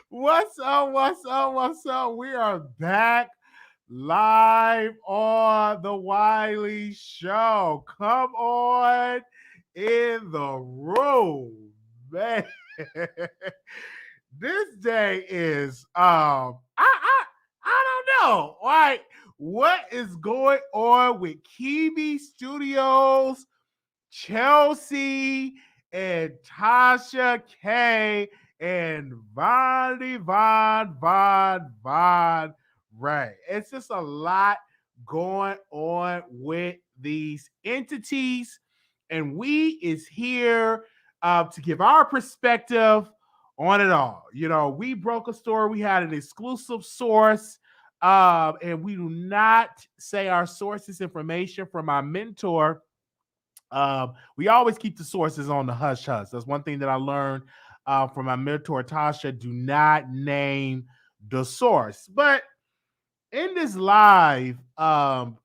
What's up? What's up? What's up? We are back live on the Wiley Show. Come on in the room, man. This day is I don't know. Like, what is going on with Kiwi Studios, Chelsea, and Tasha K and Von Ray. It's just a lot going on with these entities, and we is here to give our perspective on it all. You know, we broke a story. We had an exclusive source, and we do not say our sources information from our mentor. We always keep the sources on the hush hush. That's one thing that I learned from my mentor Tasha. Do not name the source. But in this live,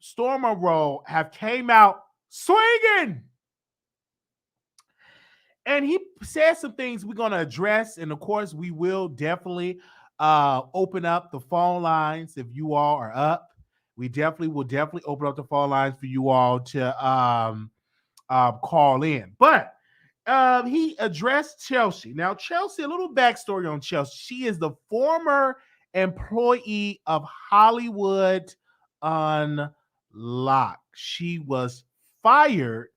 Storm Monroe have came out swinging, and he said some things we're going to address. And of course, we will definitely open up the phone lines if you all are up. We will definitely open up the phone lines for you all to call in. But he addressed Chelsea. Now, Chelsea, a little backstory on Chelsea. She is the former employee of Hollywood Unlocked. She was fired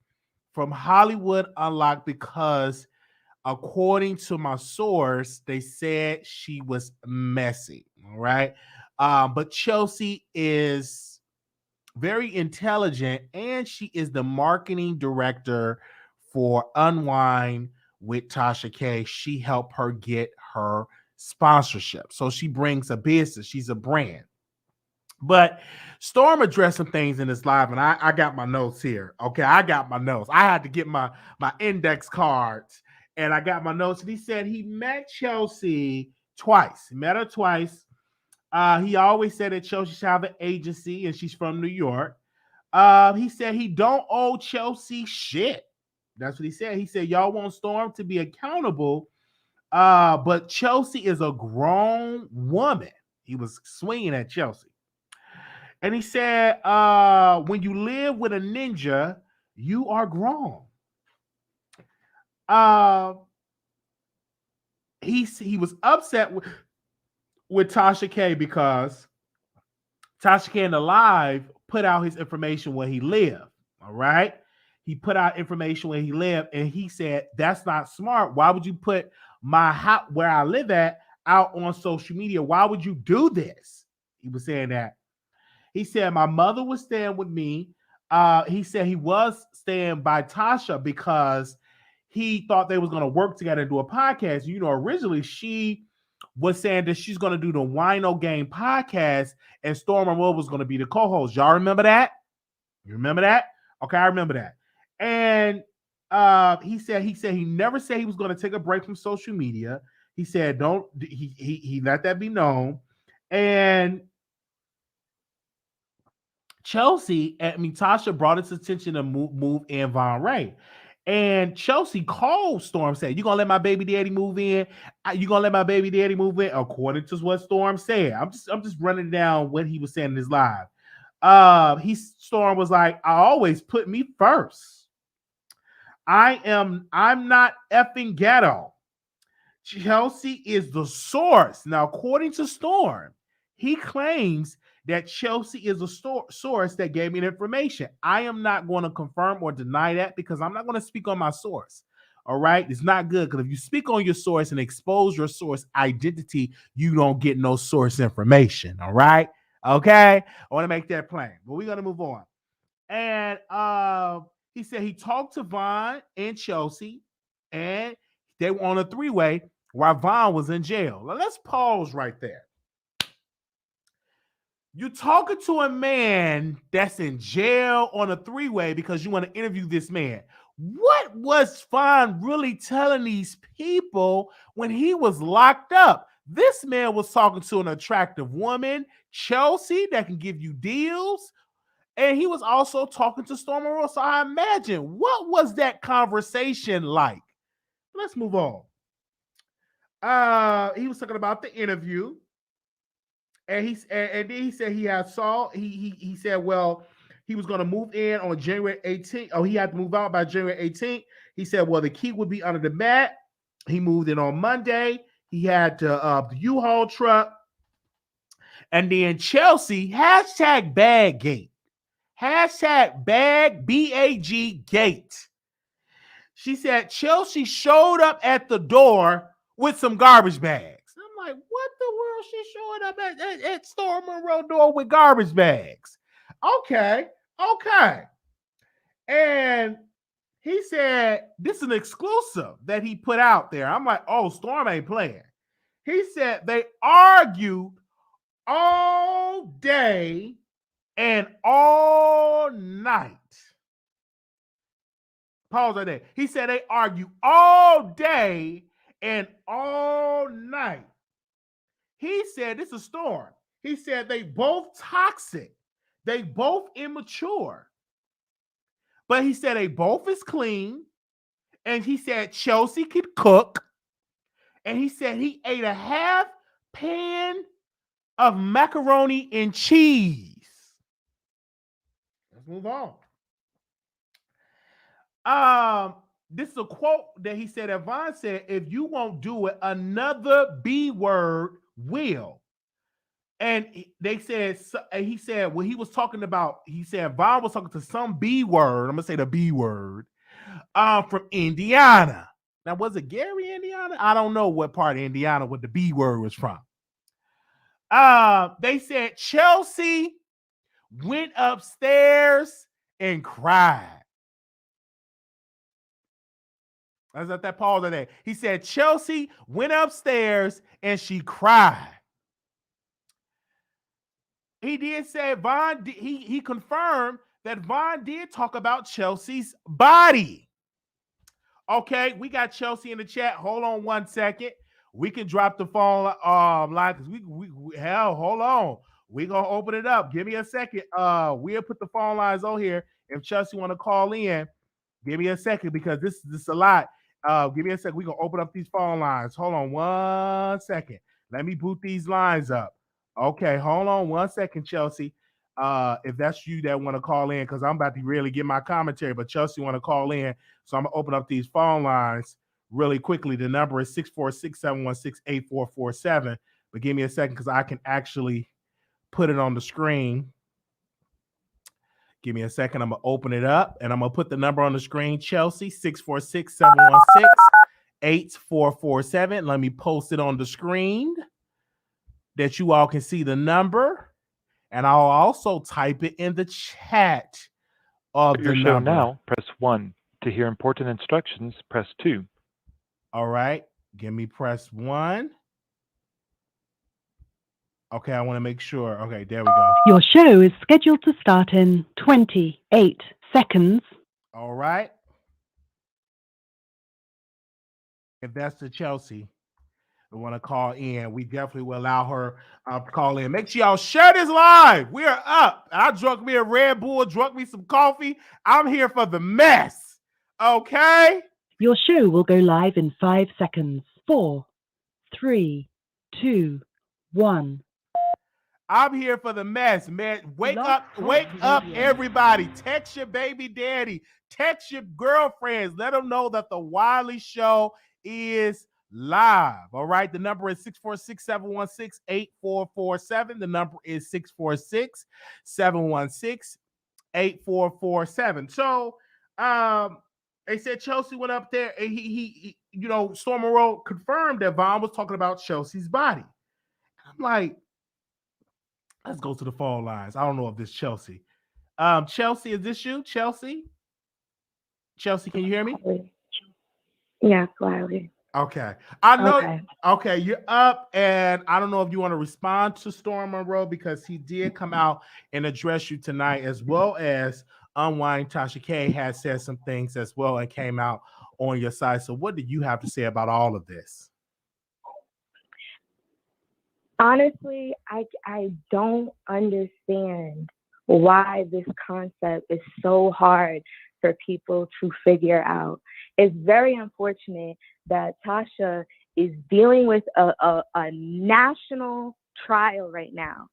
from Hollywood Unlocked because, according to my source, they said she was messy. All right. But Chelsea is very intelligent, and she is the marketing director for Unwind with Tasha K. She helped her get her sponsorship. So she brings a business. She's a brand. But Storm addressed some things in this live, and I got my notes here. Okay, I got my notes. I had to get my index cards, and I got my notes. And he said he met Chelsea twice. He met her twice. He always said that Chelsea should have an agency, and she's from New York. He said he don't owe Chelsea shit. That's what he said. He said y'all want Storm to be accountable, but Chelsea is a grown woman. He was swinging at Chelsea. And he said, when you live with a ninja, you are grown. He was upset with Tasha K because Tasha K in the live put out his information where he lived. All right. He put out information where he lived, and he said, that's not smart. Why would you put my house where I live at out on social media? Why would you do this? He was saying that. He said, my mother was staying with me. He said he was staying by Tasha because he thought they was going to work together and do a podcast. You know, originally she was saying that she's going to do the Wino Game podcast, and Storm Monroe was going to be the co-host. Y'all remember that? You remember that? Okay, I remember that. And he said he never said he was going to take a break from social media. He said he let that be known. And Tasha brought its attention to move in Von Ray. And Chelsea called Storm, said, you gonna let my baby daddy move in? You gonna let my baby daddy move in? According to what Storm said. I'm just running down what he was saying in his live. Storm was like, I always put me first. I'm not effing ghetto. Chelsea is the source. Now, according to Storm, he claims that Chelsea is a source that gave me the information. I am not going to confirm or deny that because I'm not going to speak on my source. All right. It's not good because if you speak on your source and expose your source identity, you don't get no source information. All right. Okay. I want to make that plain, but we're going to move on. And he said he talked to Von and Chelsea, and they were on a three-way while Von was in jail. Now, let's pause right there. You're talking to a man that's in jail on a three-way because you want to interview this man. What was Von really telling these people when he was locked up? This man was talking to an attractive woman, Chelsea, that can give you deals. And he was also talking to Storm Monroe. So I imagine, what was that conversation like? Let's move on. He was talking about the interview, and then he said he had saw he said, well, he was going to move in on January 18th. Oh, he had to move out by January 18th. He said, well, the key would be under the mat. He moved in on Monday. He had the U-Haul truck. And then Chelsea, hashtag bag gate. Hashtag bag, B-A-G gate. She said Chelsea showed up at the door with some garbage bags. I'm like, what the world? She showing up at Storm Monroe door with garbage bags. Okay. And he said, this is an exclusive that he put out there. I'm like, oh, Storm ain't playing. He said they argued all day and all night. Pause right there. He said they argue all day and all night. He said, this is a Storm. He said they both toxic. They both immature. But he said they both is clean. And he said Chelsea could cook. And he said he ate a half pan of macaroni and cheese. Let's move on. This is a quote that he said, Yvonne said, if you won't do it, another B word will. And they said, he said, when he was talking about, he said, Vaughn was talking to some B word. I'm going to say the B word from Indiana. Now, was it Gary, Indiana? I don't know what part of Indiana what the B word was from. They said Chelsea went upstairs and cried. I was at that pause today. He said Chelsea went upstairs and she cried. He did say Vaughn, he confirmed that Vaughn did talk about Chelsea's body. Okay, we got Chelsea in the chat. Hold on 1 second. We can drop the phone line because hold on. We're gonna open it up. Give me a second. We'll put the phone lines on here. If Chelsea want to call in, give me a second because this is a lot. Give me a second. We're gonna open up these phone lines. Hold on 1 second. Let me boot these lines up. Okay, hold on 1 second, Chelsea. If that's you that want to call in, because I'm about to really get my commentary, but Chelsea want to call in. So I'm gonna open up these phone lines really quickly. The number is 646-716-8447. But give me a second because I can actually put it on the screen. Give me a second. I'm going to open it up and I'm going to put the number on the screen. Chelsea, 646-716-8447. Let me post it on the screen that you all can see the number. And I'll also type it in the chat of the number. Show now, press 1. To hear important instructions, press 2. All right. Give me press 1. Okay, I want to make sure. Okay, there we go. Your show is scheduled to start in 28 seconds. All right. If that's the Chelsea who want to call in, we definitely will allow her to call in. Make sure y'all share this live. We are up. I drunk me a Red Bull, drunk me some coffee. I'm here for the mess. Okay? Your show will go live in 5 seconds. 4, 3, 2, 1. I'm here for the mess, man. Wake up, everybody. Text your baby daddy. Text your girlfriends. Let them know that the Wiley Show is live. All right. The number is 646-716-8447. The number is 646-716-8447. So, they said Chelsea went up there and he Storm Monroe confirmed that Vaughn was talking about Chelsea's body. I'm like, let's go to the phone lines. I don't know if this Chelsea. Chelsea, is this you? Chelsea? Chelsea, can you hear me? Yeah, Wiley. Okay. I know. Okay, you're up, and I don't know if you want to respond to Storm Monroe because he did come out and address you tonight, as well as Unwind Tasha K has said some things as well and came out on your side. So what do you have to say about all of this? Honestly, I don't understand why this concept is so hard for people to figure out. It's very unfortunate that Tasha is dealing with a national trial right now.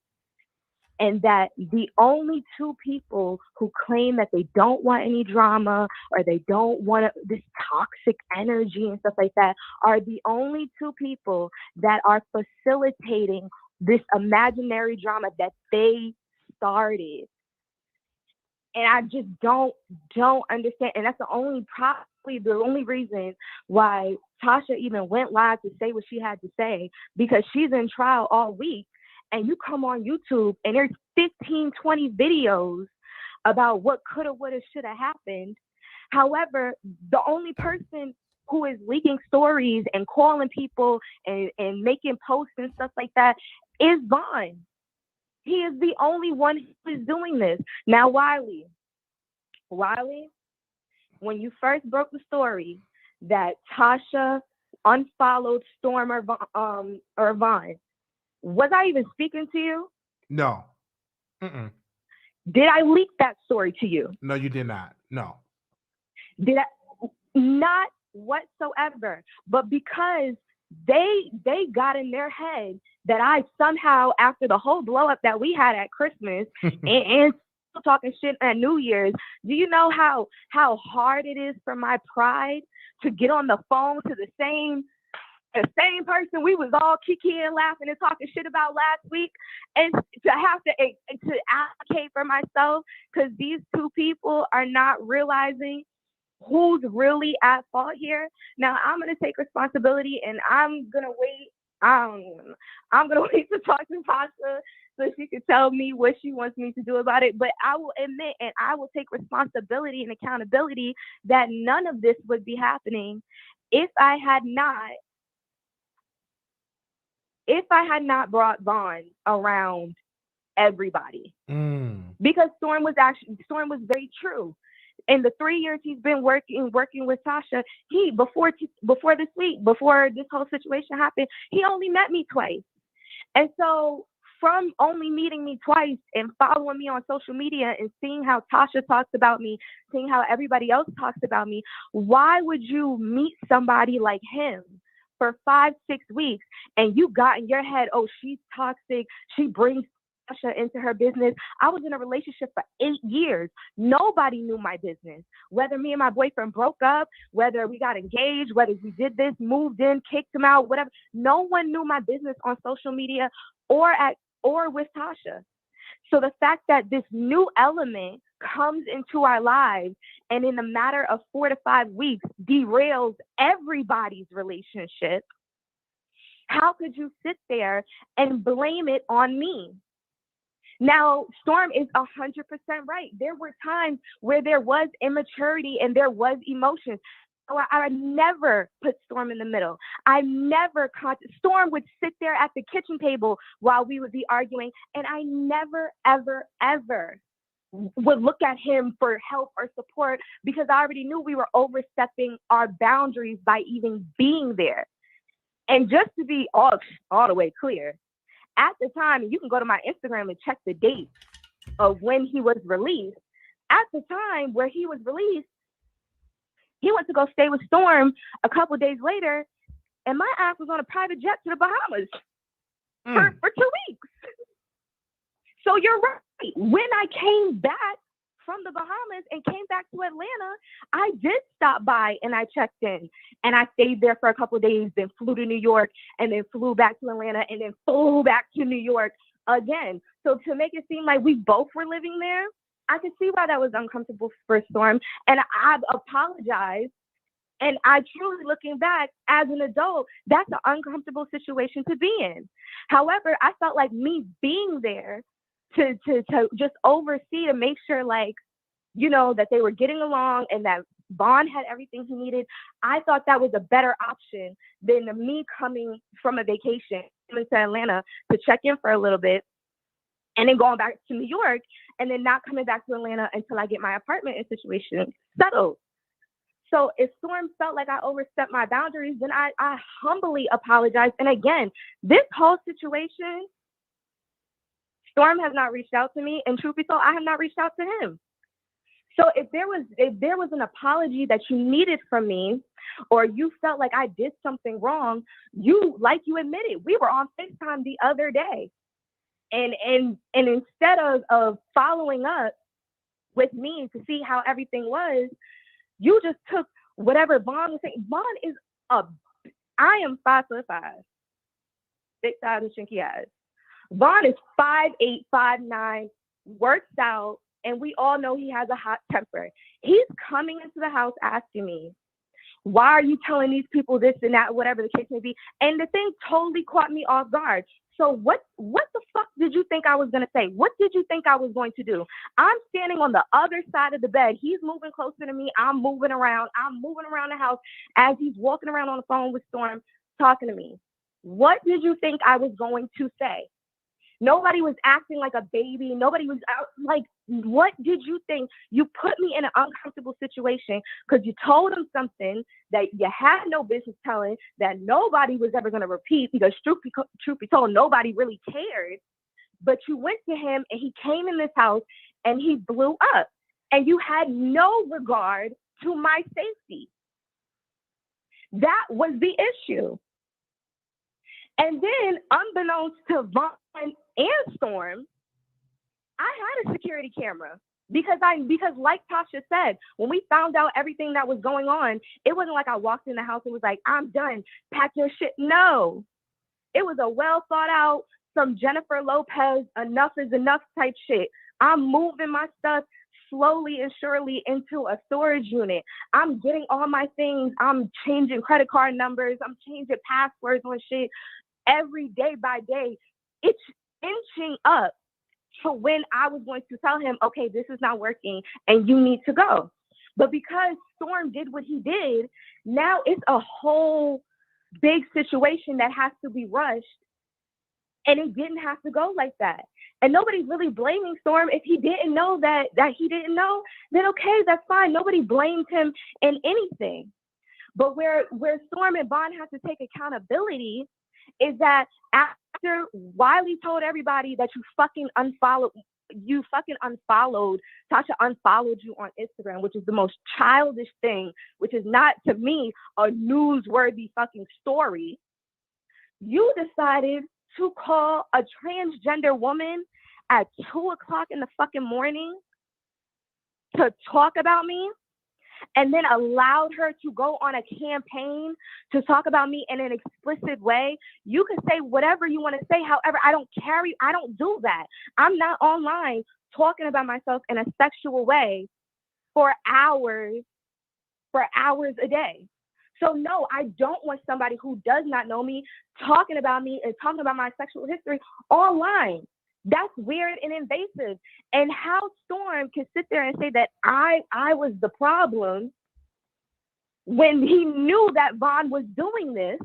And that the only two people who claim that they don't want any drama or they don't want this toxic energy and stuff like that are the only two people that are facilitating this imaginary drama that they started. And I just don't understand. And that's probably the only reason why Tasha even went live to say what she had to say, because she's in trial all week. And you come on YouTube and there's 15, 20 videos about what coulda, woulda, shoulda happened. However, the only person who is leaking stories and calling people and making posts and stuff like that is Vaughn. He is the only one who is doing this. Now, Wiley, when you first broke the story that Tasha unfollowed Storm or Vaughn, was I even speaking to you? No. Mm-mm. Did I leak that story to you? No, you did not. No. Did I? Not whatsoever. But because they got in their head that I somehow, after the whole blow up that we had at Christmas and still talking shit at New Year's, do you know how hard it is for my pride to get on the phone to the same person we was all kikiing, laughing, and talking shit about last week, and to have to advocate for myself, because these two people are not realizing who's really at fault here. Now I'm gonna take responsibility, and I'm gonna wait. I'm gonna wait to talk to Tasha so she can tell me what she wants me to do about it. But I will admit, and I will take responsibility and accountability that none of this would be happening if I had not brought Vaughn around everybody. Because Storm was very true. In the 3 years he's been working with Tasha, before this week, before this whole situation happened, he only met me twice. And so from only meeting me twice and following me on social media and seeing how Tasha talks about me, seeing how everybody else talks about me, why would you meet somebody like him for 5-6 weeks and you got in your head, oh, she's toxic, she brings Tasha into her business? I was in a relationship for 8 years. Nobody knew my business. Whether me and my boyfriend broke up, whether we got engaged, whether we did this, moved in, kicked him out, whatever. No one knew my business on social media or with Tasha. So the fact that this new element comes into our lives and in a matter of 4 to 5 weeks derails everybody's relationship, how could you sit there and blame it on me? Now, Storm is 100% right. There were times where there was immaturity and there was emotions. I never put Storm in the middle. Storm would sit there at the kitchen table while we would be arguing, and I never, ever, ever would look at him for help or support, because I already knew we were overstepping our boundaries by even being there. And just to be all the way clear, at the time, and you can go to my Instagram and check the date of when he was released. At the time where he was released, he went to go stay with Storm a couple of days later, and my ass was on a private jet to the Bahamas for 2 weeks. So you're right. When I came back from the Bahamas and came back to Atlanta, I did stop by and I checked in, and I stayed there for a couple of days, then flew to New York, and then flew back to Atlanta, and then flew back to New York again. So to make it seem like we both were living there, I could see why that was uncomfortable for Storm, and I apologize. And I truly, looking back as an adult, that's an uncomfortable situation to be in. However, I felt like me being there to just oversee, to make sure, like, you know, that they were getting along and that Vaughn had everything he needed. I thought that was a better option than me coming from a vacation to Atlanta to check in for a little bit and then going back to New York and then not coming back to Atlanta until I get my apartment and situation settled. So if Storm felt like I overstepped my boundaries, then I humbly apologize. And again, this whole situation, Storm has not reached out to me, and truth be told, I have not reached out to him. So if there was an apology that you needed from me, or you felt like I did something wrong, you admitted, we were on FaceTime the other day. And instead of following up with me to see how everything was, you just took whatever Vaughn was saying. I am 5'5", big thighs and chinky ass. Vaughn is 5'8", 5'9", works out, and we all know he has a hot temper. He's coming into the house asking me, why are you telling these people this and that, whatever the case may be? And the thing totally caught me off guard. So what the fuck did you think I was going to say? What did you think I was going to do? I'm standing on the other side of the bed. He's moving closer to me. I'm moving around the house as he's walking around on the phone with Storm talking to me. What did you think I was going to say? Nobody was acting like a baby. Nobody was out. Like, what did you think? You put me in an uncomfortable situation because you told him something that you had no business telling, that nobody was ever going to repeat, because truth be told, nobody really cared. But you went to him and he came in this house and he blew up, and you had no regard to my safety. That was the issue. And then, unbeknownst to Vaughn and Storm, I had a security camera because like Tasha said, when we found out everything that was going on, it wasn't like I walked in the house and was like, I'm done, pack your shit. No, it was a well thought out, some Jennifer Lopez, enough is enough type shit. I'm moving my stuff slowly and surely into a storage unit. I'm getting all my things. I'm changing credit card numbers. I'm changing passwords on shit. Every day by day, it's inching up to when I was going to tell him, okay, this is not working and you need to go. But because Storm did what he did, now it's a whole big situation that has to be rushed. And it didn't have to go like that. And nobody's really blaming Storm. If he didn't know that he didn't know, then okay, that's fine. Nobody blamed him in anything. But where Storm and Vaughn have to take accountability is that after Wiley told everybody that you fucking unfollowed, Tasha unfollowed you on Instagram, which is the most childish thing, which is not, to me, a newsworthy fucking story. You decided to call a transgender woman at 2:00 in the fucking morning to talk about me, and then allowed her to go on a campaign to talk about me in an explicit way. You can say whatever you want to say. However, I don't do that. I'm not online talking about myself in a sexual way for hours a day. So no, I don't want somebody who does not know me talking about me and talking about my sexual history online. That's weird and invasive. And how Storm can sit there and say that I was the problem when he knew that Vaughn was doing this.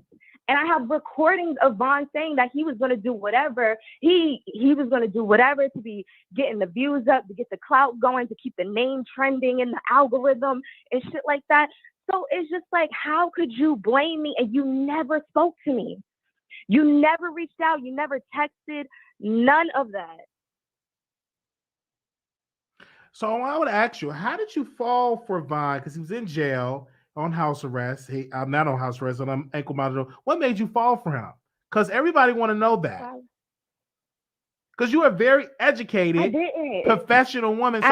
And I have recordings of Vaughn saying that he was going to do whatever. He was going to do whatever to be getting the views up, to get the clout going, to keep the name trending in the algorithm and shit like that. So it's just like, how could you blame me? And you never spoke to me. You never reached out. You never texted. None of that. So I would ask you, how did you fall for Vaughn? Because he was in jail on house arrest. I'm not on house arrest, on ankle monitor. What made you fall for him? Because everybody want to know that. Because you are a very educated, professional woman. So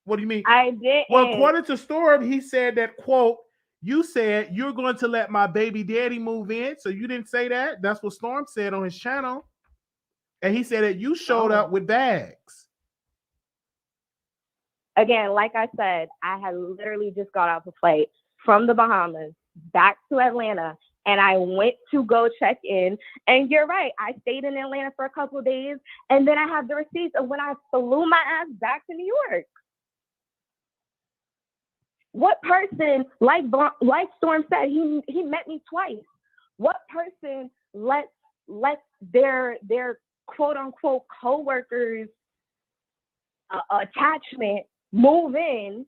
what do you mean? I didn't. Well, according to Storm, he said that, quote, you said you're going to let my baby daddy move in. So you didn't say that. That's what Storm said on his channel. And he said that you showed up with bags. Again, like I said, I had literally just got off a flight from the Bahamas back to Atlanta, and I went to go check in. And you're right, I stayed in Atlanta for a couple of days, and then I have the receipts of when I flew my ass back to New York. What person, like Storm said, he met me twice. What person lets their quote unquote coworkers attachment move in,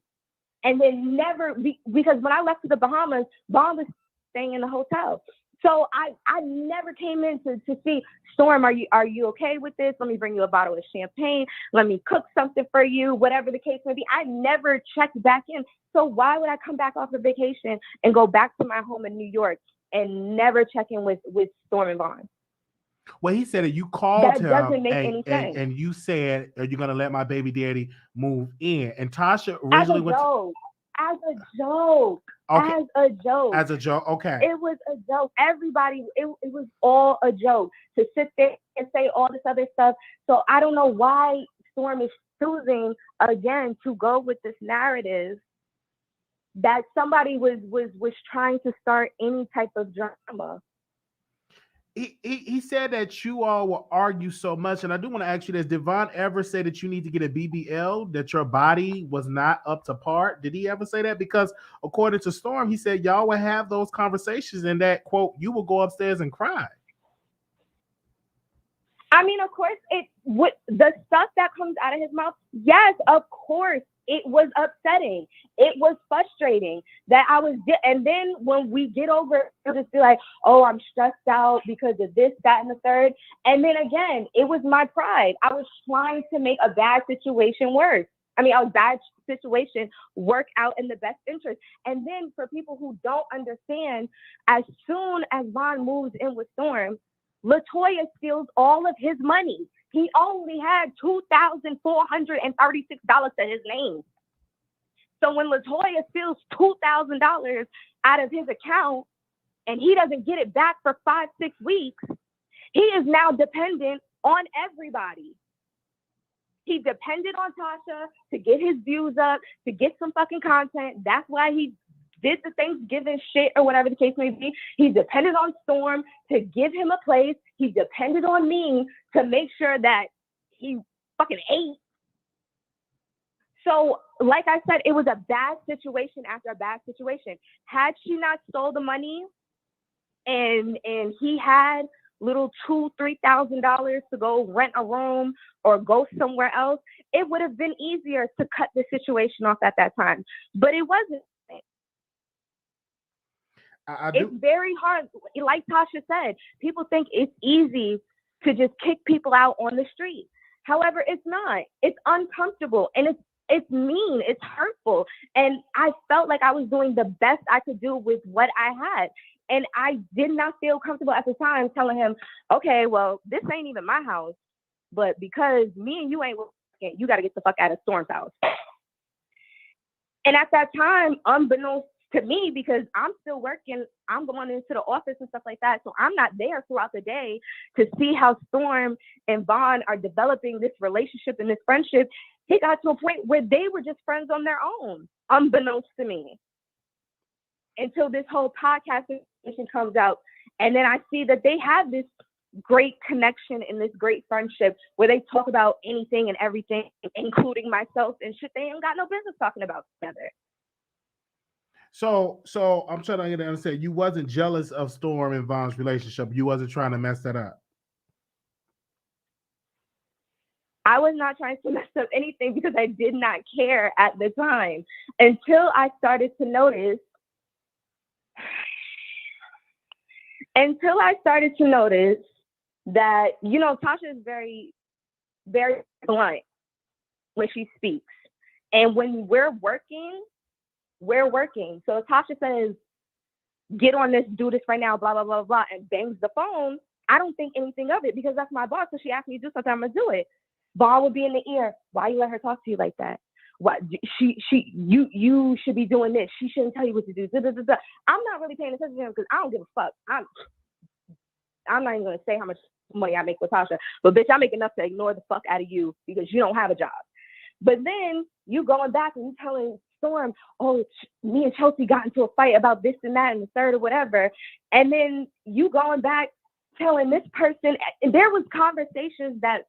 and then never because when I left to the Bahamas, Vaughn was staying in the hotel. So I never came in to see, Storm, are you okay with this? Let me bring you a bottle of champagne. Let me cook something for you, whatever the case may be. I never checked back in. So why would I come back off of vacation and go back to my home in New York and never check in with Storm and Vaughn? Well, he said that you called That him doesn't make any sense. and you said, "Are you going to let my baby daddy move in?" And Tasha As a originally went joke. As a joke. Okay. As a joke. As a joke. Okay. It was a joke. Everybody, it was all a joke to sit there and say all this other stuff. So I don't know why Storm is choosing again to go with this narrative that somebody was trying to start any type of drama. He said that you all will argue so much, and I do want to ask you this: did Vaughn ever say that you need to get a BBL, that your body was not up to par? Did he ever say that? Because according to Storm, he said y'all would have those conversations, and that quote, you will go upstairs and cry. I mean, of course, the stuff that comes out of his mouth. Yes, of course, it was upsetting. It was frustrating that I was, and then when we get over it, it'll just be like, oh, I'm stressed out because of this, that, and the third. And then again, it was my pride. I was trying to make a bad situation worse. I mean, a bad situation work out in the best interest. And then for people who don't understand, as soon as Vaughn moves in with Storm, LaToya steals all of his money. He only had $2,436 to his name. So when LaToya steals $2,000 out of his account and he doesn't get it back for 5-6 weeks, he is now dependent on everybody. He depended on Tasha to get his views up, to get some fucking content. That's why he did the Thanksgiving shit or whatever the case may be. He depended on Storm to give him a place. He depended on me to make sure that he fucking ate. So, like I said, it was a bad situation after a bad situation. Had she not stole the money and he had little $2,000-$3,000 to go rent a room or go somewhere else, it would have been easier to cut the situation off at that time. But it wasn't. It's very hard. Like Tasha said, people think it's easy to just kick people out on the street. However, it's not. It's uncomfortable and it's mean. It's hurtful. And I felt like I was doing the best I could do with what I had. And I did not feel comfortable at the time telling him, okay, well, this ain't even my house, but because me and you ain't working, you got to get the fuck out of Storm's house. And at that time, unbeknownst to me, because I'm still working, I'm going into the office and stuff like that. So I'm not there throughout the day to see how Storm and Vaughn are developing this relationship and this friendship. It got to a point where they were just friends on their own, unbeknownst to me. Until this whole podcast information comes out. And then I see that they have this great connection and this great friendship where they talk about anything and everything, including myself and shit they ain't got no business talking about together. So I'm trying to understand, you wasn't jealous of Storm and Vaughn's relationship. You wasn't trying to mess that up. I was not trying to mess up anything because I did not care at the time until I started to notice that, you know, Tasha is very, very blunt when she speaks. And when we're working. So if Tasha says, get on this, do this right now, blah, blah, blah, blah, and bangs the phone, I don't think anything of it because that's my boss. So she asked me to do something, I'm going to do it. Vaughn would be in the ear. Why you let her talk to you like that? What you should be doing this. She shouldn't tell you what to do. Da, da, da, da. I'm not really paying attention to him because I don't give a fuck. I'm not even going to say how much money I make with Tasha, but bitch, I make enough to ignore the fuck out of you because you don't have a job. But then you going back and you telling Storm, oh, me and Chelsea got into a fight about this and that and the third or whatever. And then you going back telling this person, and there was conversations that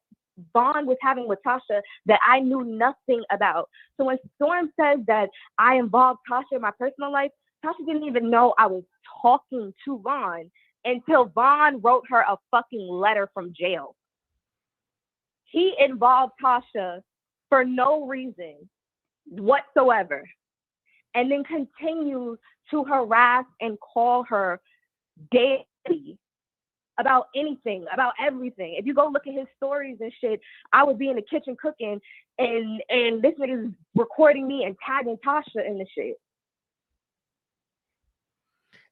Vaughn was having with Tasha that I knew nothing about. So when Storm says that I involved Tasha in my personal life, Tasha didn't even know I was talking to Vaughn until Vaughn wrote her a fucking letter from jail. He involved Tasha for no reason whatsoever, and then continues to harass and call her day about anything, about everything. If you go look at his stories and shit, I would be in the kitchen cooking and this nigga's recording me and tagging Tasha in the shit.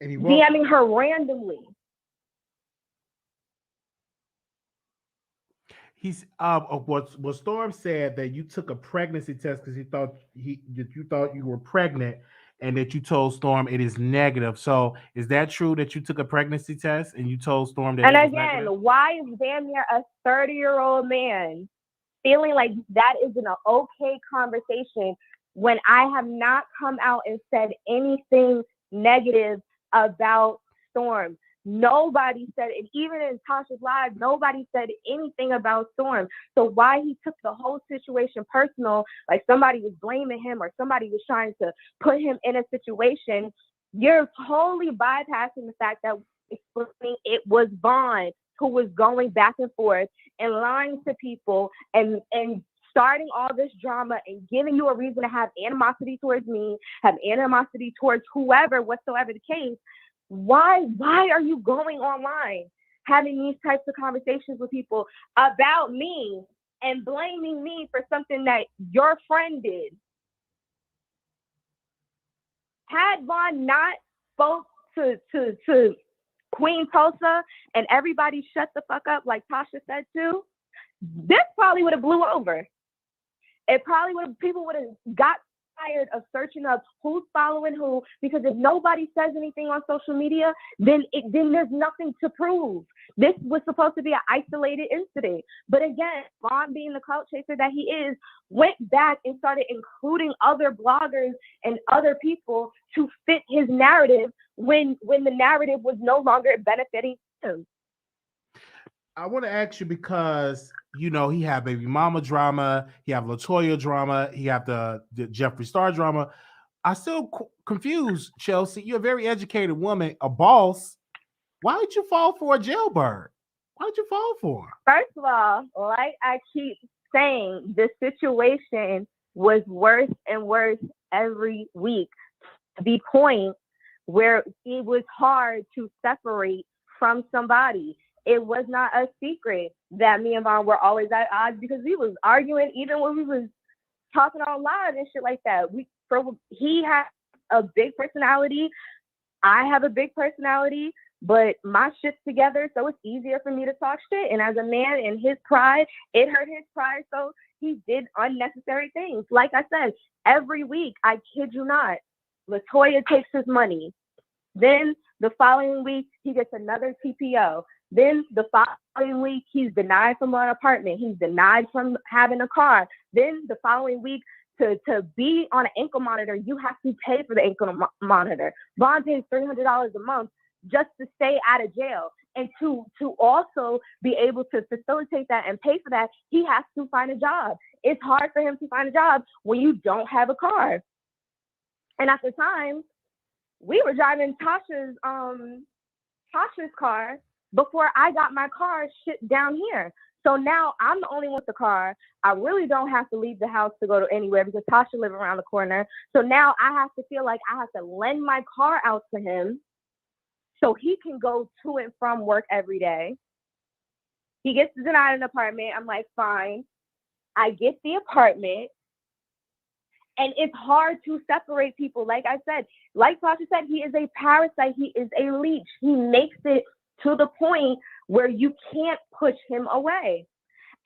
And he DMing her randomly. He's what Storm said, that you took a pregnancy test because you thought you were pregnant, and that you told Storm it is negative. So is that true that you took a pregnancy test and you told Storm that and it was again, negative? why is damn near a 30-year-old man feeling like that is an okay conversation when I have not come out and said anything negative about Storm? Nobody said it. Even in Tasha's live, nobody said anything about Storm. So why he took the whole situation personal, like somebody was blaming him or somebody was trying to put him in a situation, you're totally bypassing the fact that explaining it was Vaughn who was going back and forth and lying to people and starting all this drama and giving you a reason to have animosity towards me, have animosity towards whoever, whatsoever the case. Why are you going online having these types of conversations with people about me and blaming me for something that your friend did? Had Vaughn not spoke to Queen Tulsa and everybody shut the fuck up like Tasha said too, this probably would have blew over. It probably would have, people would have got tired of searching up who's following who, because if nobody says anything on social media, then there's nothing to prove. This was supposed to be an isolated incident. But again, Vaughn, being the clout chaser that he is, went back and started including other bloggers and other people to fit his narrative when the narrative was no longer benefiting him. I want to ask you because, you know, he had baby mama drama, he have LaToya drama, he have the Jeffree Star drama. I still confused, Chelsea. You're a very educated woman, a boss. Why did you fall for a jailbird? Why did you fall for her? First of all, like I keep saying, the situation was worse and worse every week, to the point where it was hard to separate from somebody. It was not a secret that me and Vaughn were always at odds because we was arguing even when we was talking on live and shit like that. He had a big personality. I have a big personality, but my shit's together, so it's easier for me to talk shit. And as a man in his pride, it hurt his pride, so he did unnecessary things. Like I said, every week, I kid you not, LaToya takes his money. Then the following week, he gets another TPO. Then the following week, he's denied from an apartment. He's denied from having a car. Then the following week, to be on an ankle monitor, you have to pay for the ankle monitor. Vaughn pays $300 a month just to stay out of jail. And to also be able to facilitate that and pay for that, he has to find a job. It's hard for him to find a job when you don't have a car. And at the time, we were driving Tasha's car before I got my car shipped down here. So now I'm the only one with the car. I really don't have to leave the house to go to anywhere because Tasha lives around the corner. So now I have to feel like I have to lend my car out to him so he can go to and from work every day. He gets denied an apartment. I'm like, fine. I get the apartment. And it's hard to separate people. Like I said, like Tasha said, he is a parasite. He is a leech. He makes it to the point where you can't push him away.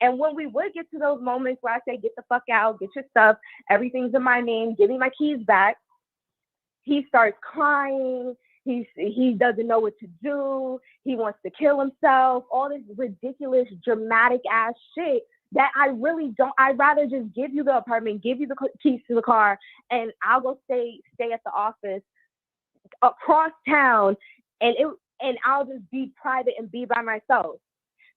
And when we would get to those moments where I say, get the fuck out, get your stuff, everything's in my name, give me my keys back, he starts crying. He doesn't know what to do. He wants to kill himself. All this ridiculous, dramatic ass shit that I really don't. I'd rather just give you the apartment, give you the keys to the car, and I'll go stay at the office across town, and I'll just be private and be by myself.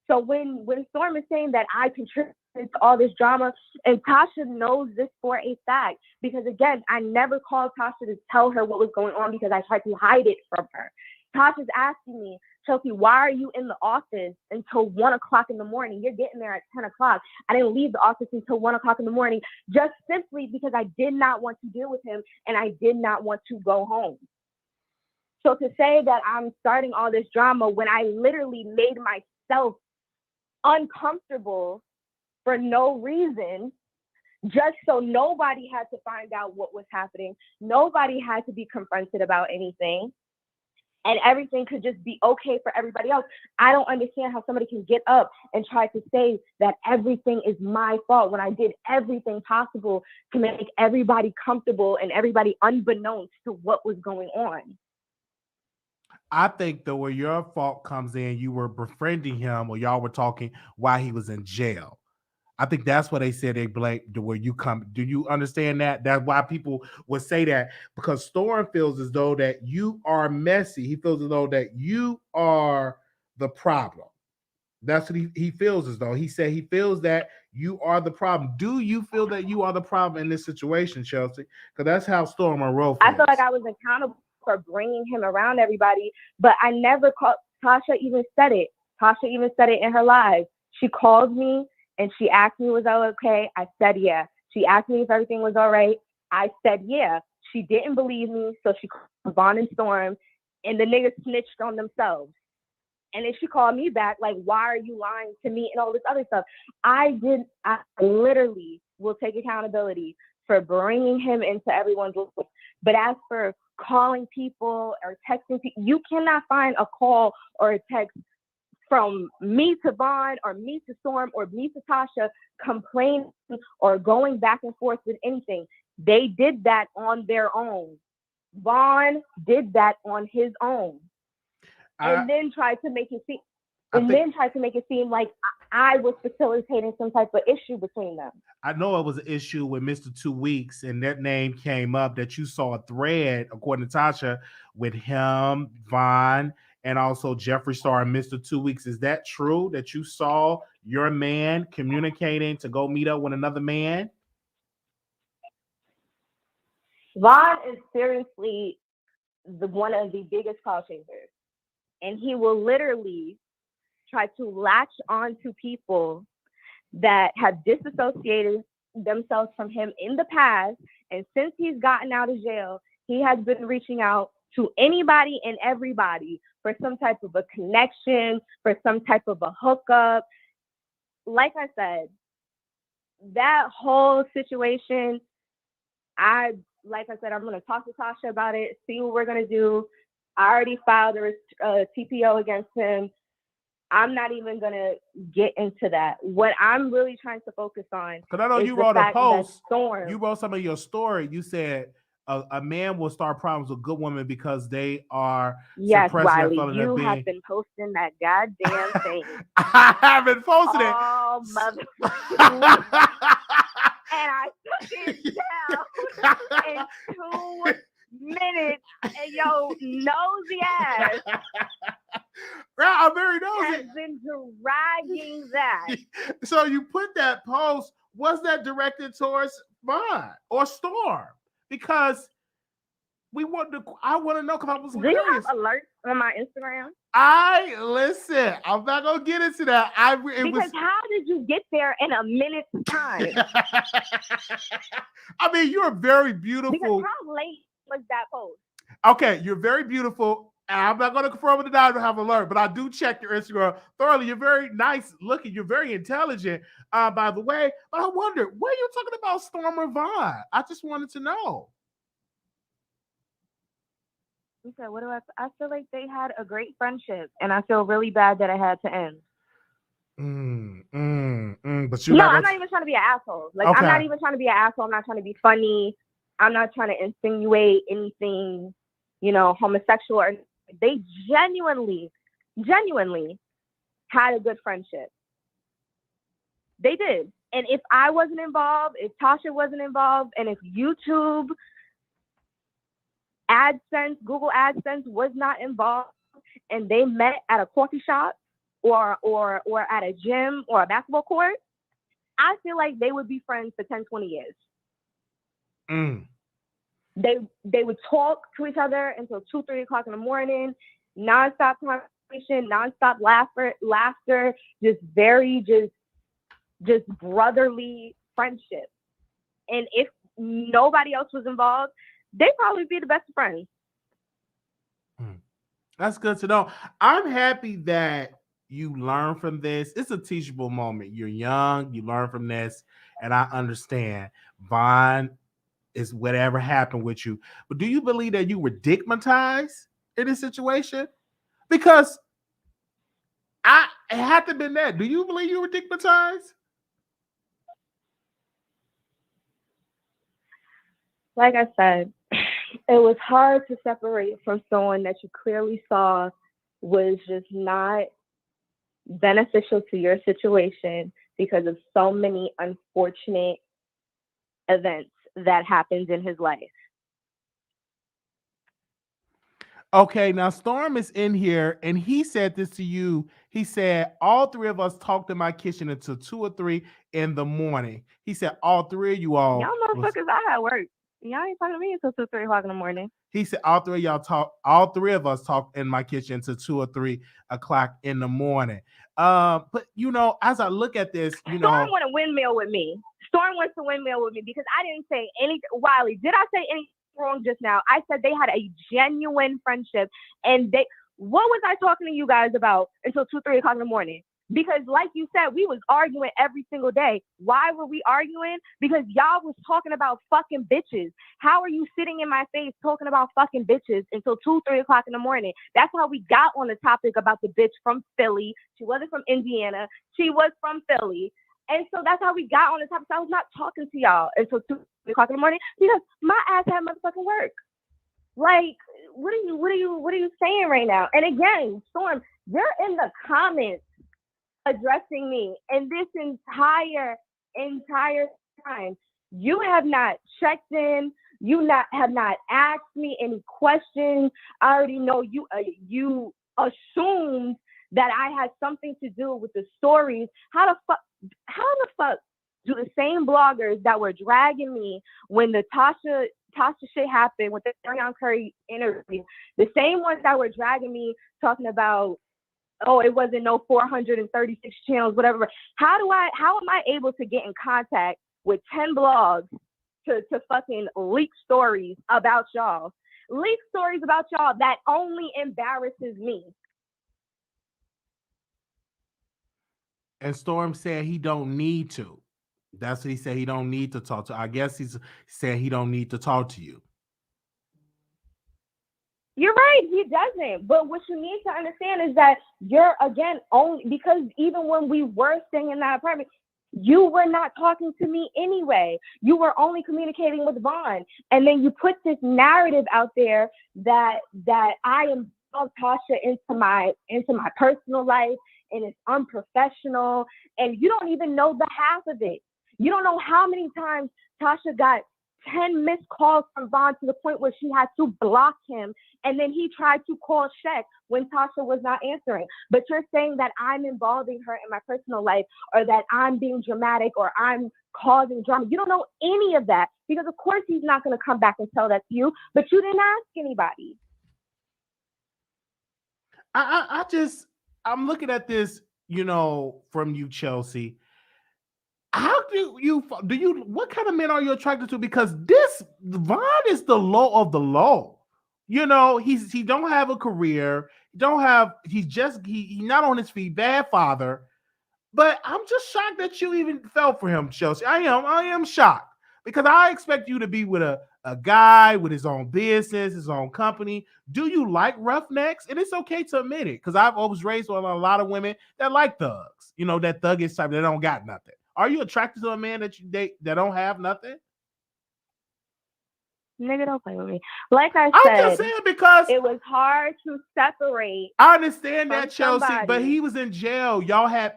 So when Storm is saying that I contributed to all this drama, and Tasha knows this for a fact, because again, I never called Tasha to tell her what was going on because I tried to hide it from her. Tasha's asking me, Chelsea, why are you in the office until 1 o'clock in the morning? You're getting there at 10 o'clock. I didn't leave the office until 1 o'clock in the morning, just simply because I did not want to deal with him and I did not want to go home. So to say that I'm starting all this drama when I literally made myself uncomfortable for no reason, just so nobody had to find out what was happening, nobody had to be confronted about anything, and everything could just be okay for everybody else. I don't understand how somebody can get up and try to say that everything is my fault when I did everything possible to make everybody comfortable and everybody unbeknownst to what was going on. I think that where your fault comes in, you were befriending him or y'all were talking while he was in jail. I think that's what they said they blamed where you come. Do you understand that? That's why people would say that, because Storm feels as though that you are messy. He feels as though that you are the problem. That's what he feels as though. He said he feels that you are the problem. Do you feel that you are the problem in this situation, Chelsea? Because that's how Storm Monroe feels. I feel like I was accountable for bringing him around everybody, but I never called. Tasha even said it. Tasha even said it in her live. She called me and she asked me, was I okay? I said, yeah. She asked me if everything was all right. I said, yeah. She didn't believe me, so she called Vaughn and Storm, and the niggas snitched on themselves. And then she called me back, like, why are you lying to me and all this other stuff? I literally will take accountability for bringing him into everyone's life. But as for calling people or texting people, you cannot find a call or a text from me to Vaughn or me to Storm or me to Tasha complaining or going back and forth with anything. They did that on their own. Vaughn did that on his own. And then tried to make it seem like I was facilitating some type of issue between them. I know it was an issue with Mr. 2 Weeks, and that name came up, that you saw a thread, according to Tasha, with him, Vaughn, and also Jeffree Star and Mr. 2 Weeks. Is that true that you saw your man communicating to go meet up with another man? Vaughn is seriously one of the biggest call chasers. And he will literally try to latch on to people that have disassociated themselves from him in the past. And since he's gotten out of jail, he has been reaching out to anybody and everybody for some type of a connection, for some type of a hookup. Like I said, that whole situation, I'm going to talk to Tasha about it, see what we're going to do. I already filed a TPO against him. I'm not even going to get into that. What I'm really trying to focus on, because I know you wrote a post. You wrote some of your story. You said a man will start problems with good women because they are suppressing Wiley, you have been posting that goddamn thing. I haven't posted it. Oh, motherfucker. And I took it down in 2 minutes, and yo nosy ass I'm very nosy. has been dragging that. So you put that post, was that directed towards Vaughn or Storm? Because I want to know, because I was curious. Do you have alerts on my Instagram? Listen, I'm not gonna get into that. How did you get there in a minute's time? I mean, you're very beautiful. Because how late was that post? Okay, you're very beautiful. I'm not going to confirm with the I don't have alert, but I do check your Instagram thoroughly. You're very nice looking. You're very intelligent, by the way. But I wonder, what are you talking about, Storm or Vaughn? I just wanted to know. Okay, I feel like they had a great friendship, and I feel really bad that it had to end. But I'm not even trying to be an asshole. Like, okay. I'm not even trying to be an asshole. I'm not trying to be funny. I'm not trying to insinuate anything, homosexual. Or they genuinely had a good friendship. They did. And if I wasn't involved, if Tasha wasn't involved, and if YouTube AdSense, Google AdSense was not involved, and they met at a coffee shop or at a gym or a basketball court, I feel like they would be friends for 10, 20 years. They would talk to each other until 2, 3 o'clock in the morning, nonstop conversation, nonstop laughter, just brotherly friendship. And if nobody else was involved, they'd probably be the best of friends. That's good to know. I'm happy that you learn from this. It's a teachable moment. You're young, you learn from this, and I understand. Vaughn is whatever happened with you. But do you believe that you were digmatized in this situation? Because it had to have been that. Do you believe you were digmatized? Like I said, it was hard to separate from someone that you clearly saw was just not beneficial to your situation because of so many unfortunate events that happened in his life. Okay, now Storm is in here and he said this to you. He said, all three of us talked in my kitchen until 2 or 3 in the morning. He said, all three of you Y'all all was, motherfuckers, I had work. Y'all ain't talking to me until 2, 3 o'clock in the morning. he said, all three of y'all talk, all three of us talked in my kitchen until 2 or 3 o'clock in the morning. But you know, as I look at this, you Storm know, want to windmill with me. Storm wants to windmill with me because I didn't say anything. Wiley, did I say anything wrong just now? I said they had a genuine friendship, and what was I talking to you guys about until 2, 3 o'clock in the morning? Because like you said, we was arguing every single day. Why were we arguing? Because y'all was talking about fucking bitches. How are you sitting in my face talking about fucking bitches until 2, 3 o'clock in the morning? That's how we got on the topic about the bitch from Philly. She wasn't from Indiana. She was from Philly. And so that's how we got on the topic. So I was not talking to y'all until 2, 3 o'clock in the morning because my ass had motherfucking work. Like, what are you saying right now? And again, Storm, you're in the comments addressing me, and this entire time you have not checked in, have not asked me any questions. I already know you assumed that I had something to do with the stories. How the fuck do the same bloggers that were dragging me when the Tasha shit happened with the Ariana Curry interview, the same ones that were dragging me talking about, oh, it wasn't no 436 channels, whatever. How am I able to get in contact with 10 blogs to fucking leak stories about y'all? Leak stories about y'all that only embarrasses me. and Storm said he don't need to. That's what he said. He don't need to talk to. I guess he's saying he don't need to talk to you. You're right, he doesn't. But what you need to understand is that you're, again, only because even when we were staying in that apartment, you were not talking to me anyway. You were only communicating with Vaughn. And then you put this narrative out there that I involved Tasha into my personal life and it's unprofessional. And you don't even know the half of it. You don't know how many times Tasha got 10 missed calls from Vaughn to the point where she had to block him. And then he tried to call Shaq when Tasha was not answering. But you're saying that I'm involving her in my personal life or that I'm being dramatic or I'm causing drama. You don't know any of that because, of course, he's not going to come back and tell that to you. But you didn't ask anybody. I'm looking at this, you know, from you, Chelsea. How do you what kind of men are you attracted to? Because this Vaughn is the low of the low. You know, he don't have a career. He's not on his feet. Bad father. But I'm just shocked that you even fell for him, Chelsea. I am shocked because I expect you to be with a guy with his own business, his own company. Do you like roughnecks? And it's okay to admit it because I've always raised with a lot of women that like thugs. You know, that thuggish type that don't got nothing. Are you attracted to a man that you date that don't have nothing? Nigga, don't play with me. Like I I'm said, just saying because it was hard to separate. I understand that, Chelsea, somebody. but he was in jail. Y'all had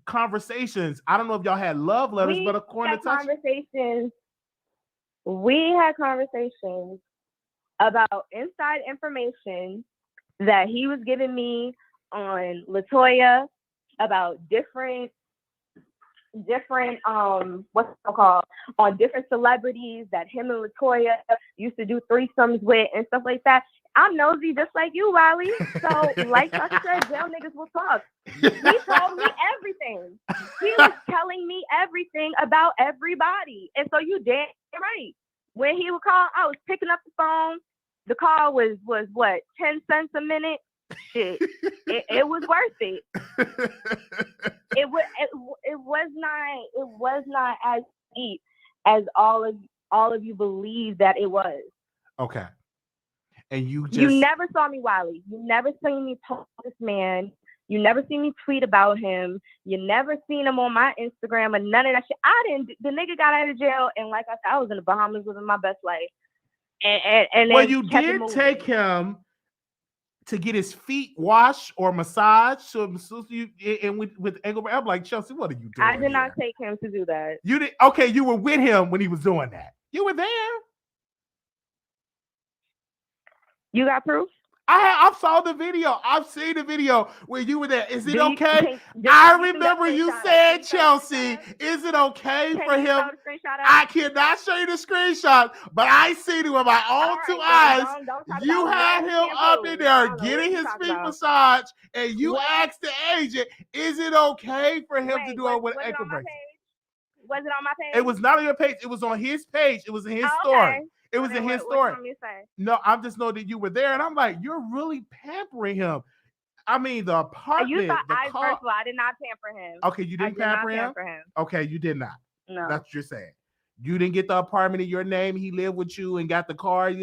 conversations. I don't know if y'all had love letters, but according to Tasha, we had conversations about inside information that he was giving me on LaToya, about different what's it called, on different celebrities that him and LaToya used to do threesomes with and stuff like that. I'm nosy just like you, Wiley. So like I said, jail niggas will talk. He told me everything. He was telling me everything about everybody. And so you damn right. When he would call, I was picking up the phone. The call was what, 10 cents a minute? shit, it was worth it. It was not as deep as all of you believe that it was. Okay. And you never saw me, Wiley. You never seen me post this man. You never seen me tweet about him. You never seen him on my Instagram or none of that shit. The nigga got out of jail, and like I said, I was in the Bahamas living my best life. And well, you did take him to get his feet washed or massaged. So you and with Engelbert, I'm like, Chelsea, what are you doing? I did not take him to do that. You did. Okay, you were with him when he was doing that. You were there. You got proof? I saw the video. I've seen the video where you were there. Is it okay? I remember you said, Chelsea, is it okay for him? I cannot show you the screenshot, but I seen it with my own two eyes. You had him up in there getting his feet massaged, and you asked the agent, is it okay for him to do it with ankle bracelet? Was it on my page? It was not on your page. It was on his page. It was in his story. It was in his story. No, I just know that you were there, and I'm like, you're really pampering him. I mean, the apartment. You thought first of all, I did not pamper him. Okay, you didn't pamper him? Okay, you did not. No, that's what you're saying. You didn't get the apartment in your name. He lived with you and got the car.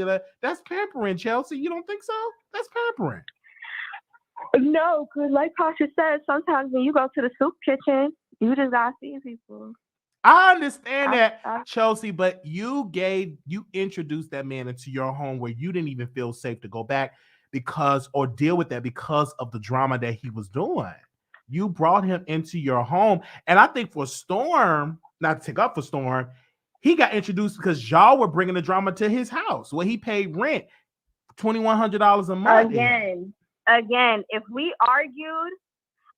That's pampering, Chelsea. You don't think so? That's pampering. No, because like Tasha said, sometimes when you go to the soup kitchen, you just gotta see people. I understand that, Chelsea, but you introduced that man into your home where you didn't even feel safe to go back or deal with that because of the drama that he was doing. You brought him into your home. And I think for Storm, not to take up for Storm, he got introduced because y'all were bringing the drama to his house where he paid rent $2,100 a month. Again, if we argued,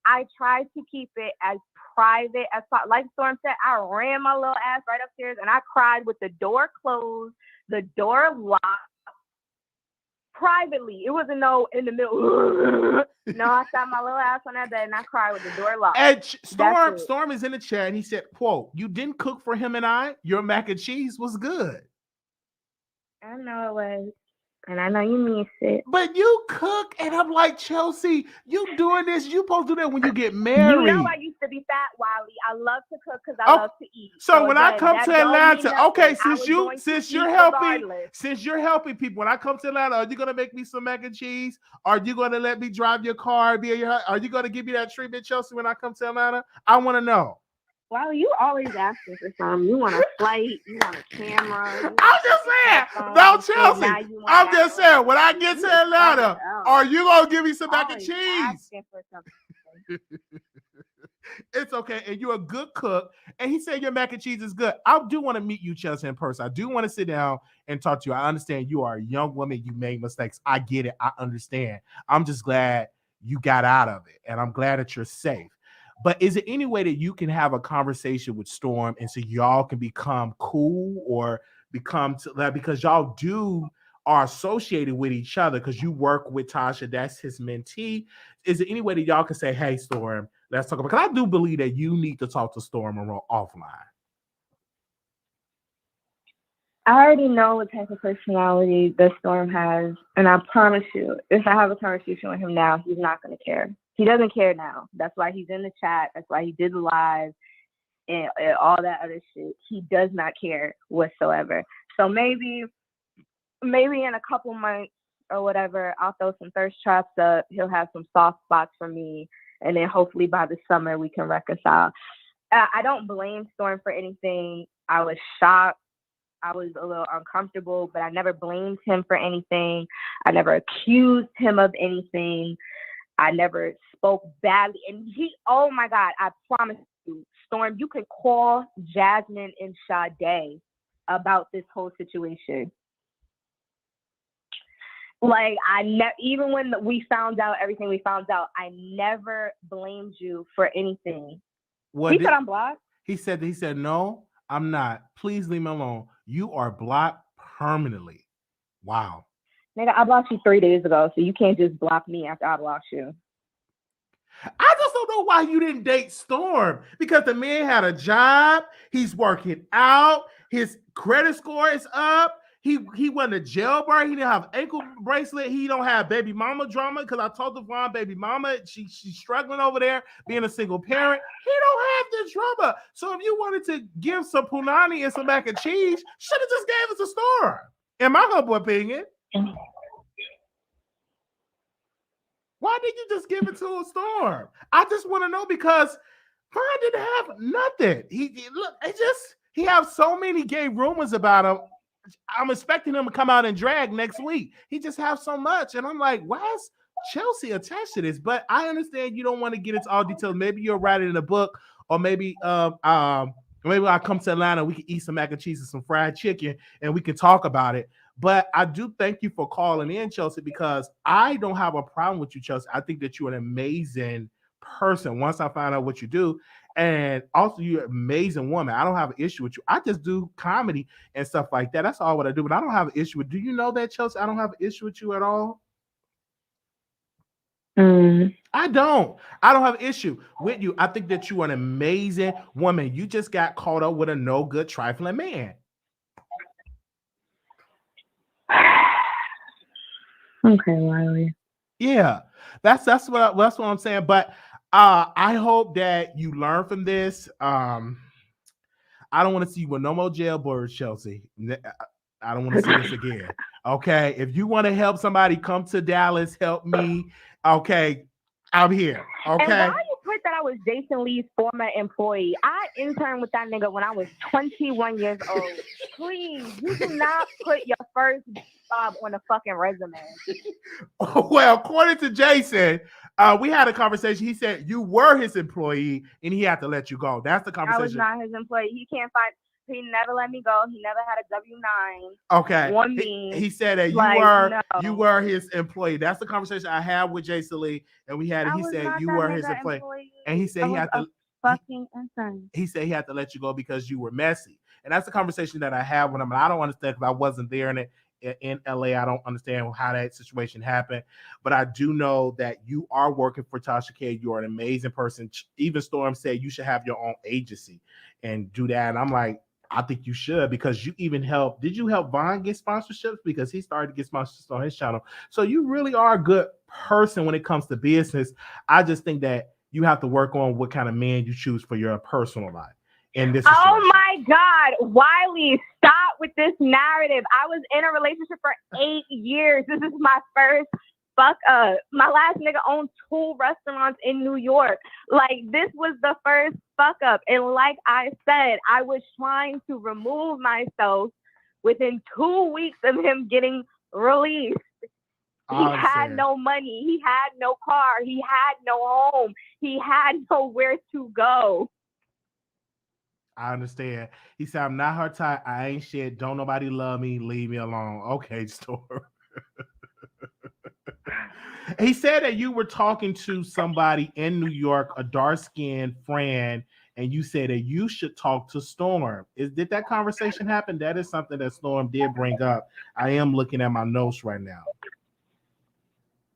I tried to keep it as private as possible. Like Storm said, I ran my little ass right upstairs and I cried with the door closed, the door locked, privately. It wasn't no in the middle. No, I sat my little ass on that bed and I cried with the door locked. And Storm is in the chat and he said, quote, you didn't cook for him and I? Your mac and cheese was good. I know it was. And I know you miss it. But you cook, and I'm like, Chelsea, you doing this, you supposed to do that when you get married. You know I used to be fat, Wiley. I love to cook because I love to eat. So when I come to Atlanta, okay, since you're helping people, when I come to Atlanta, are you gonna make me some mac and cheese? Are you gonna let me drive your car? Are you gonna give me that treatment, Chelsea, when I come to Atlanta? I want to know. Well, you always asking for something. You want a flight, you want a camera. I'm just saying. No, Chelsea. I'm just saying, when I get to Atlanta, are you going to give me some mac and cheese? It's okay. And you're a good cook. And he said your mac and cheese is good. I do want to meet you, Chelsea, in person. I do want to sit down and talk to you. I understand you are a young woman. You made mistakes. I get it. I understand. I'm just glad you got out of it. And I'm glad that you're safe. But is there any way that you can have a conversation with Storm and so y'all can become cool or become because y'all are associated with each other because you work with Tasha, that's his mentee. Is there any way that y'all can say, hey, Storm, let's talk about, because I do believe that you need to talk to Storm Monroe offline. I already know what type of personality the Storm has, and I promise you, if I have a conversation with him now, he's not going to care. He doesn't care now. That's why he's in the chat. That's why he did the live and all that other shit. He does not care whatsoever. So maybe in a couple months or whatever, I'll throw some thirst traps up. He'll have some soft spots for me. And then hopefully by the summer we can reconcile. I don't blame Storm for anything. I was shocked. I was a little uncomfortable, but I never blamed him for anything. I never accused him of anything. I never spoke badly. And oh my God, I promise you, Storm, you can call Jasmine and Sade about this whole situation. Like, even when we found out everything we found out, I never blamed you for anything. He said I'm blocked. He said, no, I'm not. Please leave me alone. You are blocked permanently. Wow. Nigga, I blocked you 3 days ago, so you can't just block me after I blocked you. I just don't know why you didn't date Storm, because the man had a job. He's working out. His credit score is up. He wasn't a jailbird. He didn't have ankle bracelet. He don't have baby mama drama because I told Devon baby mama she's struggling over there being a single parent. He don't have this drama. So if you wanted to give some punani and some mac and cheese, should have just gave us a Storm. In my humble opinion. Why did you just give it to a Storm? I just want to know because Vaughn didn't have nothing. He has so many gay rumors about him. I'm expecting him to come out and drag next week. He just has so much. And I'm like, why is Chelsea attached to this? But I understand you don't want to get into all details. Maybe you'll write it in a book, or maybe maybe I'll come to Atlanta. We can eat some mac and cheese and some fried chicken and we can talk about it. But I do thank you for calling in, Chelsea, because I don't have a problem with you, Chelsea. I think that you're an amazing person once I find out what you do. And also, you're an amazing woman. I don't have an issue with you. I just do comedy and stuff like that. That's all what I do. But I don't have an issue with. Do you know that, Chelsea? I don't have an issue with you at all. I don't have an issue with you. I think that you are an amazing woman. You just got caught up with a no good trifling man. Okay, Wiley. Yeah, that's what I'm saying. But I hope that you learn from this. I don't want to see you with no more jailbirds, Chelsea. I don't want to see this again. Okay, if you want to help somebody come to Dallas, help me. Okay, I'm here. Okay. And why you put that I was Jason Lee's former employee? I interned with that nigga when I was 21 years old. Please, you do not put your first job on a fucking resume. Well, according to Jason, we had a conversation. He said you were his employee and he had to let you go. That's the conversation. I was not his employee. He never let me go. He never had a W-9. Okay. On me. He said that you were his employee. That's the conversation I had with Jason Lee, and we had it. He said you were his employee. And he said he had to fucking intern. He said he had to let you go because you were messy. And that's the conversation that I had with him. And I don't understand because I wasn't there in LA. I don't understand how that situation happened. But I do know that you are working for Tasha K. You are an amazing person. Even Storm said you should have your own agency and do that. And I'm like, I think you should, because you even helped. Did you help Vaughn get sponsorships? Because he started to get sponsorships on his channel. So you really are a good person when it comes to business. I just think that you have to work on what kind of man you choose for your personal life in this situation. Oh my God, Wiley, stop with this narrative. I was in a relationship for 8 years. This is my first fuck up. My last nigga owned 2 restaurants in New York. Like, this was the first fuck up. And like I said, I was trying to remove myself within 2 weeks of him getting released. He had no money. He had no car. He had no home. He had nowhere to go. I understand. He said, I'm not her type. I ain't shit. Don't nobody love me. Leave me alone. Okay, Storm. He said that you were talking to somebody in New York, a dark-skinned friend, and you said that you should talk to Storm. Did that conversation happen? That is something that Storm did bring up. I am looking at my notes right now.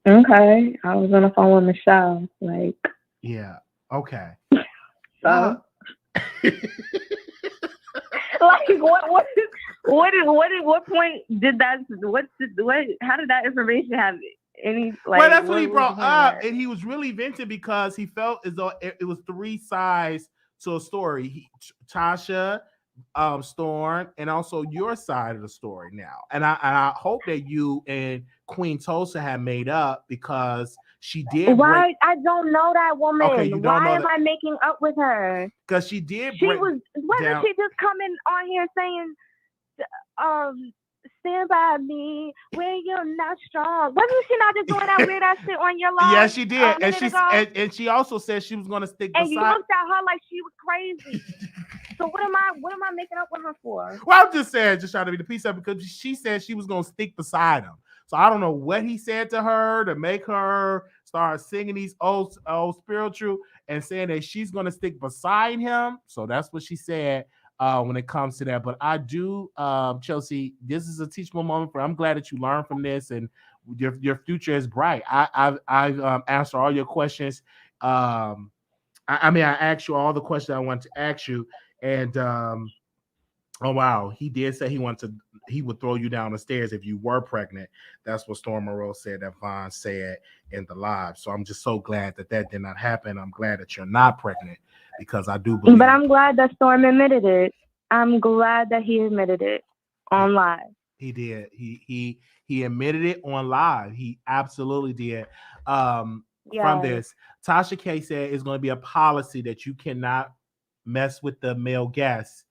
Okay. I was on the phone with Michelle. Like, yeah. Okay. So. Like, what point did that? How did that information have any? Like, well, that's what he brought up, and he was really venting because he felt as though it was 3 sides to a story. Tasha, Storm, and also your side of the story now. And I hope that you and Queen Tulsa have made up, because she did. Why? I don't know that woman. Okay, you don't Why know am I making up with her? Because she did. Wasn't she just coming on here saying, stand by me when you're not strong? Wasn't she not just doing that weird ass shit on your live? Yeah, she did. And she also said she was going to stick beside. And you looked at her like she was crazy. So what am I making up with her for? Well, I'm just saying, just trying to be the piece of it, because she said she was going to stick beside him. So I don't know what he said to her to make her start singing these old spiritual and saying that she's going to stick beside him. So that's what she said when it comes to that. But I do, Chelsea, this is a teachable moment for. I'm glad that you learned from this, and your future is bright. I've answered all your questions. I asked you all the questions I wanted to ask you, and Oh wow, he did say he would throw you down the stairs if you were pregnant. That's what Storm Monroe said that Vaughn said in the live. So I'm just so glad that did not happen. I'm glad that you're not pregnant because I do believe. But I'm glad that Storm admitted it. I'm glad that he admitted it on live. He did. He admitted it on live. He absolutely did. From this, Tasha K said it's going to be a policy that you cannot mess with the male guests.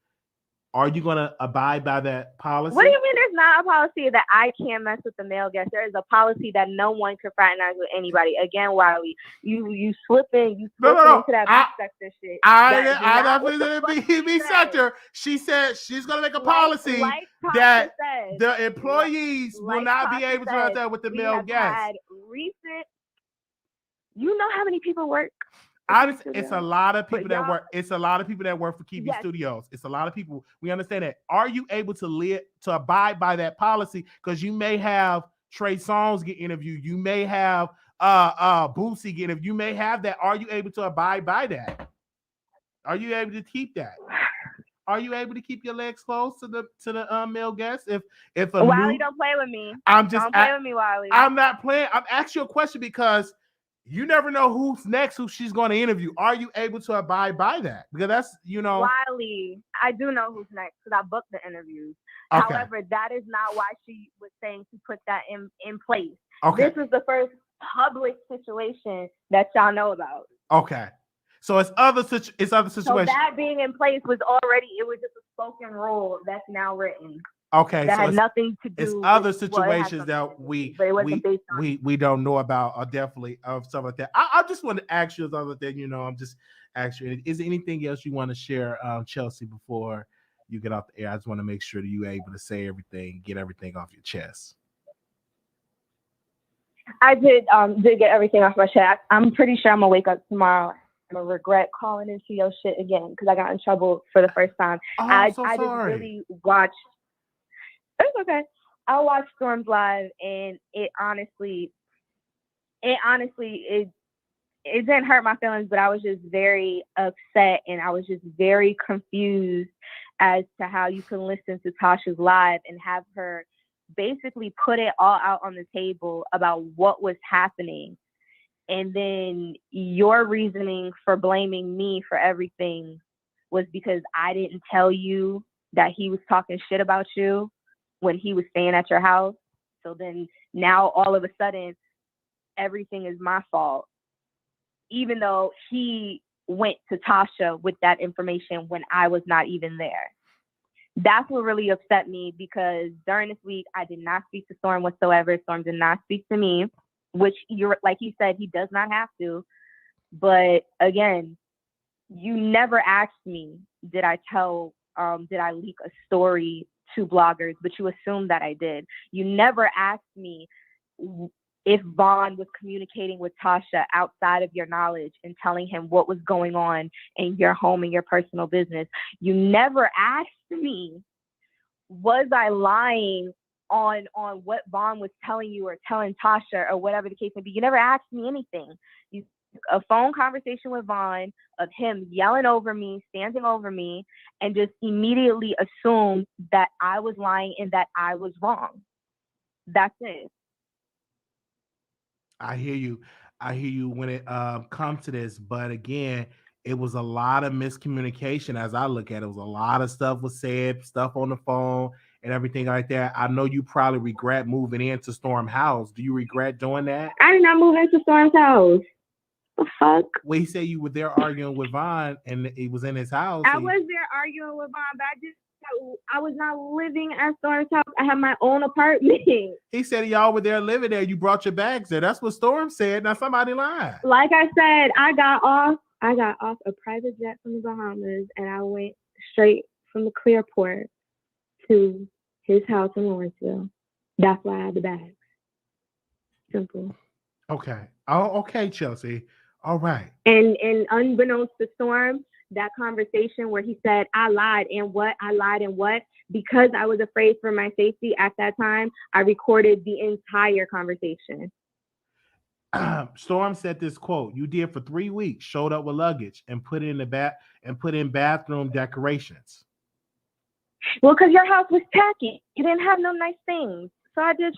Are you going to abide by that policy? What do you mean there's not a policy that I can't mess with the male guest? There is a policy that no one can fraternize with anybody. Again, Wiley, you slipping into that sector shit. I not be sector. She said she's going to make a policy that the employees will not be able to do that with the male guests. You know how many people work? It's a lot of people that work. It's a lot of people that work for Kiwi Studios. It's a lot of people. We understand that. Are you able to abide by that policy? Because you may have Trey Songz get interviewed. You may have Boosie get interviewed. You may have that. Are you able to abide by that? Are you able to keep that? Are you able to keep your legs closed to the male guests? If Wiley, don't play with me. Don't play with me, Wiley. I'm not playing. I'm asking you a question because you never know who's next, who she's going to interview. Are you able to abide by that? Because that's, Wiley, I do know who's next because I booked the interviews. Okay. However, that is not why she was saying to put that in place. Okay. This is the first public situation that y'all know about. Okay. So it's other situations. So that being in place it was just a spoken rule that's now written. Okay, that had nothing to do. It's other situations that we don't know about, or definitely of stuff like that. I just want to ask you other thing. I'm just asking. Is there anything else you want to share, Chelsea, before you get off the air? I just want to make sure that you're able to say everything, get everything off your chest. I did get everything off my chest. I'm pretty sure I'm gonna wake up tomorrow. I'm gonna regret calling into your shit again because I got in trouble for the first time. I just really watched. It's okay. I watched Storm's live, and it honestly, it didn't hurt my feelings, but I was just very upset, and I was just very confused as to how you can listen to Tasha's live and have her basically put it all out on the table about what was happening, and then your reasoning for blaming me for everything was because I didn't tell you that he was talking shit about you when he was staying at your house. So then now all of a sudden, everything is my fault. Even though he went to Tasha with that information when I was not even there. That's what really upset me because during this week, I did not speak to Storm whatsoever. Storm did not speak to me, which like he said, he does not have to. But again, you never asked me, did I leak a story to bloggers, but you assumed that I did. You never asked me if Vaughn was communicating with Tasha outside of your knowledge and telling him what was going on in your home and your personal business. You never asked me, was I lying on what Vaughn was telling you or telling Tasha or whatever the case may be. You never asked me anything. A phone conversation with Vaughn of him yelling over me, standing over me, and just immediately assumed that I was lying and that I was wrong. That's it. I hear you when it comes to this, but again, it was a lot of miscommunication as I look at it. It was a lot of stuff was said, stuff on the phone and everything like that. I know you probably regret moving into Storm's house. Do you regret doing that? I did not move into Storm's house. The fuck? Well, he said you were there arguing with Vaughn and he was in his house. I was there arguing with Vaughn, but I was not living at Storm's house. I had my own apartment. He said y'all were there living there. You brought your bags there. That's what Storm said. Now somebody lied. Like I said, I got off a private jet from the Bahamas and I went straight from the Clearport to his house in Lawrenceville. That's why I had the bags. Simple. Okay. Oh, okay, Chelsea. All right. And unbeknownst to Storm, that conversation where he said, I lied and what? Because I was afraid for my safety at that time, I recorded the entire conversation. Storm said this quote, you did for 3 weeks, showed up with luggage and put in bathroom decorations. Well, because your house was tacky. You didn't have no nice things. So I did,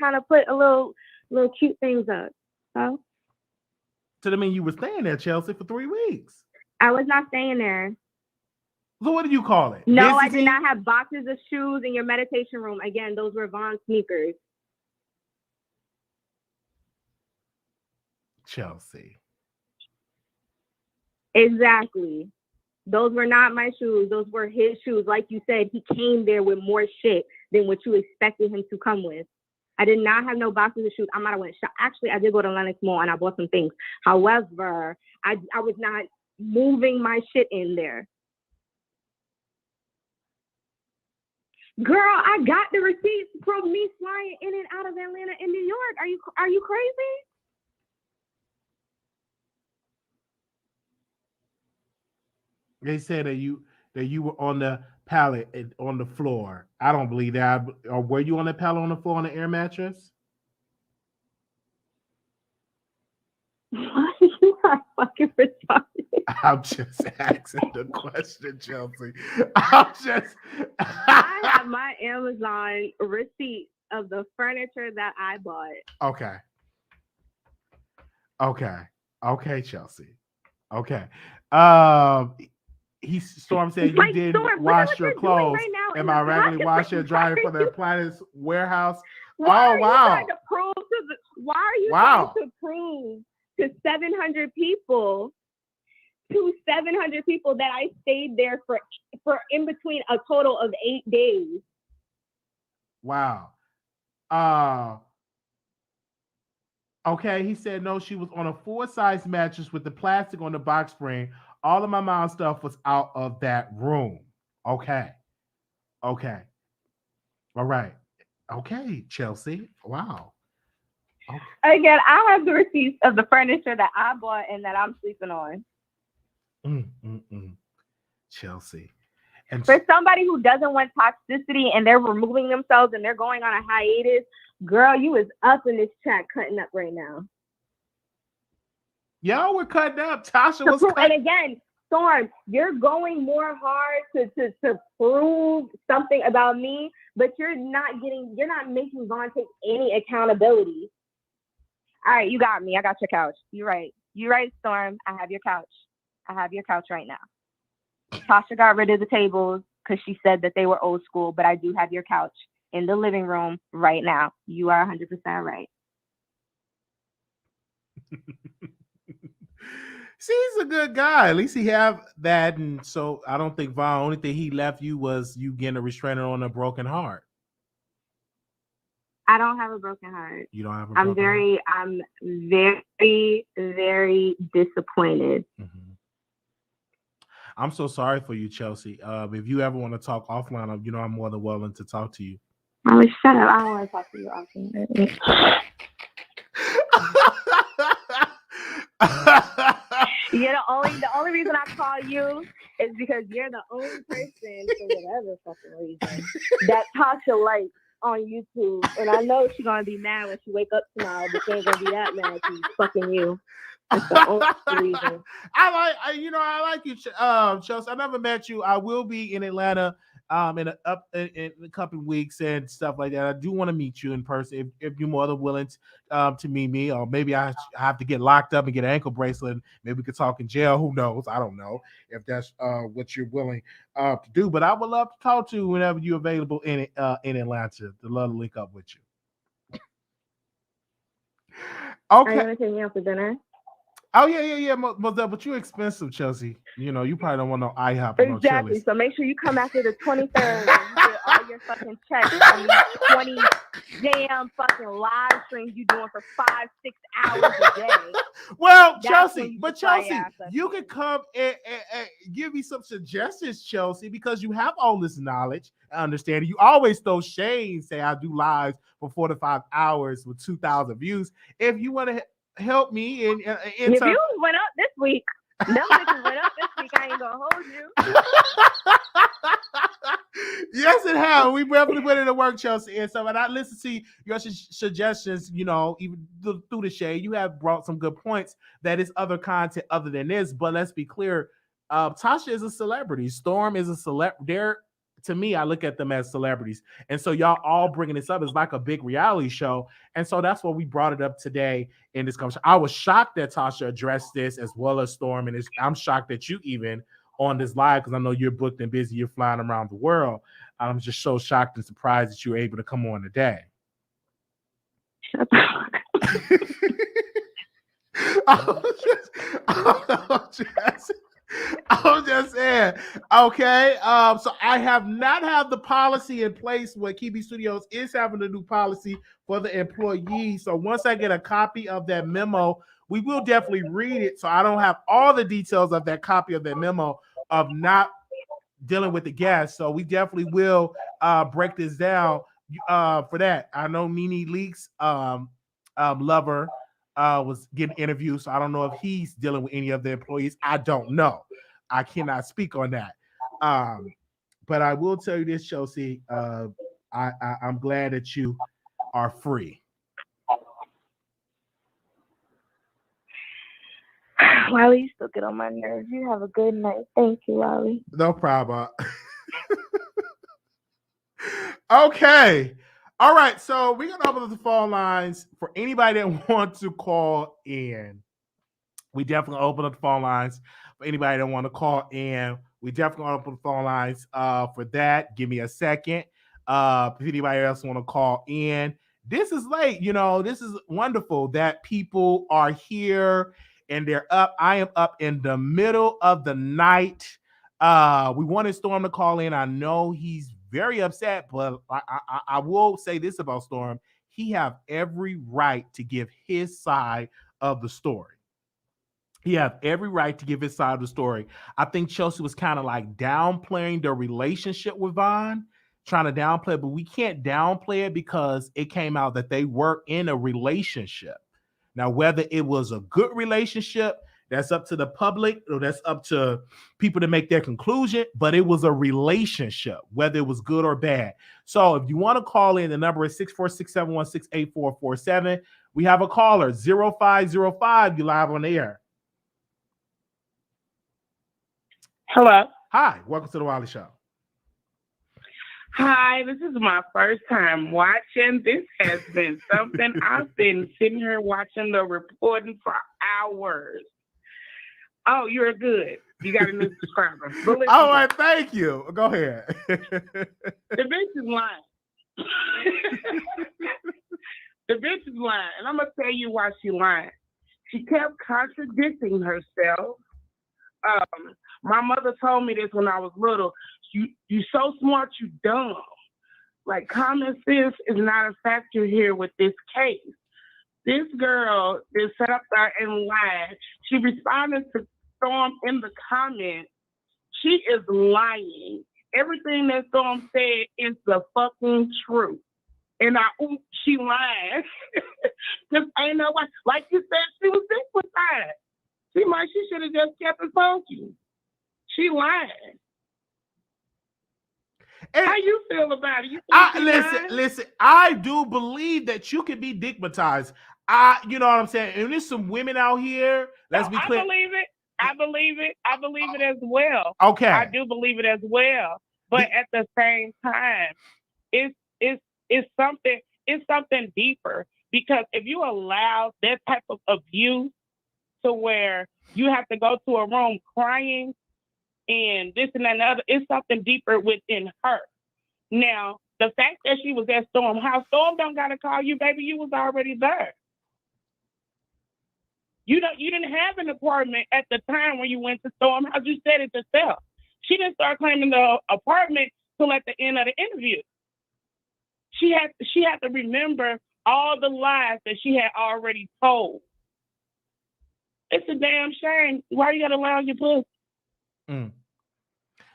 kind of put a little cute things up. So I mean, you were staying there, Chelsea, for 3 weeks. I was not staying there. So what do you call it? No, visiting? I did not have boxes of shoes in your meditation room. Again, those were Vaughn sneakers. Chelsea. Exactly. Those were not my shoes. Those were his shoes. Like you said, he came there with more shit than what you expected him to come with. I did not have no boxes of shoes. I might have went shop. Actually, I did go to Lenox Mall and I bought some things. However, I was not moving my shit in there. Girl, I got the receipts from me flying in and out of Atlanta and New York. Are you crazy? They said that you were on the pallet on the floor. I don't believe that. Or were you on the pallet on the floor on the air mattress? Why are you not fucking responding? I'm just asking the question, Chelsea. I have my Amazon receipt of the furniture that I bought. Okay, Chelsea. Okay. Storm said you didn't wash your clothes. Right now Am I regularly washing and drying for the appliance warehouse? Why are oh wow! You trying to prove why are you trying to prove to 700 people? To 700 people that I stayed there for in between a total of 8 days. Wow. Okay, he said no, she was on a 4-size mattress with the plastic on the box spring. All of my mom's stuff was out of that room. Okay. All right. Okay, Chelsea. Wow. Okay. Again, I have the receipts of the furniture that I bought and that I'm sleeping on. Chelsea. And for somebody who doesn't want toxicity and they're removing themselves and they're going on a hiatus, girl, you is up in this chat cutting up right now. Y'all were cutting up. Tasha was cutting. And again, Storm, you're going more hard to prove something about me, but you're not making Vaughn take any accountability. All right, you got me. I got your couch. You're right, Storm. I have your couch. I have your couch right now. Tasha got rid of the tables because she said that they were old school, but I do have your couch in the living room right now. You are 100% right. See, he's a good guy. At least he have that, and so I don't think Vaughn. Only thing he left you was you getting a restrainer on a broken heart. I don't have a broken heart. You don't have a broken heart? I'm very, very disappointed. Mm-hmm. I'm so sorry for you, Chelsea. If you ever want to talk offline, I'm more than willing to talk to you. Oh, shut up. I don't want to talk to you offline. The only reason I call you is because you're the only person, for whatever fucking reason, that Tasha likes on YouTube. And I know she's going to be mad when she wake up tomorrow, but she ain't going to be that mad. She's fucking you. That's the only reason. I like you, Chelsea. I never met you. I will be in Atlanta in a couple of weeks and stuff like that. I do want to meet you in person if you're more than willing to meet me, or maybe I have to get locked up and get an ankle bracelet. Maybe we could talk in jail. Who knows? I don't know if that's what you're willing to do. But I would love to talk to you whenever you're available in Atlanta. To love to link up with you. Okay. Are you gonna take me out for dinner? Oh yeah. But you're expensive, Chelsea. You probably don't want no IHOP or no exactly. Chili's. So make sure you come after the 23rd and you get all your fucking checks on these 20 damn fucking live streams you doing for 5-6 hours a day. Well, Chelsea, you can come and give me some suggestions, Chelsea, because you have all this knowledge and understanding. You always throw shade and say I do lives for 4 to 5 hours with 2,000 views. If you want to help me your views went up this week. Them bitches went up this week. I ain't gonna hold you. Yes, it has. We definitely put it in work, Chelsea. And so when I listen to your suggestions, even through the shade, you have brought some good points. That is other content other than this. But let's be clear, Tasha is a celebrity. Storm is a to me, I look at them as celebrities. And so y'all all bringing this up is like a big reality show. And so that's why we brought it up today in this conversation. I was shocked that Tasha addressed this as well as Storm. And I'm shocked that you even on this live, because I know you're booked and busy. You're flying around the world. I'm just so shocked and surprised that you were able to come on today. I'm just saying. Okay. So I have not had the policy in place where KB Studios is having a new policy for the employees. So once I get a copy of that memo, we will definitely read it. So I don't have all the details of that copy of that memo of not dealing with the guests. So we definitely will break this down for that. I know Nene Leakes lover was getting interviewed, so I don't know if he's dealing with any of the employees. I don't know. I cannot speak on that. But I will tell you this, Chelsea. I'm glad that you are free. Wiley, you still get on my nerves. You have a good night. Thank you, Wiley. No problem. Okay. All right. So we're going to open up the phone lines for anybody that wants to call in. We definitely open up the phone lines for anybody that want to call in. We definitely open the phone lines for that. Give me a second. If anybody else want to call in. This is late. This is wonderful that people are here and they're up. I am up in the middle of the night. We wanted Storm to call in. I know he's very upset, but I will say this about Storm. He have every right to give his side of the story. He have every right to give his side of the story. I think Chelsea was kind of like downplaying their relationship with Von, trying to downplay it, but we can't downplay it because it came out that they were in a relationship. Now, whether it was a good relationship, that's up to the public, or that's up to people to make their conclusion, but it was a relationship, whether it was good or bad. So if you want to call in, the number is 646-716-8447. We have a caller, 0505. You live on the air. Hello. Hi, welcome to the Wiley Show. Hi, this is my first time watching. This has been something. I've been sitting here watching the reporting for hours. Oh, you're good. You got a new subscriber. All right, thank you. Go ahead. The bitch is lying. The bitch is lying. And I'm going to tell you why she lying. She kept contradicting herself. My mother told me this when I was little. You so smart, you dumb. Like, common sense is not a factor here with this case. This girl is set up there and lied. She responded to Storm in the comments. She is lying. Everything that Storm said is the fucking truth. And she lied. Because ain't nobody, like you said, she was stigmatized. She should have just kept it funky. She lied. And how you feel about it? Listen. I do believe that you can be digmatized. You know what I'm saying? And there's some women out here. Let's be clear. I believe it. I believe it as well. Okay. I do believe it as well. But at the same time, it's something deeper. Because if you allow that type of abuse to where you have to go to a room crying and this and that and the other, it's something deeper within her. Now, the fact that she was at Storm House, Storm don't gotta call you, baby. You was already there. You didn't have an apartment at the time when you went to Storm House. You said it yourself. She didn't start claiming the apartment till at the end of the interview. She had to remember all the lies that she had already told. It's a damn shame. Why you gotta allow your pussy?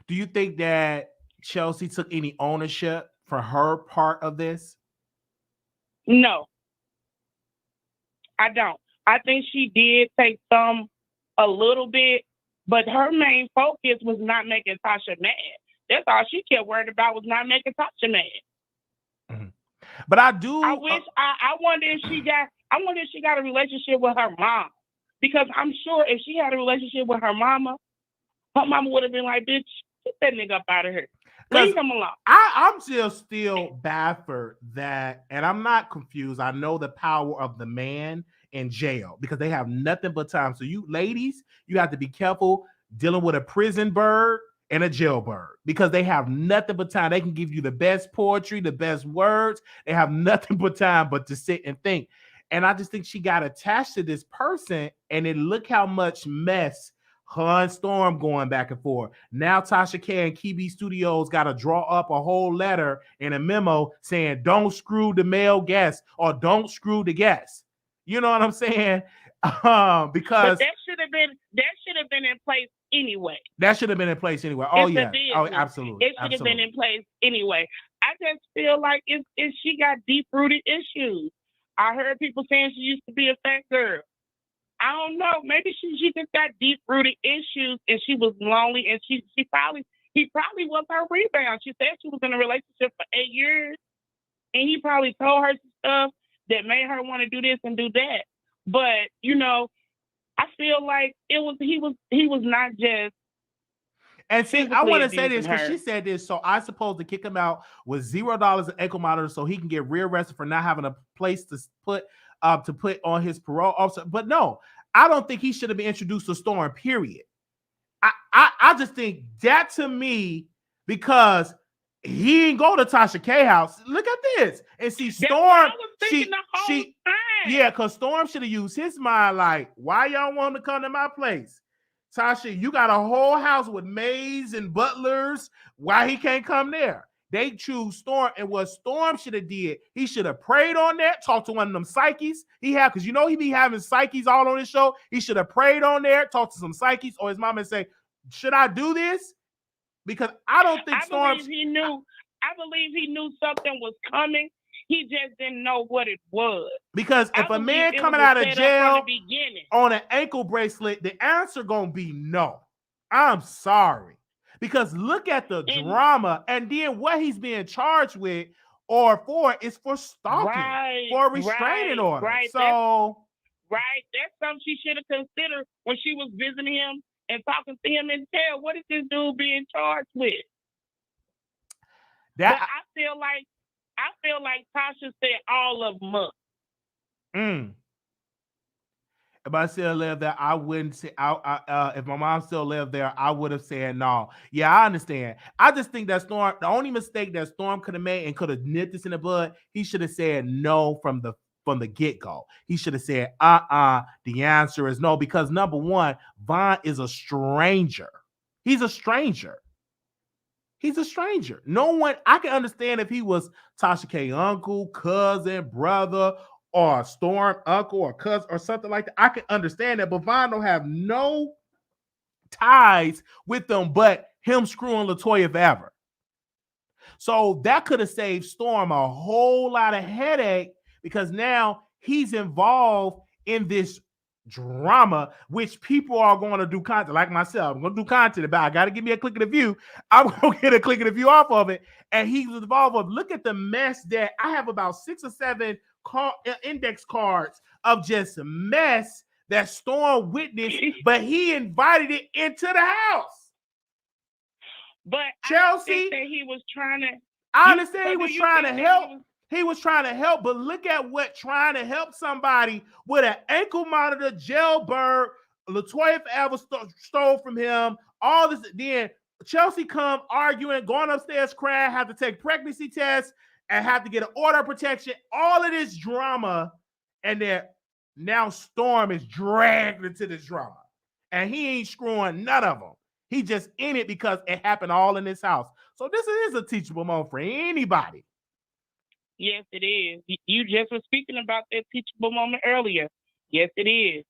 Do you think that Chelsea took any ownership for her part of this? No, I don't. I think she did take some a little bit, but her main focus was not making Tasha mad. That's all she kept worried about, was not making Tasha mad. Mm-hmm. But I wonder if she got a relationship with her mom. Because I'm sure if she had a relationship with her mama would have been like, bitch, get that nigga up out of here. Leave him alone. I'm still baffled that, and I'm not confused. I know the power of the man in jail because they have nothing but time. So you ladies, you have to be careful dealing with a prison bird and a jailbird because they have nothing but time. They can give you the best poetry, the best words. They have nothing but time but to sit and think. And I just think she got attached to this person, and then look how much mess her and Storm going back and forth. Now Tasha K and KB Studios got to draw up a whole letter and a memo saying don't screw the male guest or don't screw the guest. You know what I'm saying? Because but that should have been in place anyway. That should have been in place anyway. Oh it's yeah. Oh, absolutely. It should have been in place anyway. I just feel like if she got deep-rooted issues. I heard people saying she used to be a fat girl. I don't know. Maybe she just got deep-rooted issues and she was lonely and he probably was her rebound. She said she was in a relationship for 8 years and he probably told her some stuff that made her want to do this and do that. But, you know, I feel like he was not just. And see, I want to say this because she said this, so I supposed to kick him out with $0 in ankle monitor so he can get rearrested for not having a place to put on his parole officer. But no, I don't think he should have been introduced to Storm, period. I just think that to me, because he didn't go to Tasha K house. Look at this. And see, Storm, because Storm should have used his mind like, why y'all want to come to my place? Tasha, you got a whole house with maids and butlers. Why he can't come there? They choose Storm, and what Storm should have did, he should have prayed on that, talked to one of them psyches he had, because you know he be having psyches all on his show. He should have prayed on there, talked to some psyches, or his mom and say, should I do this? Because I don't think Storm. I believe he knew something was coming. He just didn't know what it was. Because if a man coming out of jail on an ankle bracelet, the answer gonna be no. I'm sorry. Because look at the drama, and then what he's being charged with or for is for stalking, for a restraining order. That's something she should have considered when she was visiting him and talking to him in jail. What is this dude being charged with? But I feel like Tasha said all of them up. If I still lived there, I wouldn't say. If my mom still lived there, I would have said no. Yeah, I understand. I just think that Storm, the only mistake that Storm could have made and could have nipped this in the bud, he should have said no from the get-go. He should have said, the answer is no, because number one, Von is a stranger. He's a stranger. He's a stranger. No one, I can understand if he was Tasha K uncle, cousin, brother, or Storm uncle or cousin or something like that. I can understand that, but Von don't have no ties with them but him screwing LaToya forever. So that could have saved Storm a whole lot of headache, because now he's involved in this drama, which people are going to do content, like myself. I'm going to do content about. I got to give me a click of the view. I'm going to get a click of the view off of it. And he was involved with, look at the mess that I have, about 6 or 7 index cards of just mess that Storm witnessed, but he invited it into the house. But Chelsea, I think that he was trying to. I understand he was trying to help. He was trying to help, but look at what trying to help somebody with an ankle monitor, jailbird, LaToya forever stole from him. All this, then Chelsea come arguing, going upstairs crying, have to take pregnancy tests, and have to get an order of protection. All of this drama, and then now Storm is dragged into this drama, and he ain't screwing none of them. He just in it because it happened all in this house. So this is a teachable moment for anybody. Yes, it is. You just were speaking about that teachable moment earlier. Yes, it is.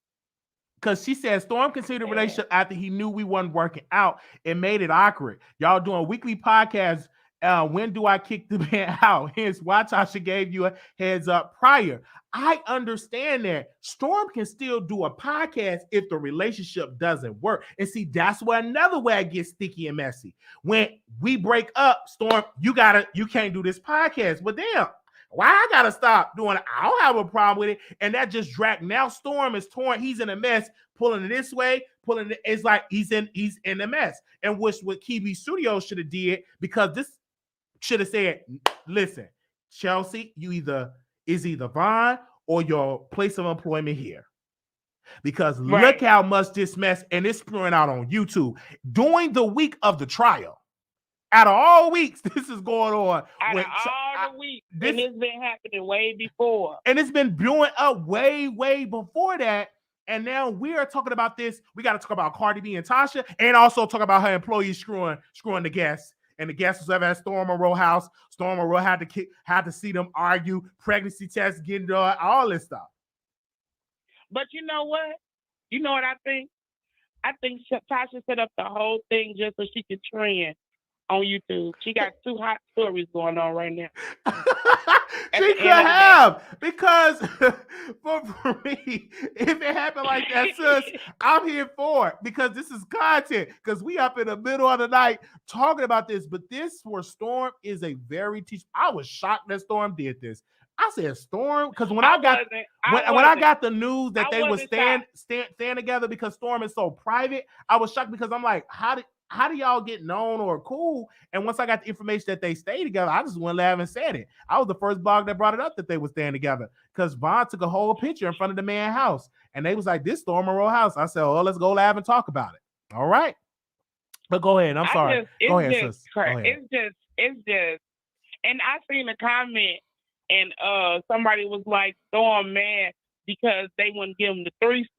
Because she said Storm considered the relationship after he knew we wasn't working out. It made it awkward. Y'all doing weekly podcasts. When do I kick the man out? Hence why Tasha gave you a heads up prior. I understand that Storm can still do a podcast if the relationship doesn't work. And see, that's where another way it gets sticky and messy. When we break up, Storm, you can't do this podcast. But damn, why I gotta stop doing it? I don't have a problem with it. And that just dragged. Now Storm is torn. He's in a mess, pulling it this way, pulling it. It's like he's in a mess. And which what KB Studios should have did, because this should have said, listen, Chelsea, is either Vaughn or your place of employment here. Because look how much this mess, and it's pouring out on YouTube during the week of the trial. Out of all weeks, this is going on. Out of all the weeks, and it's been happening way before. And it's been blowing up way, way before that. And now we are talking about this. We got to talk about Cardi B and Tasha, and also talk about her employees screwing the guests. And the guests was ever at Storm Monroe house. Storm Monroe had to see them argue, pregnancy tests, getting done, all this stuff. But you know what? You know what I think? I think Tasha set up the whole thing just so she could trend on YouTube. She got 2 hot stories going on right now. She could have, because for me, if it happened like that, sis, I'm here for it, because this is content. Because we up in the middle of the night talking about this, but this for Storm is a very I was shocked that Storm did this. I said Storm, because when I got the news that they would stand together, because Storm is so private, I was shocked, because I'm like, how do y'all get known or cool? And once I got the information that they stay together, I just went live and said it. I was the first blog that brought it up that they would stand together, because Vaughn took a whole picture in front of the man's house, and they was like, this Storm Monroe house. I said, oh, let's go live and talk about it. All right. But go ahead. I'm sorry. Go ahead, sis. Go ahead. It's just, and I seen a comment, and somebody was like, Storm mad because they wouldn't give him the threesome.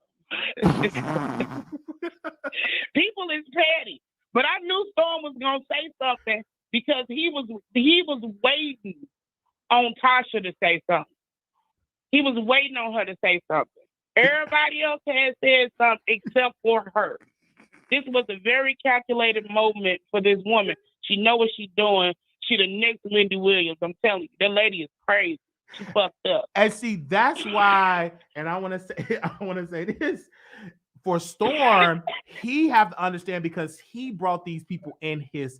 People is petty. But I knew Storm was gonna say something, because he was waiting on Tasha to say something. He was waiting on her to say something. Everybody else had said something except for her. This was a very calculated moment for this woman. She know what she's doing. She the next Wendy Williams. I'm telling you, that lady is crazy. She fucked up. And see, that's why. And I want to say this. For Storm, he have to understand, because he brought these people in his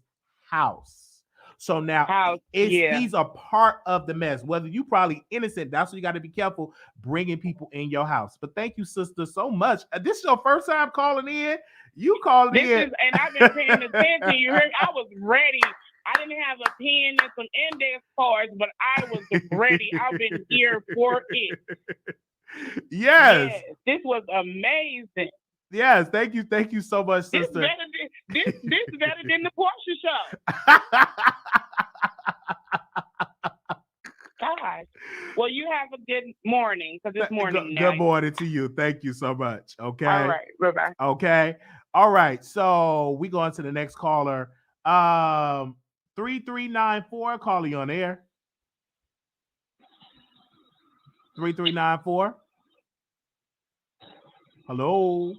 house. So now he's a part of the mess. Whether you probably innocent, that's why you got to be careful bringing people in your house. But thank you, sister, so much. This is your first time calling in. You calling in. And I've been paying attention. You heard, I was ready. I didn't have a pen and some index cards, but I was ready. I've been here for it. Yes. This was amazing. Yes, thank you so much, sister. This better than the Porsche show. God. Well, you have a good morning, because it's morning now. Good morning to you. Thank you so much. Okay. All right. Bye-bye. Okay. All right. So we go on to the next caller. 3394, call you on air. 3394. Hello.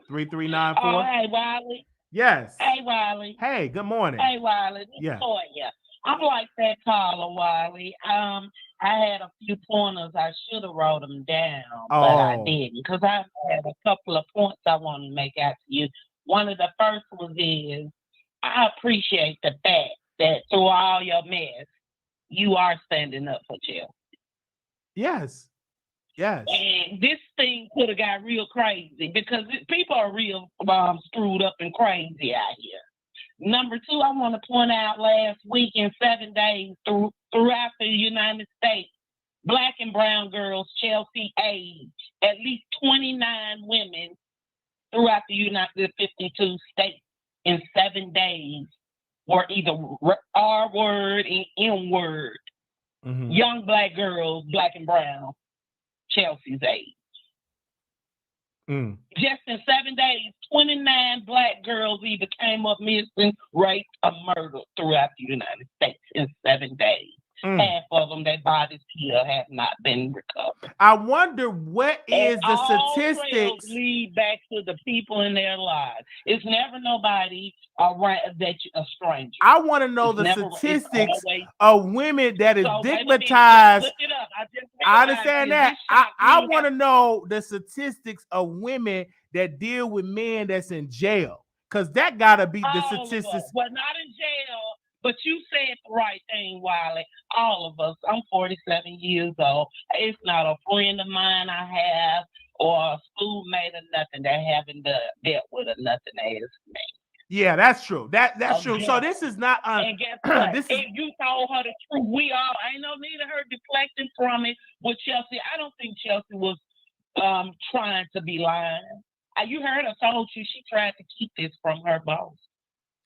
3394. Oh, hey, Wiley. Yes. Hey, Wiley. Hey, good morning. Hey, Wiley. Yeah. Toya. I'm like that caller, Wiley. I had a few pointers. I should have wrote them down, but I didn't, because I had a couple of points I wanted to make out to you. One of the first ones is, I appreciate the fact that through all your mess, you are standing up for Chelsea. Yes. Yes. And this thing could have got real crazy, because people are real screwed up and crazy out here. Number two, I want to point out, last week in 7 days throughout the United States, Black and brown girls Chelsea age, at least 29 women throughout the United 52 states in 7 days were either R word and M word. Mm-hmm. Young Black girls, Black and brown, Chelsea's age. Just in 7 days, 29 Black girls either came up missing, raped, or murdered throughout the United States in 7 days. Half of them, their bodies still have not been recovered. I wonder what is the statistics. All lead back to the people in their lives. It's never nobody around that a stranger. I want to know the statistics of women that is stigmatized. Look it up. I understand that. I want to know the statistics of women that deal with men that's in jail, because that gotta be the statistics. Well, not in jail. But you said the right thing, Wiley. All of us. I'm 47 years old. It's not a friend of mine I have, or a schoolmate or nothing that haven't dealt with a nothing ass man. Yeah, that's true. That's true. So Yeah. this is not And guess what? this is If you told her the truth, we all ain't no need of her deflecting from it with Chelsea. I don't think Chelsea was trying to be lying. You heard her told you she tried to keep this from her boss.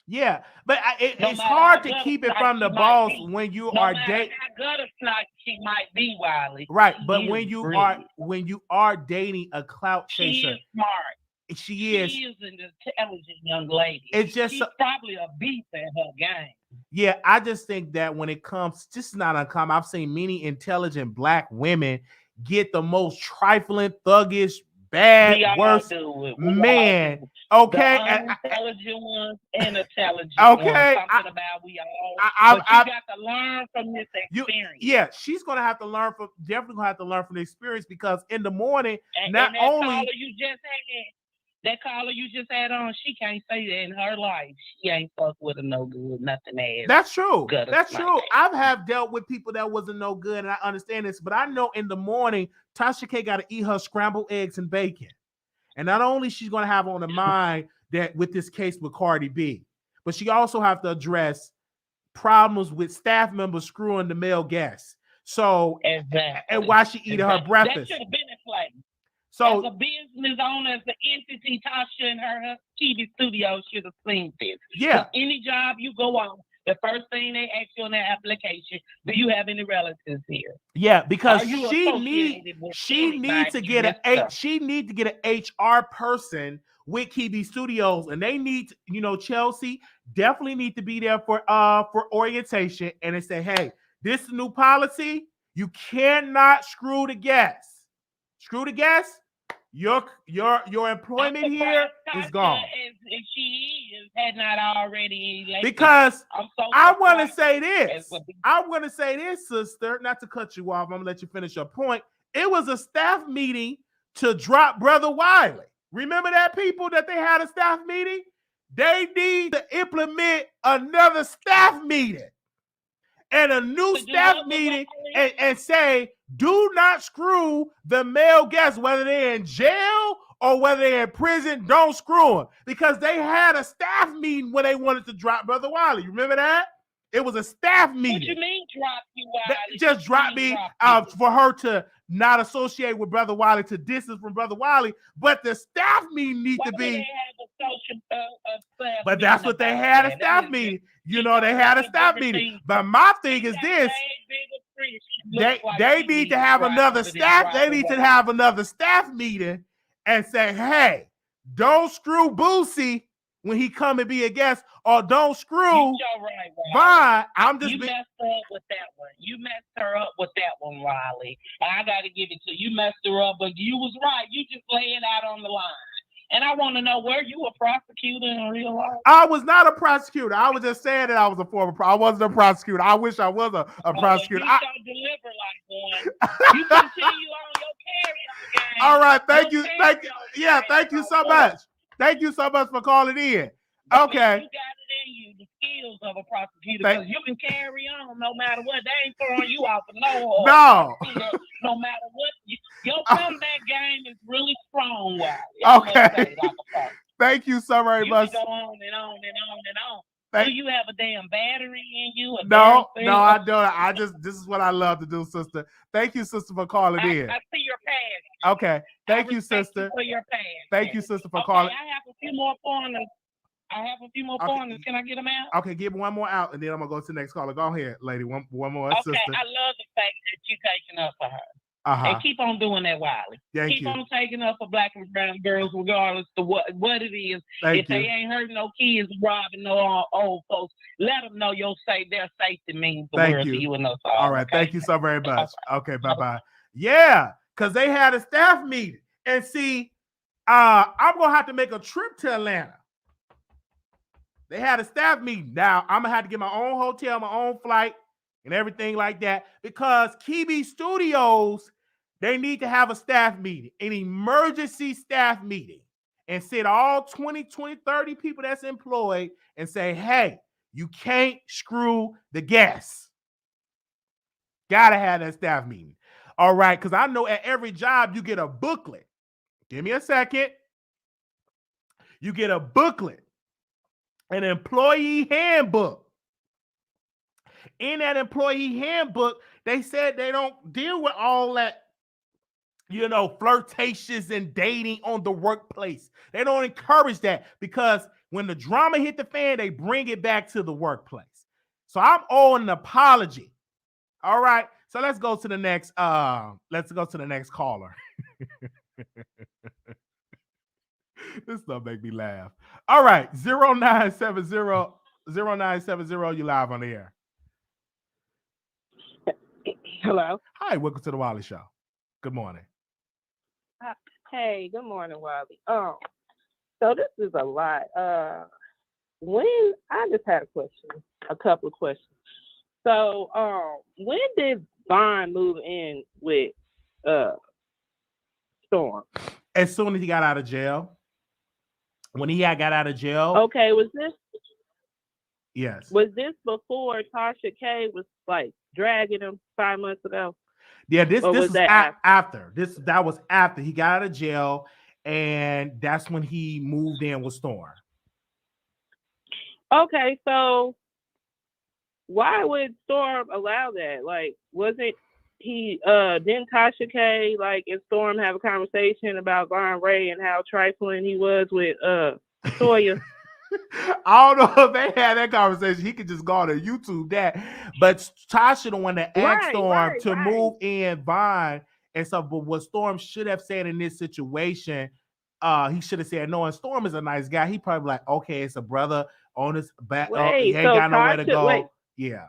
yeah, but No it's matter hard how to keep it gutter from the she might boss be. when you No are matter dating. how gutter snot she might be, Wiley. Right, she but is when you brilliant. are dating a clout She chaser, is smart. she is. She is an intelligent young lady. It's just She's probably a beast at her game. Yeah, I just think that when it comes, just not uncommon. I've seen many intelligent black women get the most trifling, thuggish, bad, We all worst do it. man. The Okay, unintelligent ones and intelligent Okay, ones. Something about we all. But you got to learn from this experience. yeah, she's gonna have to learn from. Definitely gonna have to learn from the experience because in the morning, And not that only caller you just had on, she can't say that in her life. She ain't fuck with a no good, nothing ass. that's true. Gutter That's snot true. ass. I've have dealt with people that wasn't no good, and I understand this. But I know in the morning, Tasha K got to eat her scrambled eggs and bacon, and not only she's gonna have on the mind that with this case with Cardi B, but she also have to address problems with staff members screwing the male guests. So Exactly. and why she eating her breakfast. That should have been in place. So as a business owner, as an entity, Tasha and her TV studio should have seen this. Yeah. Any job you go on, the first thing they ask you on their application, do you have any relatives here? Yeah, because Are you she associated with needs to get an HR person with KB Studios, and they need to, Chelsea definitely need to be there for orientation, and they say, hey, this is new policy. You cannot screw the guests. Screw the guests. Your employment here is gone. If she had not already elected, because I want to say this, sister, not to cut you off. I'm gonna let you finish your point. It was a staff meeting to drop Brother Wiley. Remember that, people, that they had a staff meeting? They need to implement another staff meeting and a new staff meeting and say, do not screw the male guests, whether they're in jail or whether they're in prison. Don't screw them, because they had a staff meeting when they wanted to drop Brother Wiley. You remember that? It was a staff meeting. What you mean drop you, Wiley? Just drop me for her to not associate with Brother Wiley, to distance from Brother Wiley. But the staff meeting need to be. But that's what they had a staff meeting. They had a staff meeting. But my thing is this. They need to have another staff. They need to have another staff meeting and say, hey, don't screw Boosie when he come and be a guest, or don't screw Vaughn. You messed up with that one. You messed her up with that one, Wiley. And I got to give it to you. You messed her up, but you was right. You just lay it out on the line. And I want to know, were you a prosecutor in real life? I was not a prosecutor. I was just saying that I was a former I wasn't a prosecutor. I wish I was a prosecutor. You don't deliver like one. You continue on your carry-on game. All right, thank you. Thank you so much. Thank you so much for calling in. Okay. You got it in you, the skills of a prosecutor, because you can carry on no matter what. They ain't throwing you off of no. No matter what. Your comeback game is really strong, Wiley. Okay. Thank you so very much. You can go on and on and on and on. Do you have a damn battery in you? No, I don't. This is what I love to do, sister. Thank you, sister, for calling in. I see your passion. Okay. Thank you, sister. You for your passion. Thank you, sister, for calling. I have a few more pointers. Can I get them out? Okay, give one more out, and then I'm gonna go to the next caller. Go ahead, lady. One more, sister. Okay, I love the fact that you taking up for her. And keep on doing that, Wiley. Keep on taking up for black and brown girls, regardless of what it is. If they ain't hurting no kids, robbing no old folks, let them know their safety means the world to you and us all. All right, thank you so very much. Okay, bye-bye. Yeah, because they had a staff meeting. And see, I'm going to have to make a trip to Atlanta. They had a staff meeting. Now, I'm going to have to get my own hotel, my own flight, and everything like that, because KB Studios, they need to have a staff meeting, an emergency staff meeting, and sit all 20, 30 people that's employed and say, hey, you can't screw the guests. Gotta have that staff meeting. All right, because I know at every job you get a booklet. Give me a second. You get a booklet an employee handbook. In that employee handbook, they said they don't deal with all that, flirtatious and dating on the workplace. They don't encourage that because when the drama hit the fan, they bring it back to the workplace. So I'm owing an apology. All right. So let's go to the next caller. This stuff make me laugh. All right. 0970 you live on the air. Hello. Hi, welcome to the Wiley Show. Good morning. Hey, good morning, Wiley. So this is a lot. When I just had a couple of questions. So, when did Vaughn move in with Storm? As soon as he got out of jail. When he got out of jail. Okay, Yes. Was this before Tasha K was like dragging him 5 months ago? Yeah, this was after? That was after he got out of jail, and that's when he moved in with Storm. Okay, so why would Storm allow that? Like, wasn't he didn't Tasha K and Storm have a conversation about Von Ray and how trifling he was with Toya? I don't know if they had that conversation. He could just go on YouTube that. But Tasha the one that asked Storm to move in Vaughn and stuff. But what Storm should have said in this situation, he should have said no. And Storm is a nice guy. He probably like, okay, it's a brother on his back. He ain't got nowhere to go. Yeah.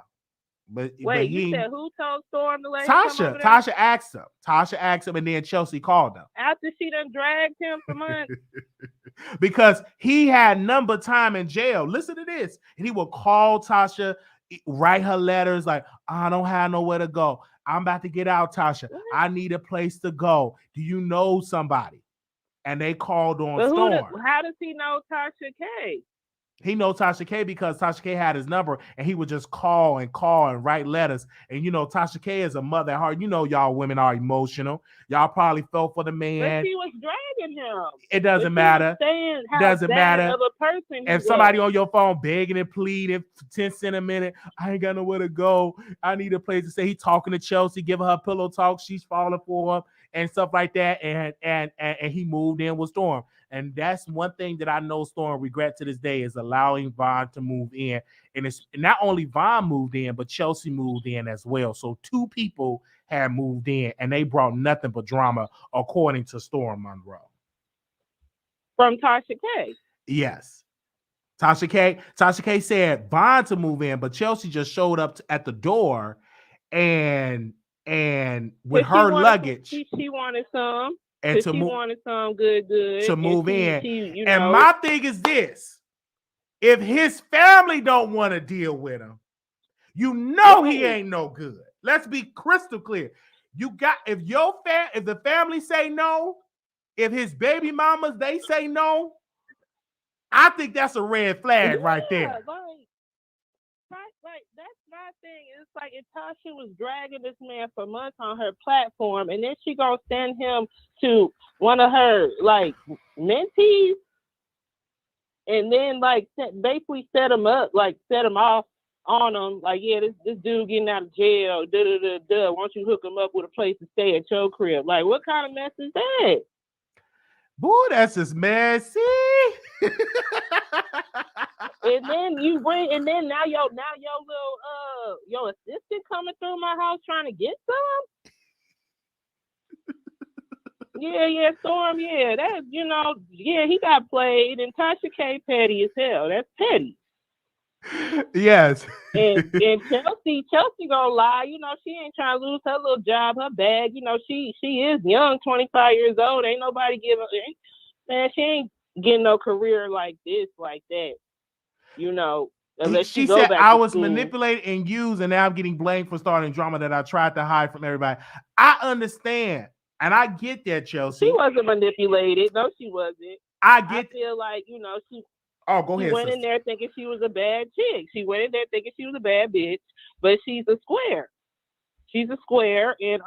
But you said who told Storm to let him Tasha. come over there? Tasha asked him. Tasha asked him, and then Chelsea called him. After she done dragged him for months? Because he had number time in jail. Listen to this. And he would call Tasha, write her letters like, I don't have nowhere to go. I'm about to get out, Tasha. I need a place to go. Do you know somebody? And they called on Storm. How does he know Tasha K? He knows Tasha K because Tasha K had his number, and he would just call and write letters. And Tasha K is a mother at heart. Y'all women are emotional. Y'all probably fell for the man. But she was dragging him. It doesn't matter. Doesn't matter. Of a person if somebody on your phone begging and pleading for 10 cents a minute, I ain't got nowhere to go. I need a place to stay. He talking to Chelsea, giving her pillow talk. She's falling for him and stuff like that. And he moved in with Storm. And that's one thing that I know Storm regret to this day is allowing Vaughn to move in. And it's not only Vaughn moved in, but Chelsea moved in as well. So two people had moved in, and they brought nothing but drama, according to Storm Monroe. From Tasha K. Yes. Tasha K said Vaughn to move in, but Chelsea just showed up at the door and with her luggage. She wanted some. And she wanted some good to move in. And my thing is this: if his family don't want to deal with him, he ain't no good. Let's be crystal clear. If the family say no, if his baby mamas they say no, I think that's a red flag right there. Like that's my thing. It's like if Tasha was dragging this man for months on her platform, and then she gonna send him to one of her mentees, and then basically set him off on him. Like, yeah, this dude getting out of jail. Why don't you hook him up with a place to stay at your crib? Like, what kind of mess is that? Boy, that's just messy. And then now your little assistant coming through my house trying to get some. Yeah, Storm. Yeah, that he got played, and Tasha K petty as hell. That's petty. Yes. and Chelsea gonna lie. She ain't trying to lose her little job, her bag. She is young, 25 years old. Ain't nobody giving. Man, she ain't getting no career like this, like that. Unless she go said back I to was school. manipulated and used, and now I'm getting blamed for starting drama that I tried to hide from everybody. I understand, and I get that, Chelsea. She wasn't manipulated. No, she wasn't. I feel like she. Oh, go ahead. She went in there thinking she was a bad chick. She went in there thinking she was a bad bitch, but she's a square. She's a square, and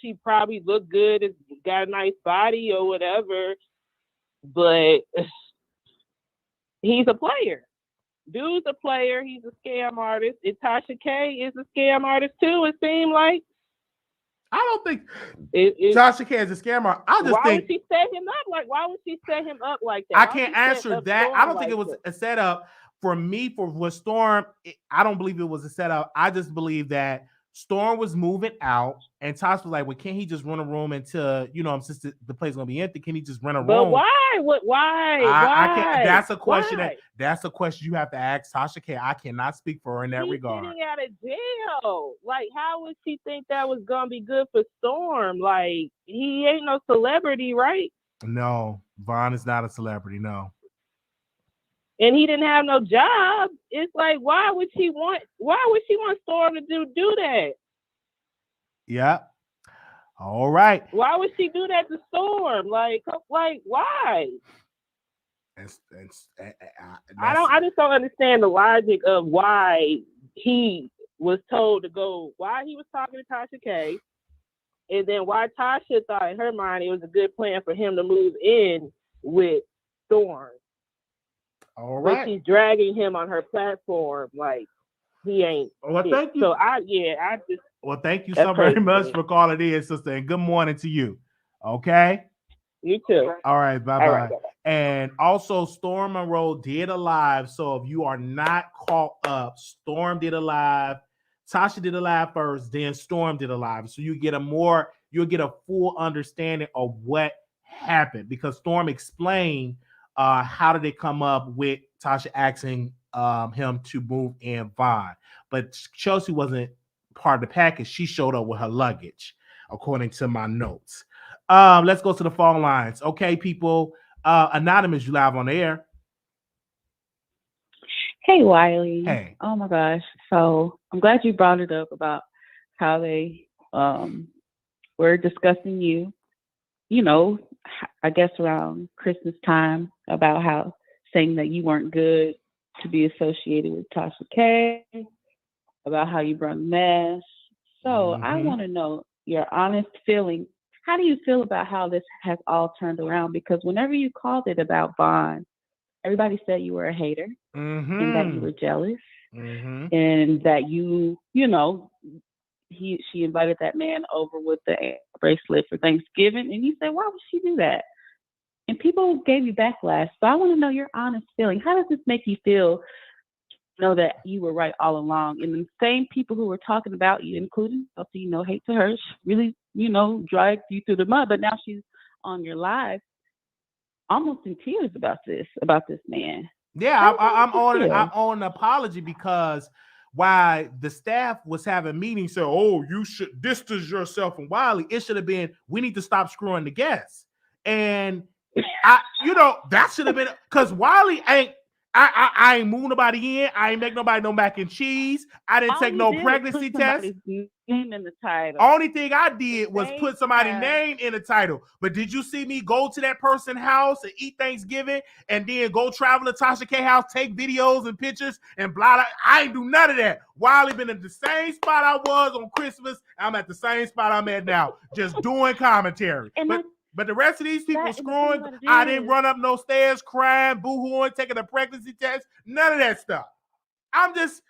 she probably looked good, got a nice body or whatever, but he's a player. Dude's a player. He's a scam artist. And Tasha K is a scam artist too. It seemed like. I don't think Tasha K is a scammer. I just why think would she set him up? Like, why would she set him up like that? I can't answer that. I don't think it was a setup for me for Storm. I don't believe it was a setup. I just believe that Storm was moving out, and Tasha was like, "Well, can't he just run a room until since the place is gonna be empty? Can he just rent a room?" But why? Why? I can't. That's a question. Why? That's a question you have to ask Tasha K. I cannot speak for her in that regard. He's getting out of jail. Like, how would she think that was gonna be good for Storm? Like, he ain't no celebrity, right? No, Vaughn is not a celebrity. No. And he didn't have no job. It's like, why would she want Storm to do that? Yeah. All right. Why would she do that to Storm? Like why? I just don't understand the logic of why he was told to go, why he was talking to Tasha K, and then why Tasha thought in her mind it was a good plan for him to move in with Storm. All right. But she's dragging him on her platform like he ain't. Well, thank you. So thank you so very much for calling in, sister, and good morning to you. Okay. You too. All right. Bye-bye. All right, and also, Storm Monroe did a live. So if you are not caught up, Storm did a live. Tasha did a live first, then Storm did a live. So you'll get a full understanding of what happened, because Storm explained how did they come up with Tasha asking him to move in Vaughn. But Chelsea wasn't part of the package. She showed up with her luggage, according to my notes. Let's go to the phone lines. Okay, people. Anonymous, you live on the air. Hey, Wiley. Hey. Oh my gosh. So I'm glad you brought it up about how they were discussing you, I guess around Christmas time, about how saying that you weren't good to be associated with Tasha K, about how you brought a mess. So I want to know your honest feeling. How do you feel about how this has all turned around? Because whenever you called it about Vaughn, everybody said you were a hater and that you were jealous and that she invited that man over with the bracelet for Thanksgiving, and you said, why would she do that? And people gave you backlash. So I want to know your honest feeling. How does this make you feel? Know that you were right all along, and the same people who were talking about you, including Chelsea, hate to her, really, dragged you through the mud, but now she's on your live, almost in tears about this man. Yeah, I'm on an apology, because while the staff was having meetings, so you should distance yourself from Wiley, it should have been, we need to stop screwing the guests, and that should have been, because Wiley ain't. I ain't move nobody in. I ain't make nobody no mac and cheese. I didn't take no pregnancy test. Name in the title. Only thing I did was put somebody's name in the title. But did you see me go to that person's house and eat Thanksgiving and then go travel to Tasha K house, take videos and pictures and blah, blah? I ain't do none of that. Wiley been in the same spot I was on Christmas. I'm at the same spot I'm at now, just doing commentary. But the rest of these people screwing, I didn't run up no stairs crying, boo-hooing, taking a pregnancy test, none of that stuff. I'm just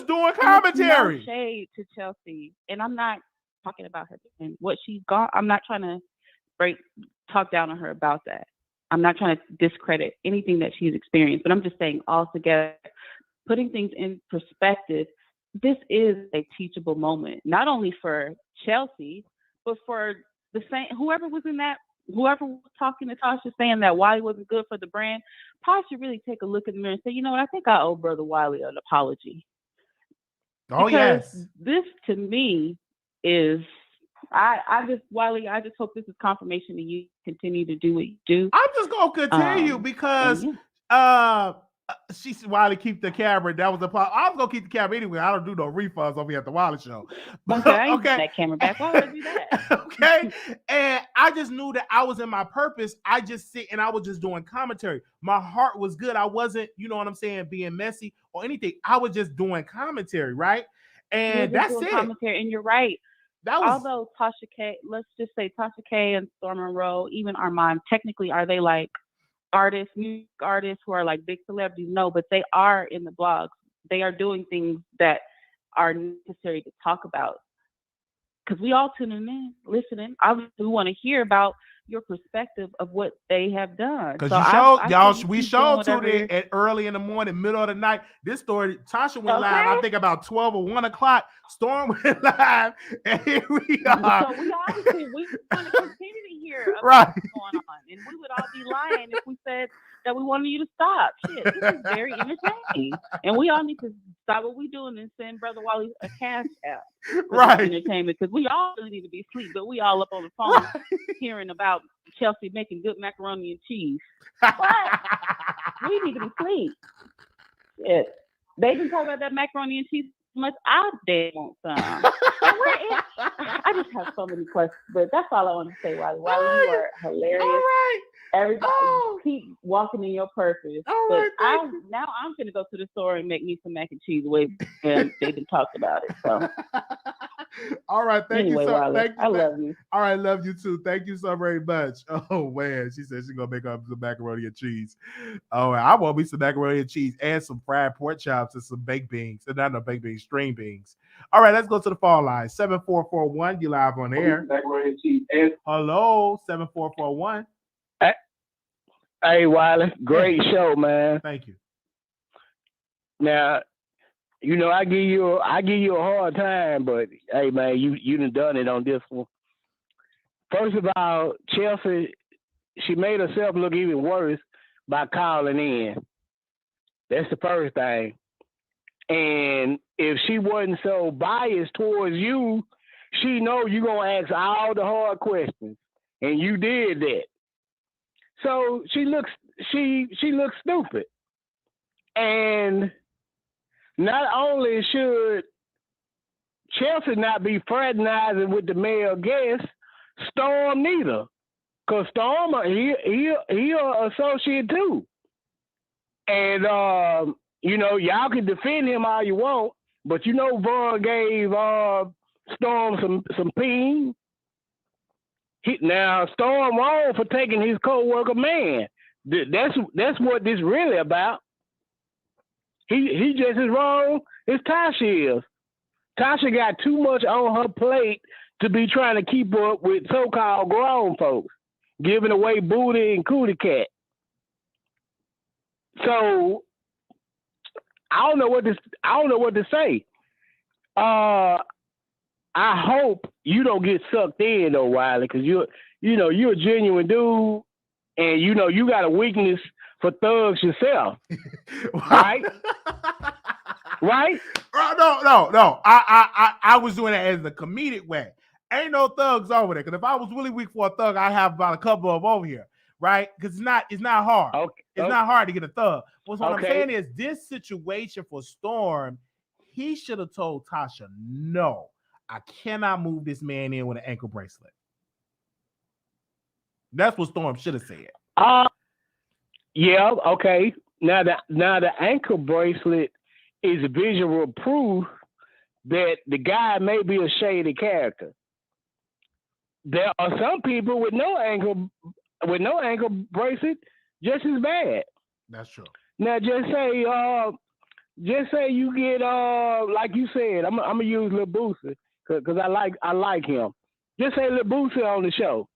doing commentary. No shade to Chelsea, and I'm not talking about her and what she's got. I'm not trying to talk down on her about that. I'm not trying to discredit anything that she's experienced, but I'm just saying altogether, putting things in perspective, this is a teachable moment, not only for Chelsea, but for the same whoever was talking to Tasha saying that Wiley wasn't good for the brand. Tasha should really take a look in the mirror and say, you know what, I think I owe Brother Wiley an apology. Oh, because yes. This to me is I just hope this is confirmation that you continue to do what you do. I'm just gonna continue because she said Wiley keep the camera. That was the part. I was gonna keep the camera anyway. I don't do no refunds over here at the Wiley Show. Okay. That camera back. Why would I do that? Okay. And I just knew that I was in my purpose. I just sit and I was just doing commentary. My heart was good. I wasn't, being messy or anything. I was just doing commentary, right? And that's it. Commentary, and you're right. Although Tasha K, let's just say Tasha K and Storm Monroe, even Armand, technically, are they like artists, music artists who are like big celebrities. No, but they are in the blogs. They are doing things that are necessary to talk about. Because we all tuning in, listening. Obviously, we want to hear about your perspective of what they have done. Because So we showed to it at early in the morning, middle of the night. This story, Tasha went live, I think about 12 or 1 o'clock. Storm went live, and here we are. So we obviously we want to continue to hear Right. what's going on, and we would all be lying if we said that we wanted you to stop. Shit, this is very entertaining, and we all need to stop what we're doing and send Brother Wiley a cash app for Right. entertainment, because we all really need to be asleep, but we all up on the phone hearing about Chelsea making good macaroni and cheese. What? We need to be asleep. Yes, they can talk about that macaroni and cheese much. I damn want some. I just have so many questions, but that's all I want to say. Wiley, you are hilarious. All right. Everybody keep walking in your purpose. All but right, I'm gonna go to the store and make me some mac and cheese and they've been talked about it. So all right, thank anyway, you so Wiley, thank you. I love you. All right, love you too. Thank you so very much. Oh man, she said she's gonna make up some macaroni and cheese. Oh, I want me some macaroni and cheese and some fried pork chops and some baked beans. And not no baked beans, string beans. All right, let's go to the phone line. 7441, you live on air. Macaroni and cheese. Hello, 7441. Hey Wiley, great show, man. Thank you. Now, you know I give you a hard time, but hey man, you done it on this one. First of all, Chelsea, she made herself look even worse by calling in. That's the first thing. And if she wasn't so biased towards you, she know you gonna ask all the hard questions, and you did that. So she looks stupid. And not only should Chelsea not be fraternizing with the male guests, Storm neither. Cause Storm he an associate too. And you know, y'all can defend him all you want, but you know Vaughn gave Storm some peen. Now Storm wrong for taking his co-worker man. That's what this really about. He just as wrong as Tasha is. Tasha got too much on her plate to be trying to keep up with so-called grown folks, giving away booty and cootie cat. So I don't know what to say. I hope you don't get sucked in though, Wiley, because you're a genuine dude, and you know you got a weakness for thugs yourself, right? Right? No. I was doing it as a comedic way. Ain't no thugs over there. Because if I was really weak for a thug, I have about a couple of them over here, right? Because it's not hard. Okay. It's not hard to get a thug. But what Okay. I'm saying is, this situation for Storm, he should have told Tasha, no, I cannot move this man in with an ankle bracelet. That's what Storm should have said. Yeah, okay. Now the ankle bracelet is visual proof that the guy may be a shady character. There are some people with no ankle bracelet just as bad. That's true. Now just say you get like you said, I'm gonna use Lil Boosie because I like him. Just say Lil Boosie on the show.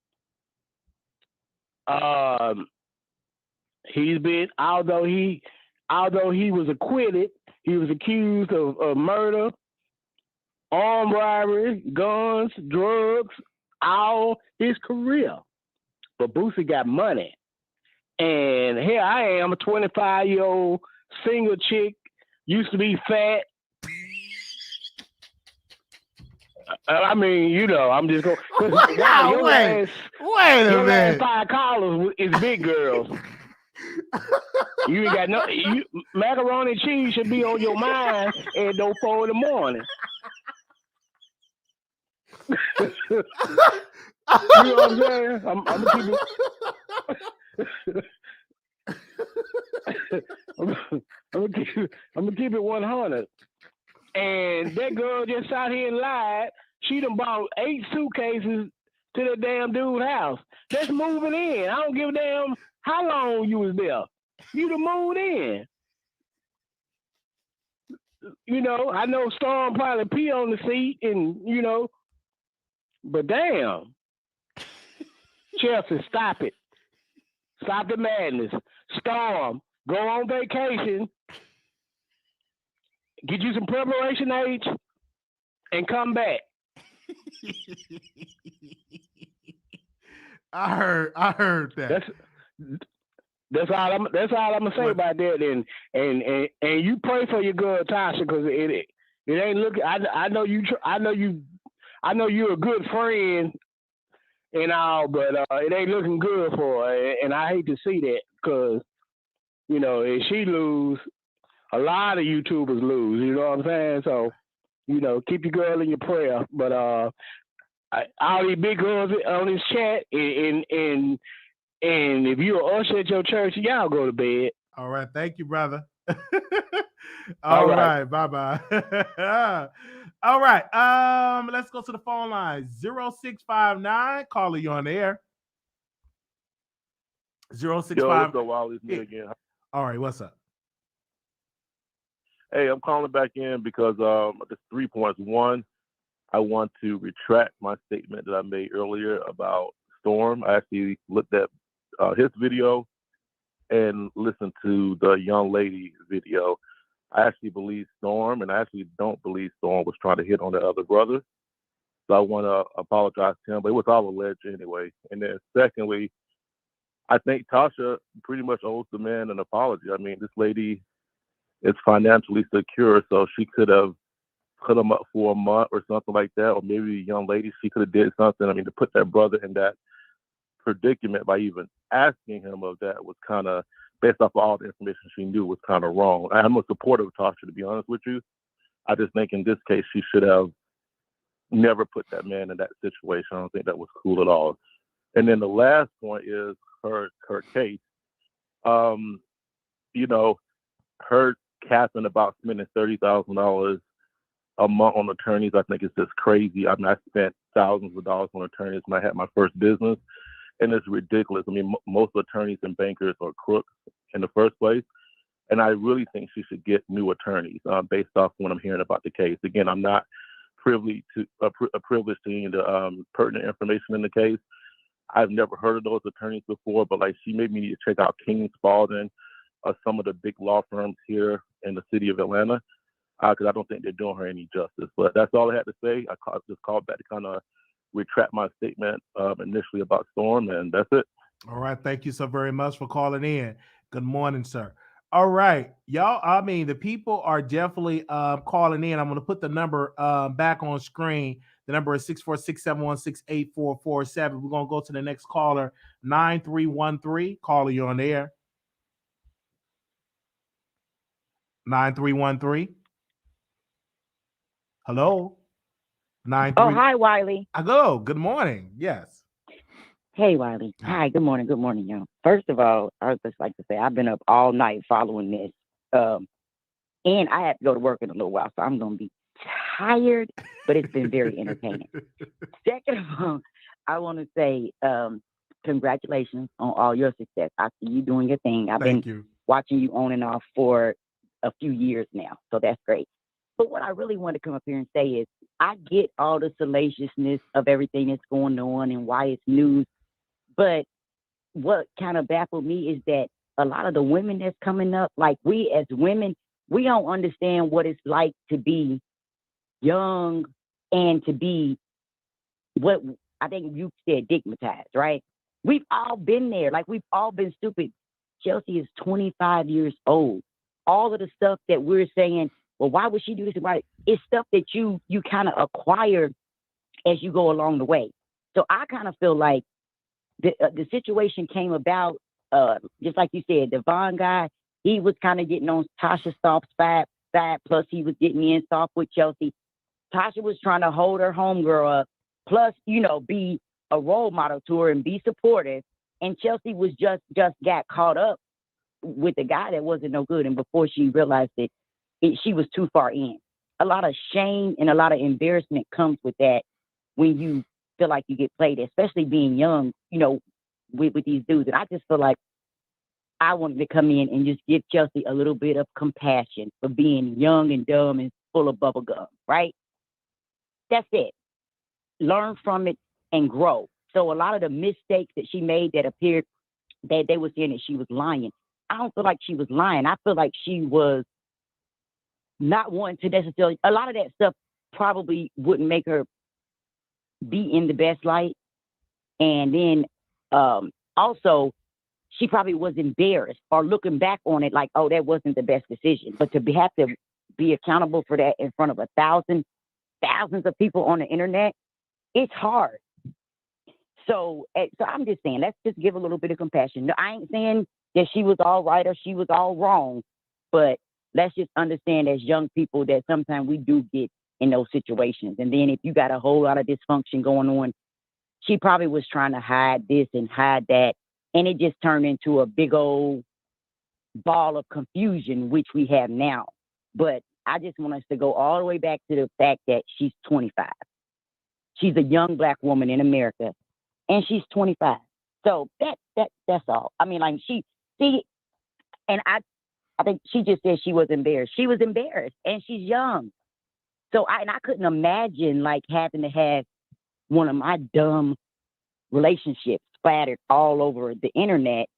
He's been, although he was acquitted, he was accused of murder, armed robbery, guns, drugs, all his career. But Boosie got money. And here I am, a 25-year-old single chick, used to be fat. I mean, you know, I'm just going. Wait a minute. 5 collars is big girls. You ain't got macaroni and cheese should be on your mind at 4 in the morning. You know what I'm saying? I'm gonna keep it 100. And that girl just sat here and lied. She done bought 8 suitcases to the damn dude's house. That's moving in. I don't give a damn How long you was there? You the moved in. You know, I know Storm probably pee on the seat and, you know, but damn. Chelsea, stop it. Stop the madness. Storm, go on vacation, get you some preparation age, and come back. I heard that. That's all I'm gonna say about that. And you pray for your girl Tasha, because it ain't looking. I know you're a good friend and all, but it ain't looking good for her. And I hate to see that, because you know, if she lose, a lot of YouTubers lose. You know what I'm saying? So, you know, keep your girl in your prayer. But all these big girls on this chat, and if you're an usher at your church, y'all go to bed. All right. Thank you, brother. All right. Bye-bye. All right. Let's go to the phone line. 0659. Caller, you on the air. 0659. Yo, what's up, Wiley? It's me again. All right. What's up? Hey, I'm calling back in because there's 3 points. One, I want to retract my statement that I made earlier about Storm. I actually looked at his video and listened to the young lady video. I actually believe Storm, and I actually don't believe Storm was trying to hit on the other brother. So I want to apologize to him, but it was all alleged anyway. And then secondly, I think Tasha pretty much owes the man an apology. I mean, this lady is financially secure, so she could have put him up for a month or something like that, or maybe a young lady, she could have did something. I mean, to put that brother in that predicament by even asking him of that was kind of, based off of all the information she knew, was kind of wrong. I'm a supporter of Tasha, to be honest with you. I just think in this case she should have never put that man in that situation. I don't think that was cool at all. And then the last point is her case. You know, her capping about spending $30,000 a month on attorneys, I think it's just crazy. I mean, I spent thousands of dollars on attorneys when I had my first business, and it's ridiculous. I mean, most attorneys and bankers are crooks in the first place, and I really think she should get new attorneys based off what I'm hearing about the case. Again, I'm not privileged to any of the pertinent information in the case. I've never heard of those attorneys before, but like, she made me need to check out King Spalding, some of the big law firms here in the city of Atlanta, because I don't think they're doing her any justice. But that's all I had to say. I just called back to kind of retract my statement initially about Storm, and that's it. All right. Thank you so very much for calling in. Good morning, sir. All right, y'all. I mean, the people are definitely calling in. I'm going to put the number back on screen. The number is 646-716-8447. We're going to go to the next caller, 9313. Caller, you're on the air. 9313. Hello. 93. Oh, hi, Wiley. Hello. Good morning. Yes. Hey, Wiley. Hi. Good morning. Good morning, y'all. First of all, I would just like to say I've been up all night following this, and I have to go to work in a little while, so I'm going to be tired, but it's been very entertaining. Second of all, I want to say congratulations on all your success. I see you doing your thing. I've been watching you on and off for a few years now, so that's great. But what I really want to come up here and say is I get all the salaciousness of everything that's going on and why it's news, but what kind of baffled me is that a lot of the women that's coming up, like we as women, we don't understand what it's like to be young and to be what I think you said, stigmatized, right? We've all been there. Like, we've all been stupid. Chelsea is 25 years old. All of the stuff that we're saying, well, why would she do this? Why? It's stuff that you kind of acquire as you go along the way. So I kind of feel like the situation came about, just like you said, the Vaughn guy, he was kind of getting on Tasha Soft's side, plus he was getting in soft with Chelsea. Tasha was trying to hold her homegirl up, plus, you know, be a role model to her and be supportive. And Chelsea was just got caught up with a guy that wasn't no good. And before she realized it, she was too far in. A lot of shame and a lot of embarrassment comes with that when you feel like you get played, especially being young, you know, with these dudes. And I just feel like I wanted to come in and just give Chelsea a little bit of compassion for being young and dumb and full of bubble gum, right? That's it. Learn from it and grow. So a lot of the mistakes that she made that appeared that they were saying that she was lying. I don't feel like she was lying. I feel like she was not wanting to necessarily, a lot of that stuff probably wouldn't make her be in the best light. And then also, she probably was embarrassed or looking back on it like, oh, that wasn't the best decision. But to have to be accountable for that in front of thousands of people on the internet, it's hard. So I'm just saying, let's just give a little bit of compassion. No, I ain't saying that she was all right or she was all wrong, but let's just understand as young people that sometimes we do get in those situations. And then if you got a whole lot of dysfunction going on, she probably was trying to hide this and hide that. And it just turned into a big old ball of confusion, which we have now. But I just want us to go all the way back to the fact that she's 25. She's a young Black woman in America, and she's 25. So that's all. I mean, like and I think she just said she was embarrassed. She was embarrassed, and she's young. So I couldn't imagine like having to have one of my dumb relationships splattered all over the internet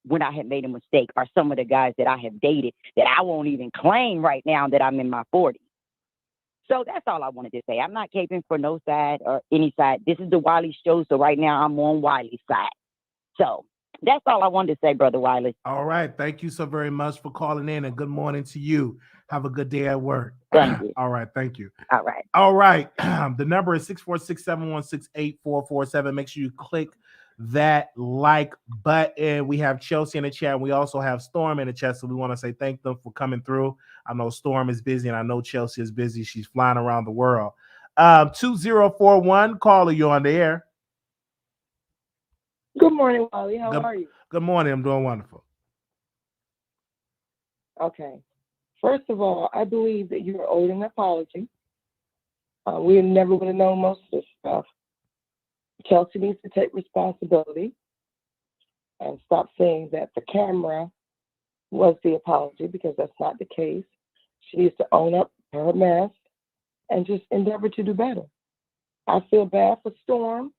when I had made a mistake, or some of the guys that I have dated that I won't even claim right now that I'm in my 40s. So that's all I wanted to say. I'm not caping for no side or any side. This is the Wiley Show, so right now I'm on Wiley's side. So that's all I wanted to say, Brother Wiley. All right. Thank you so very much for calling in, and good morning to you. Have a good day at work. Thank you. All right. Thank you. All right. All right. The number is 646-716-8447. Make sure you click that like button. We have Chelsea in the chat. We also have Storm in the chat. So we want to say thank them for coming through. I know Storm is busy, and I know Chelsea is busy. She's flying around the world. 2041, caller, you on the air. Good morning, Wiley. How are you? Good morning. I'm doing wonderful. Okay. First of all, I believe that you're owed an apology. We never would have known most of this stuff. Chelsea needs to take responsibility and stop saying that the camera was the apology, because that's not the case. She needs to own up to her mess and just endeavor to do better. I feel bad for Storm,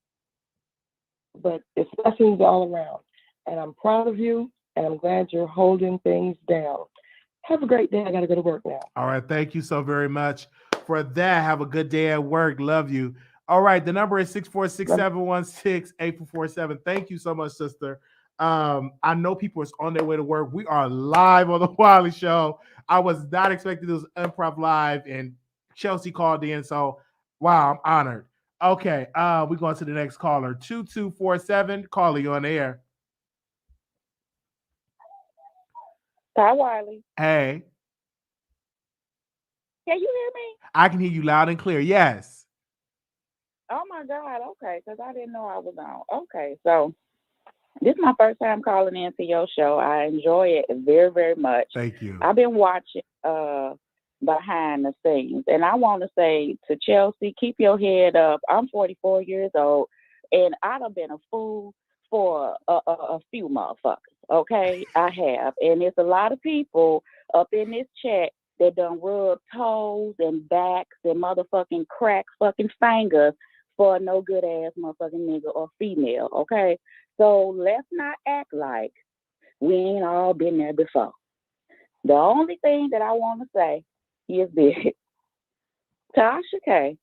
but it's blessings all around. And I'm proud of you, and I'm glad you're holding things down. Have a great day. I got to go to work now. All right. Thank you so very much for that. Have a good day at work. Love you. All right. The number is 646-716-8447. Thank you so much, sister. I know people are on their way to work. We are live on the Wiley Show. I was not expecting this improv live, and Chelsea called in. So, wow, I'm honored. Okay. We're going to the next caller. 2247. Caller, you on the air. Hi, Wiley. Hey. Can you hear me? I can hear you loud and clear. Yes. Oh, my God. Okay, because I didn't know I was on. Okay, so this is my first time calling into your show. I enjoy it very, very much. Thank you. I've been watching behind the scenes, and I want to say to Chelsea, keep your head up. I'm 44 years old, and I'd have been a fool for a few motherfuckers. Okay, I have. And there's a lot of people up in this chat that done rub toes and backs and motherfucking crack fucking fingers for no good ass motherfucking nigga or female. Okay, so let's not act like we ain't all been there before. The only thing that I want to say is this: Tasha K,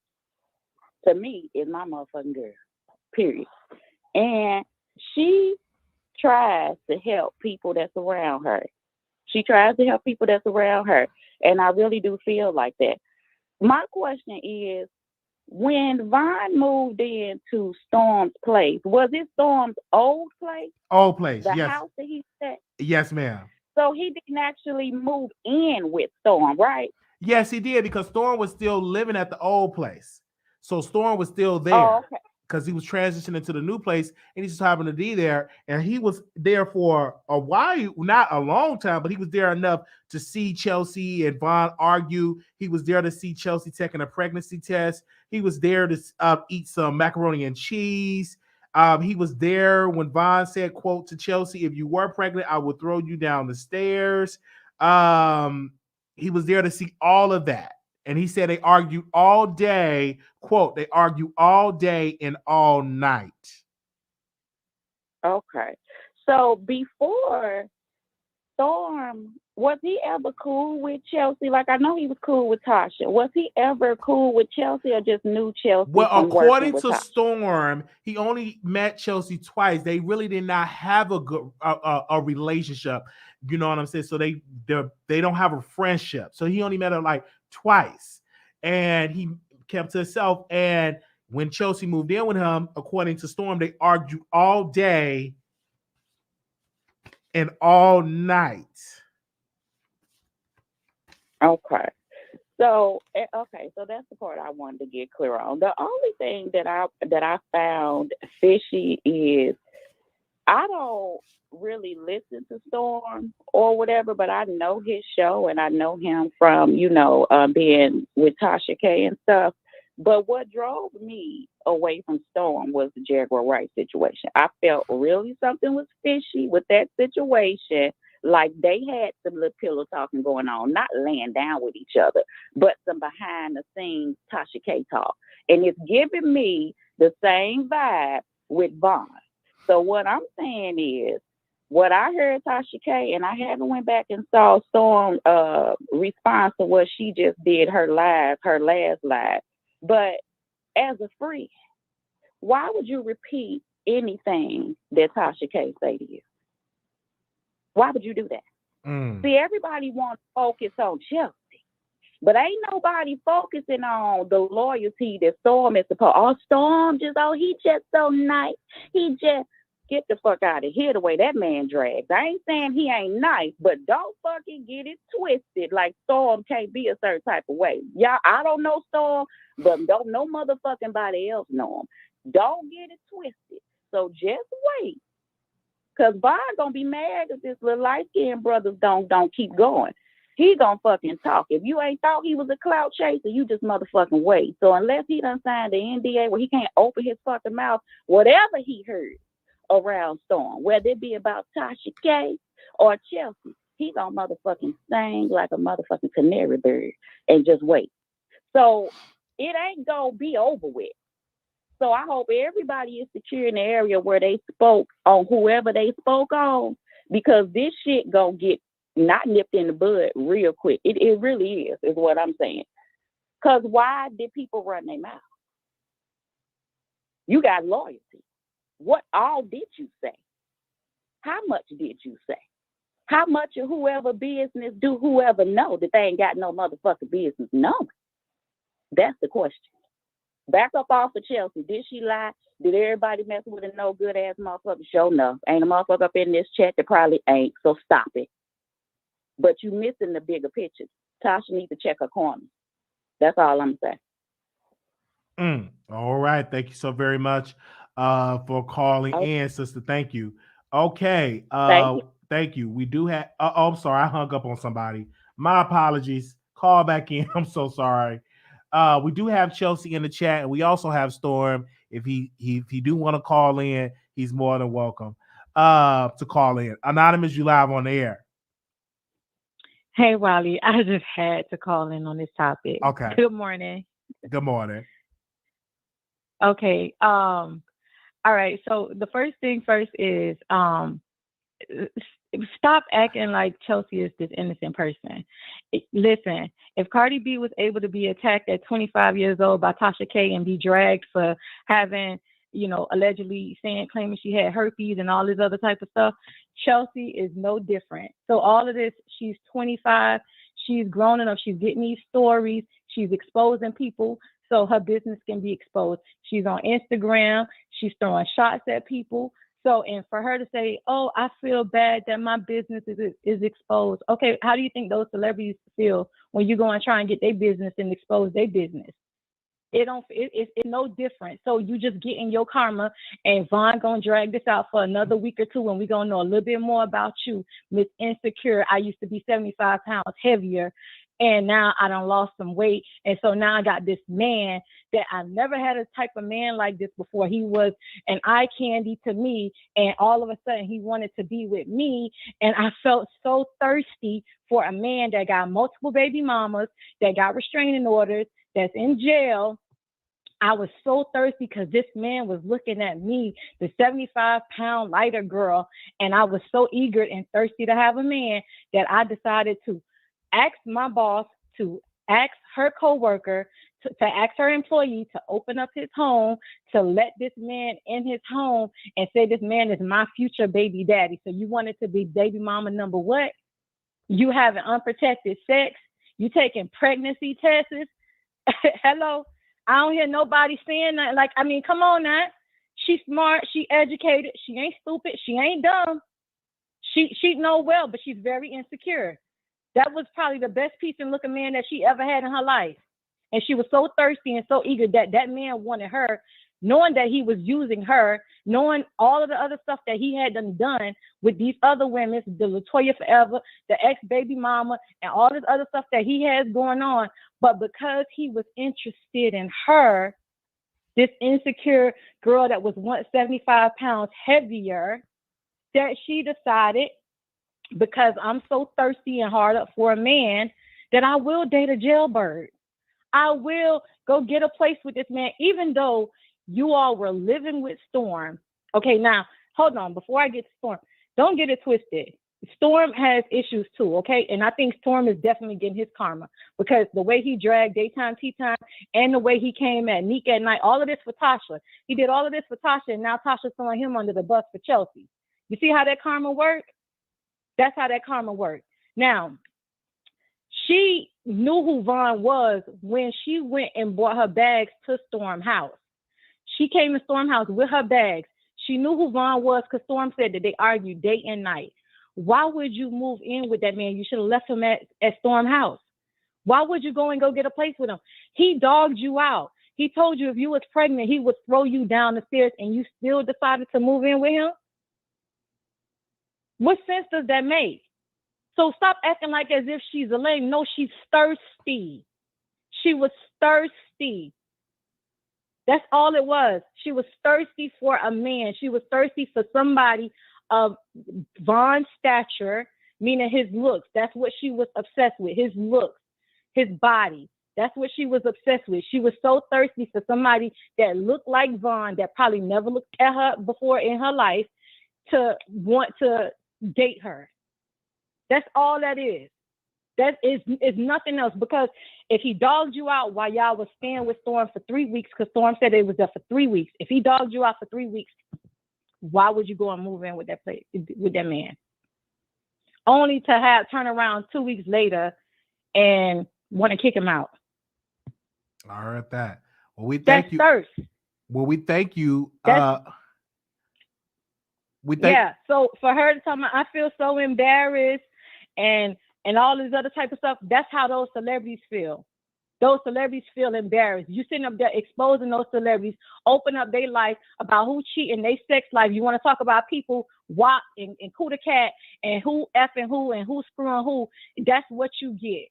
to me, is my motherfucking girl. Period. And she tries to help people that's around her. She tries to help people that's around her. And I really do feel like that. My question is, when Vaughn moved into Storm's place, was it Storm's old place? Old place, the yes. house that he said? Yes, ma'am. So he didn't actually move in with Storm, right? Yes, he did, because Storm was still living at the old place. So Storm was still there. Oh, okay. Because he was transitioning to the new place, and he just happened to be there. And he was there for a while, not a long time, but he was there enough to see Chelsea and Vaughn argue. He was there to see Chelsea taking a pregnancy test. He was there to eat some macaroni and cheese. He was there when Vaughn said, quote, to Chelsea, if you were pregnant, I would throw you down the stairs. He was there to see all of that. And he said they argued all day, quote, they argue all day and all night. Okay. So before Storm, was he ever cool with Chelsea? Like, I know he was cool with Tasha. Was he ever cool with Chelsea or just knew Chelsea Well, from according working with to Tasha? Storm, he only met Chelsea twice. They really did not have a good a relationship. You know what I'm saying? So they don't have a friendship. So he only met her like twice, and he kept to himself. And when Chelsea moved in with him, according to Storm, they argued all day and all night. Okay. So so that's the part I wanted to get clear on. The only thing that I found fishy is I don't really listen to Storm or whatever, but I know his show and I know him from, being with Tasha K and stuff. But what drove me away from Storm was the Jaguar Wright situation. I felt really something was fishy with that situation. Like they had some little pillow talking going on, not laying down with each other, but some behind the scenes Tasha K talk. And it's giving me the same vibe with Vaughn. So what I'm saying is, what I heard Tasha K, and I haven't went back and saw Storm response to what she just did, her last live. But as a friend, why would you repeat anything that Tasha K say to you? Why would you do that? See, everybody wants to focus on Chelsea, but ain't nobody focusing on the loyalty that Storm is supposed. Oh, Storm he just so nice. He just get the fuck out of here the way that man drags. I ain't saying he ain't nice, but don't fucking get it twisted. Like Storm can't be a certain type of way. Y'all, I don't know Storm, but don't no motherfucking body else know him. Don't get it twisted. So just wait. Cause Vaughn gonna be mad if this little light-skinned brothers don't keep going. He gonna fucking talk. If you ain't thought he was a clout chaser, you just motherfucking wait. So unless he done signed the NDA where he can't open his fucking mouth, whatever he heard around Storm, whether it be about Tasha K or Chelsea, he gonna motherfucking sing like a motherfucking canary bird and just wait. So it ain't gonna be over with. So I hope everybody is secure in the area where they spoke on whoever they spoke on, because this shit gonna get not nipped in the bud real quick. It really is what I'm saying. Because why did people run their mouth? You got loyalty. What all did you say? How much did you say? How much of whoever business do whoever know that they ain't got no motherfucking business knowing? That's the question. Back up off of Chelsea. Did she lie? Did everybody mess with a no good ass motherfucker? Sure enough. Ain't a motherfucker up in this chat that probably ain't. So stop it. But you missing the bigger picture. Tasha needs to check her corner. That's all I'm saying. All right. Thank you so very much for calling in, sister. Thank you. Okay. Thank you. We do have. I'm sorry. I hung up on somebody. My apologies. Call back in. I'm so sorry. We do have Chelsea in the chat, and we also have Storm. If he do want to call in, he's more than welcome to call in. Anonymous, you live on the air. Hey, Wiley, I just had to call in on this topic. Okay. Good morning. Good morning. Okay. All right. So the first thing first is stop acting like Chelsea is this innocent person. Listen, if Cardi B was able to be attacked at 25 years old by Tasha K and be dragged for having, allegedly claiming she had herpes and all this other type of stuff, Chelsea is no different. So all of this, she's 25, she's grown enough, she's getting these stories, she's exposing people so her business can be exposed. She's on Instagram, she's throwing shots at people. So, and for her to say, oh, I feel bad that my business is exposed. Okay, how do you think those celebrities feel when you go and try and get their business and expose their business? It's no different. So you just getting your karma, and Vaughn gonna drag this out for another week or two, and we're gonna know a little bit more about you, Miss Insecure. I used to be 75 pounds heavier. And now I done lost some weight. And so now I got this man that I never had a type of man like this before. He was an eye candy to me. And all of a sudden he wanted to be with me. And I felt so thirsty for a man that got multiple baby mamas, that got restraining orders, that's in jail. I was so thirsty because this man was looking at me, the 75-pound lighter girl. And I was so eager and thirsty to have a man that I decided to ask my boss, to ask her coworker, to ask her employee to open up his home, to let this man in his home and say, this man is my future baby daddy. So you wanted to be baby mama number what? You having unprotected sex? You taking pregnancy tests? Hello? I don't hear nobody saying that. Like, I mean, come on now. She's smart. She educated. She ain't stupid. She ain't dumb. She know well, but she's very insecure. That was probably the best piecing looking man that she ever had in her life. And she was so thirsty and so eager that that man wanted her, knowing that he was using her, knowing all of the other stuff that he had done with these other women, the Latoya Forever, the ex-baby mama, and all this other stuff that he has going on. But because he was interested in her, this insecure girl that was 175 pounds heavier, that she decided, because I'm so thirsty and hard up for a man, that I will date a jailbird. I will go get a place with this man, even though you all were living with Storm. Okay, now, hold on. Before I get to Storm, don't get it twisted. Storm has issues too, okay? And I think Storm is definitely getting his karma because the way he dragged daytime, tea time, and the way he came at Neek at night, all of this for Tasha. He did all of this for Tasha, and now Tasha's throwing him under the bus for Chelsea. You see how that karma worked? That's how that karma worked. Now, she knew who Vaughn was when she went and brought her bags to Storm house. She came to Storm house with her bags. She knew who Vaughn was because Storm said that they argued day and night. Why would you move in with that man? You should have left him at Storm house. Why would you go and go get a place with him? He dogged you out. He told you if you was pregnant, he would throw you down the stairs, and you still decided to move in with him? What sense does that make? So stop acting like as if she's a lame. No, she's thirsty. She was thirsty. That's all it was. She was thirsty for a man. She was thirsty for somebody of Vaughn's stature, meaning his looks. That's what she was obsessed with, his looks, his body. That's what she was obsessed with. She was so thirsty for somebody that looked like Vaughn, that probably never looked at her before in her life, to want to date her. That's all that is. That is nothing else, because if he dogged you out while y'all was staying with Storm for 3 weeks, because Storm said it was there for 3 weeks. If he dogged you out for 3 weeks, why would you go and move in with that place, with that man? Only to have turn around 2 weeks later and want to kick him out. I heard that. Well, we thank you. Thirst. Well, we thank you. So for her to tell me, I feel so embarrassed and all this other type of stuff, that's how those celebrities feel. Those celebrities feel embarrassed. You sitting up there exposing those celebrities, open up their life about who cheating, their sex life. You want to talk about people WAP and coup the cat and who effing who and who screwing who. That's what you get.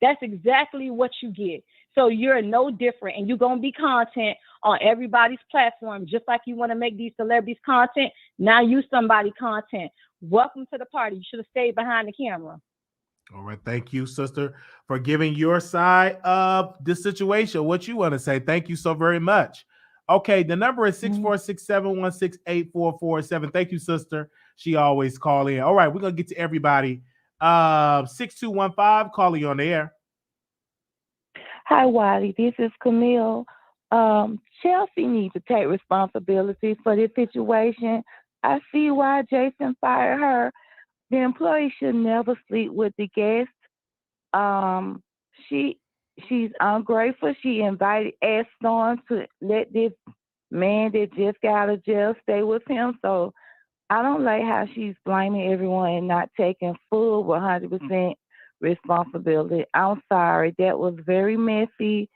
That's exactly what you get. So you're no different, and you're going to be content on everybody's platform, just like you want to make these celebrities content. Now you somebody content. Welcome to the party. You should have stayed behind the camera. All right. Thank you, sister, for giving your side of the situation. What you want to say. Thank you so very much. Okay. The number is 646-716-8447. Thank you, sister. She always call in. All right. We're going to get to everybody. 6215, calling on the air. Hi, Wiley. This is Camille. Chelsea needs to take responsibility for this situation. I see why Jason fired her. The employee should never sleep with the guest. She's ungrateful. She asked Storm to let this man that just got out of jail stay with him. So I don't like how she's blaming everyone and not taking full 100% responsibility. I'm sorry. That was very messy.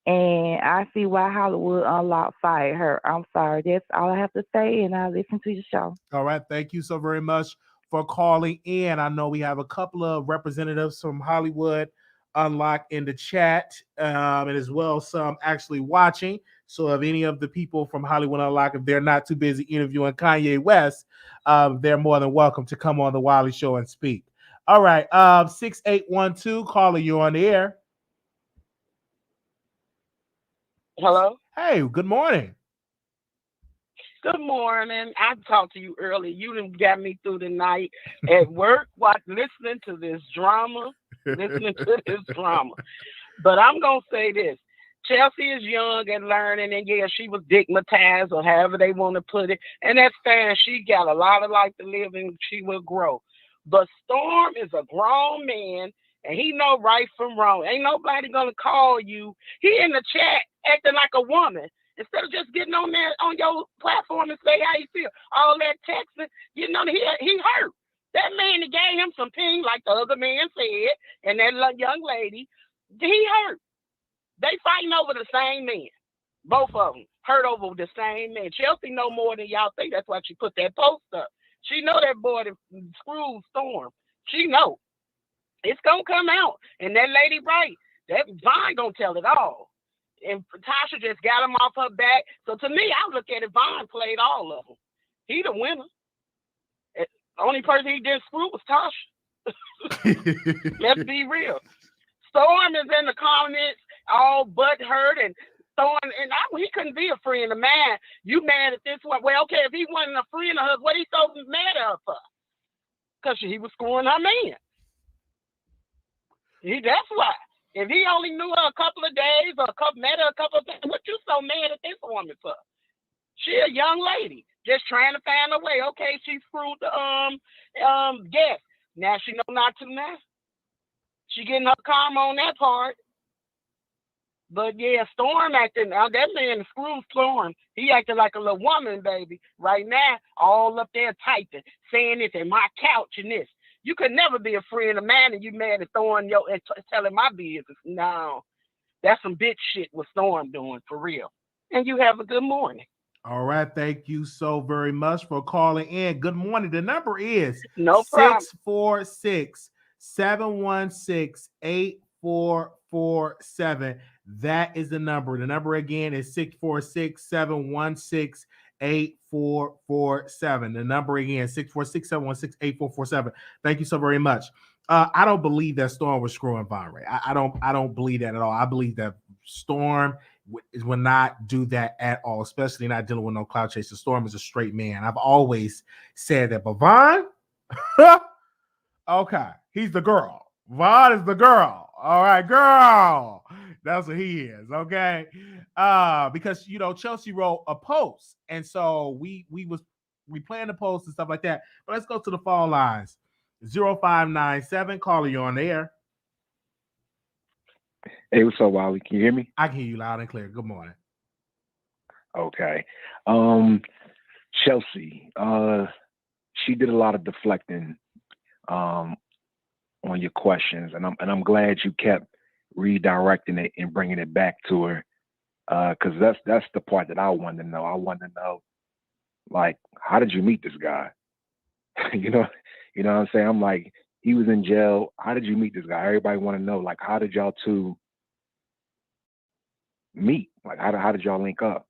And I see why Hollywood Unlocked fired her. I'm sorry. That's all I have to say, and I'll listen to your show. All right. Thank you so very much for calling in. I know we have a couple of representatives from Hollywood Unlocked in the chat, and as well some actually watching. So if any of the people from Hollywood Unlocked, if they're not too busy interviewing Kanye West, they're more than welcome to come on the Wiley Show and speak. All right, 6812, caller, you on the air. Hello? Hey, good morning. Good morning. I talked to you earlier. You done got me through the night at work, listening to this drama. But I'm going to say this. Chelsea is young and learning, and yeah, she was stigmatized or however they want to put it. And that's fine. She got a lot of life to live and she will grow. But Storm is a grown man, and he know right from wrong. Ain't nobody going to call you. He in the chat acting like a woman. Instead of just getting on there on your platform and say how you feel, all that texting, he hurt. That man that gave him some ping, like the other man said, and that young lady, he hurt. They fighting over the same man. Both of them hurt over the same man. Chelsea know more than y'all think. That's why she put that post up. She know that boy that screwed Storm. She know. It's going to come out. And that lady right. That Vine going to tell it all. And Tasha just got him off her back. So to me, I look at it, Vaughn played all of them. He the winner. The only person he didn't screw was Tasha. Let's be real. Storm is in the comments, all butt hurt and throwing, and he couldn't be a friend of mine. You mad at this one? Well, okay, if he wasn't a friend of hers, what he so mad at her for? Because he was screwing her man. That's why. If he only knew her a couple of days or met her a couple of days, what you so mad at this woman for? She a young lady just trying to find a way. Okay, she screwed the guest. Now she know not to now. She getting her karma on that part. But yeah, Storm acting. That man screwed Storm. He acted like a little woman, baby. Right now, all up there typing, saying this and my couch and this. You could never be a friend of mine and you mad at throwing and telling my business. No, that's some bitch shit what Storm doing for real. And you have a good morning. All right, thank you so very much for calling in. Good morning. The number is 646-716-8447. That is the number. The number again is 646-716-8447. The number again, 646-716-8447. Thank you so very much. I don't believe that Storm was screwing Von Ray. I don't believe that at all. I believe that Storm will not do that at all, especially not dealing with no cloud chaser. Storm is a straight man. I've always said that. But Von, okay, he's the girl. Von is the girl. All right, girl. That's what he is, okay? Because Chelsea wrote a post, and so we planned the post and stuff like that. But let's go to the phone lines. 0597, caller, you on the air. Hey, what's up, Wiley? Can you hear me? I can hear you loud and clear. Good morning. Okay. Chelsea, she did a lot of deflecting on your questions, and I'm glad you kept redirecting it and bringing it back to her, because that's the part that I want to know. I want to know, like, how did you meet this guy? you know what I'm saying? I'm like, he was in jail. How did you meet this guy? Everybody want to know, like, how did y'all two meet? Like, how did y'all link up?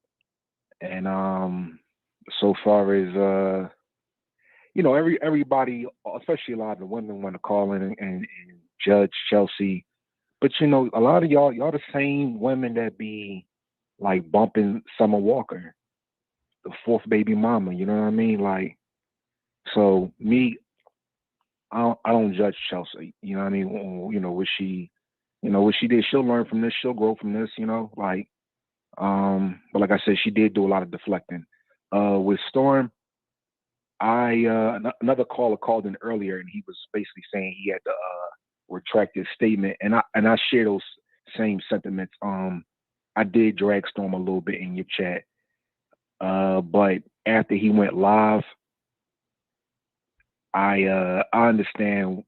And so far as everybody, especially a lot of the women, want to call in and judge Chelsea. But a lot of y'all the same women that be like bumping Summer Walker, the fourth baby mama. You know what I mean? Like, so me, I don't judge Chelsea. You know what I mean? What she did, she'll learn from this. She'll grow from this. But like I said, she did do a lot of deflecting. With Storm, another caller called in earlier, and he was basically saying he had to retract his statement, and I share those same sentiments. I did drag Storm a little bit in your chat, but after he went live, I understand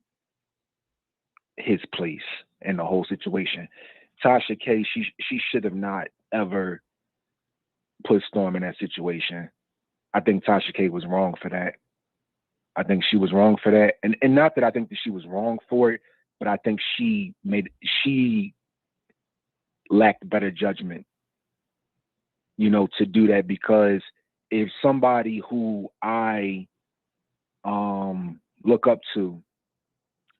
his place in the whole situation. Tasha K, she should have not ever put Storm in that situation. I think Tasha K was wrong for that. I think she was wrong for that. And not that I think that she was wrong for it, but I think she lacked better judgment, you know, to do that, because if somebody who I look up to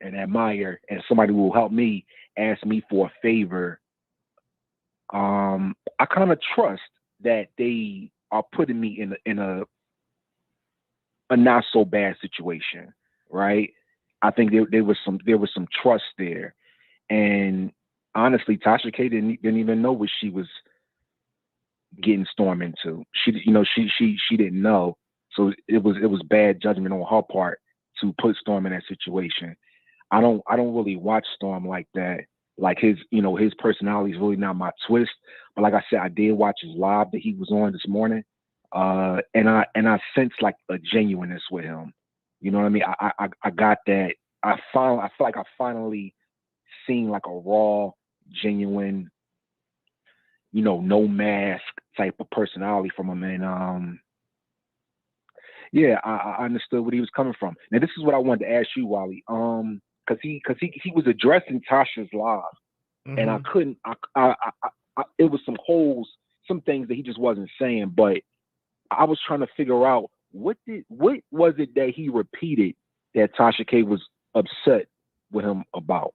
and admire and somebody who will help me ask me for a favor, I kind of trust that they are putting me in a not so bad situation, right? I think there was some trust there, and honestly, Tasha K didn't even know what she was getting Storm into. She didn't know, so it was bad judgment on her part to put Storm in that situation. I don't really watch Storm like that. Like his personality is really not my twist. But like I said, I did watch his live that he was on this morning, and I sensed like a genuineness with him. You know what I mean? I got that. I feel like I finally seen like a raw, genuine, no mask type of personality from him, and yeah, I understood what he was coming from. Now this is what I wanted to ask you, Wiley, because he was addressing Tasha's live, and I couldn't. It was some holes, some things that he just wasn't saying, but I was trying to figure out what was it that he repeated that Tasha K was upset with him about.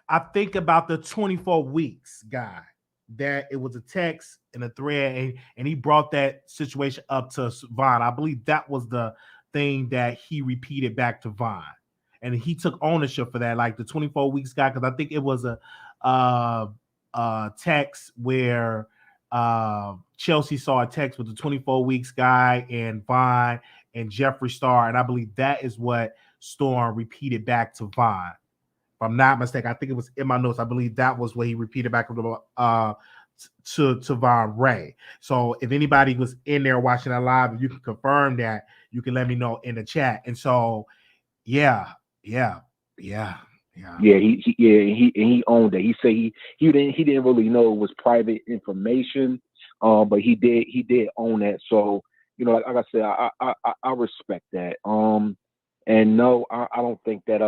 I think about the 24 weeks guy, that it was a text and a thread, and he brought that situation up to Vaughn. I believe that was the thing that he repeated back to Vaughn, and he took ownership for that, like the 24 weeks guy, because I think it was a text where Chelsea saw a text with the 24 weeks guy and Vaughn and Jeffree Star, and I believe that is what Storm repeated back to Vaughn. If I'm not mistaken, I think it was in my notes. I believe that was what he repeated back to Von Ray. So if anybody was in there watching that live, and you can confirm that, you can let me know in the chat. And so, yeah. He owned it. He said he didn't really know it was private information, but he did own that. So like I said, I respect that. And no, I don't think that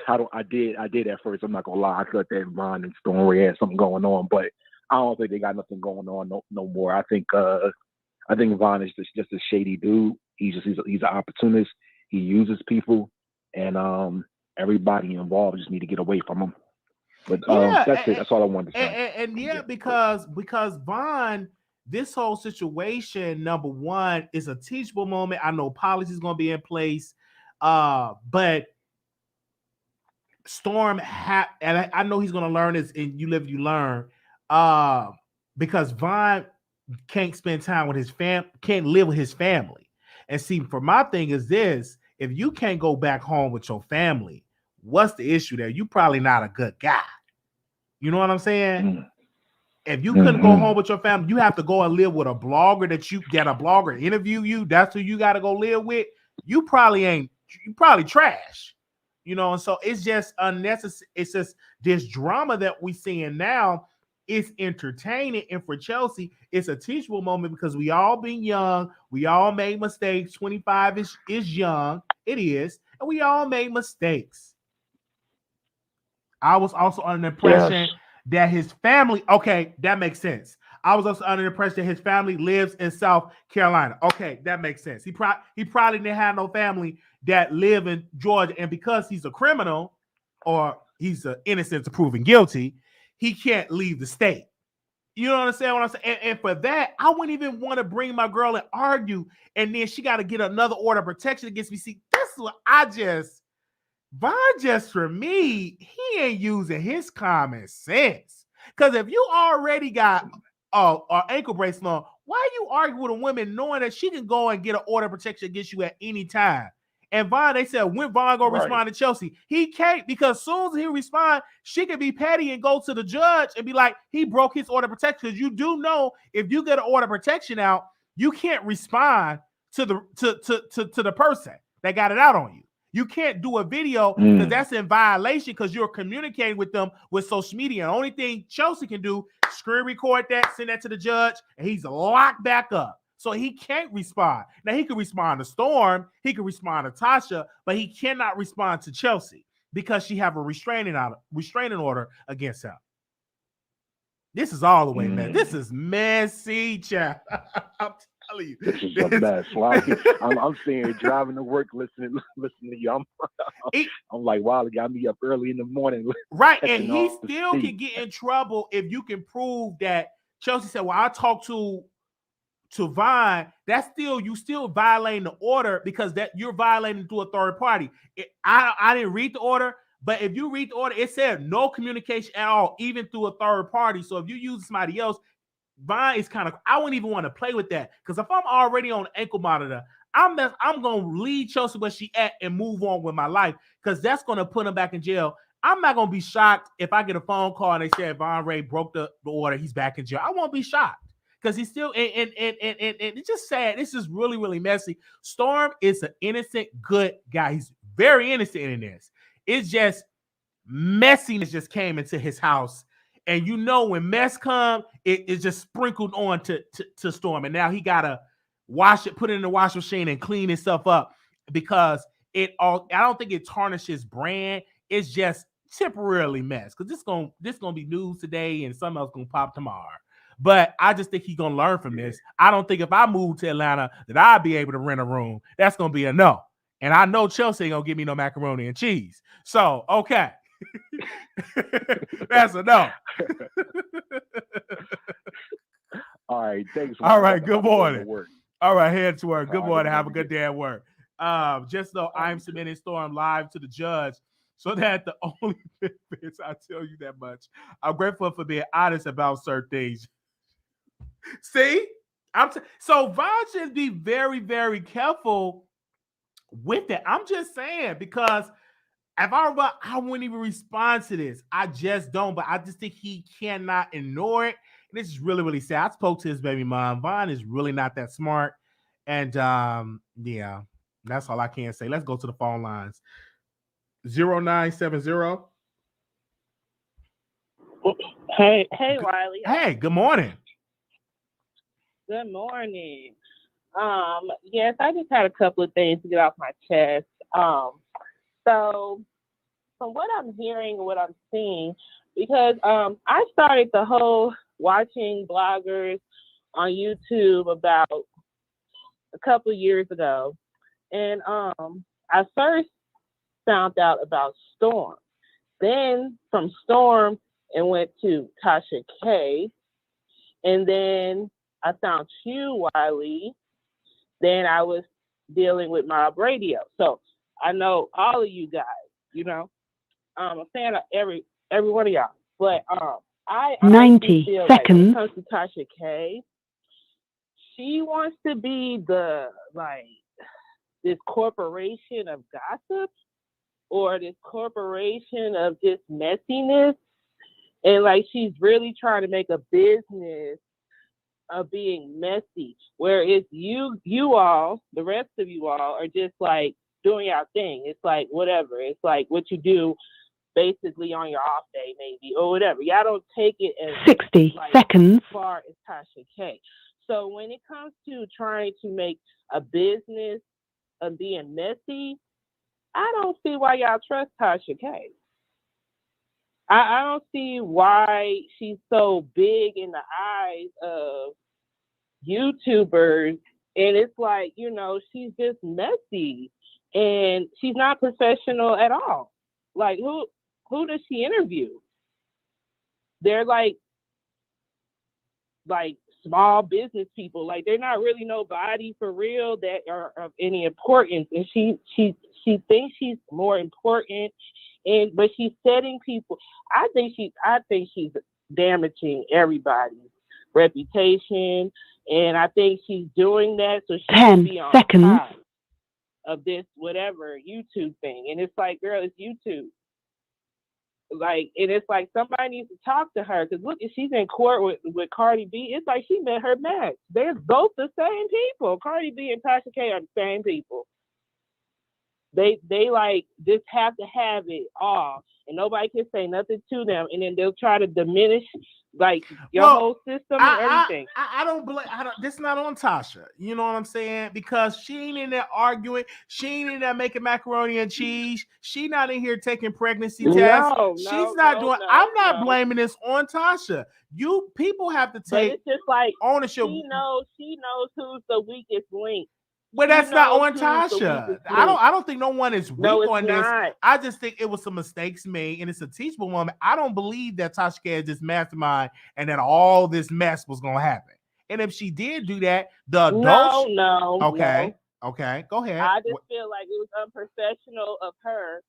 I did at first. I'm not gonna lie. I thought that Ron and Storm had something going on, but I don't think they got nothing going on no more. I think Von is just a shady dude. He's an opportunist. He uses people, and everybody involved just need to get away from him. But that's it. That's all I wanted to say. Because Von, this whole situation, number one, is a teachable moment. I know policy is going to be in place, but Storm and I know he's going to learn this, and you live, you learn, because Von can't spend time with his can't live with his family. And see, for my thing is this: if you can't go back home with your family, what's the issue there? You probably not a good guy. You know what I'm saying? If you couldn't go home with your family, you have to go and live with a blogger that a blogger interview you. That's who you got to go live with. You probably trash. And so it's just unnecessary. It's just this drama that we seeing now is entertaining. And for Chelsea, it's a teachable moment, because we all been young. We all made mistakes. 25 is young. It is. And we all made mistakes. I was also under the impression that his family, okay, that makes sense. I was also under the impression that his family lives in South Carolina. Okay, that makes sense. He probably didn't have no family that live in Georgia, and because he's a criminal, or he's innocent to proven guilty, he can't leave the state. You know what I'm saying? What I'm saying? And for that, I wouldn't even want to bring my girl and argue, and then she got to get another order of protection against me. See, this is what Von, just for me, he ain't using his common sense. Because if you already got an ankle bracelet on, why you argue with a woman knowing that she can go and get an order of protection against you at any time? And Von, they said, when Von gonna respond to Chelsea? He can't, because as soon as he respond, she can be petty and go to the judge and be like, he broke his order of protection. Because you do know, if you get an order of protection out, you can't respond to the person that got it out on you. You can't do a video, because that's in violation, because you're communicating with them with social media. The only thing Chelsea can do, screen record that, send that to the judge, and he's locked back up. So he can't respond. Now he can respond to Storm, he can respond to Tasha, but he cannot respond to Chelsea because she have a restraining order against him. This is all the way messy. This is messy, chat. I'm telling you. This is a mess. I'm sitting here driving to work, listening to you. I'm like, wow, got me up early in the morning. Right, and he still can get in trouble if you can prove that Chelsea said, well, I talked to Vine. That's still, you still violating the order because that you're violating through a third party. I didn't read the order, but if you read the order, it said no communication at all, even through a third party. So if you use somebody else, Vine is kind of, I wouldn't even want to play with that because if I'm already on the ankle monitor, I'm gonna leave Chelsea where she at and move on with my life because that's gonna put him back in jail. I'm not gonna be shocked if I get a phone call and they say Von Ray broke the order, he's back in jail. I won't be shocked because he's still and it's just sad. This is really, really messy. Storm is an innocent, good guy. He's very innocent in this. It's just messiness just came into his house. And you know when mess comes, it's just sprinkled on to Storm. And now he gotta wash it, put it in the washing machine and clean himself up because I don't think it tarnishes brand. It's just temporarily mess. Because this gonna be news today and something else gonna pop tomorrow. But I just think he's gonna learn from this. I don't think if I move to Atlanta that I'll be able to rent a room. That's gonna be a no. And I know Chelsea ain't gonna give me no macaroni and cheese. So okay. That's a no. All right, thanks. All right, good morning. All right, head to work. Good All morning. right, Have a good day at work. Just though I'm submitting Storm live to the judge so that the only benefits, I tell you that much. I'm grateful for being honest about certain things. See? So Von should be very, very careful with that. I'm just saying because if I wouldn't even respond to this. I just don't, but I just think he cannot ignore it. And this is really, really sad. I spoke to his baby mom. Vaughn is really not that smart. And yeah, that's all I can say. Let's go to the phone lines. 0970. Hey, Wiley. Hey, good morning. Good morning. Yes, I just had a couple of things to get off my chest. So from what I'm hearing and what I'm seeing, because I started the whole watching bloggers on YouTube about a couple of years ago. And I first found out about Storm. Then from Storm, it went to Tasha K. And then I found you, Wiley. Then I was dealing with Mob Radio. So I know all of you guys, you know. I'm a fan of every one of y'all. But I 90 feel seconds. Like when it comes to Tasha K, she wants to be this corporation of gossip or this corporation of just messiness. And she's really trying to make a business of being messy. Whereas you all, the rest of you all, are just doing your thing. It's whatever. It's what you do basically on your off day, maybe, or whatever. Y'all don't take it as 60 seconds. As far as Tasha K. So when it comes to trying to make a business of being messy, I don't see why y'all trust Tasha K. I don't see why she's so big in the eyes of YouTubers. And it's she's just messy. And she's not professional at all. Who does she interview? They're like small business people. They're not really nobody for real that are of any importance. And she thinks she's more important. But she's setting people. I think she's damaging everybody's reputation. And I think she's doing that so she 10 can be on seconds. top of this whatever YouTube thing. And it's girl, it's YouTube. And it's somebody needs to talk to her because look, if she's in court with Cardi B, it's she met her match. They're both the same people. Cardi B and Tasha K are the same people. They like just have to have it all, and nobody can say nothing to them, and then they'll try to diminish like your whole system and everything. I don't believe. This is not on Tasha. You know what I'm saying? Because she ain't in there arguing. She ain't in there making macaroni and cheese. She not in here taking pregnancy tests. She's not doing. I'm not blaming this on Tasha. You people have to take. But it's just like ownership. She knows who's the weakest link. But that's not on Tasha. I don't think no one is weak on this. I just think it was some mistakes made, and it's a teachable moment. I don't believe that Tasha K is this mastermind and that all this mess was gonna happen. And if she did do that, the adults. Okay. Go ahead. I just feel like it was unprofessional of her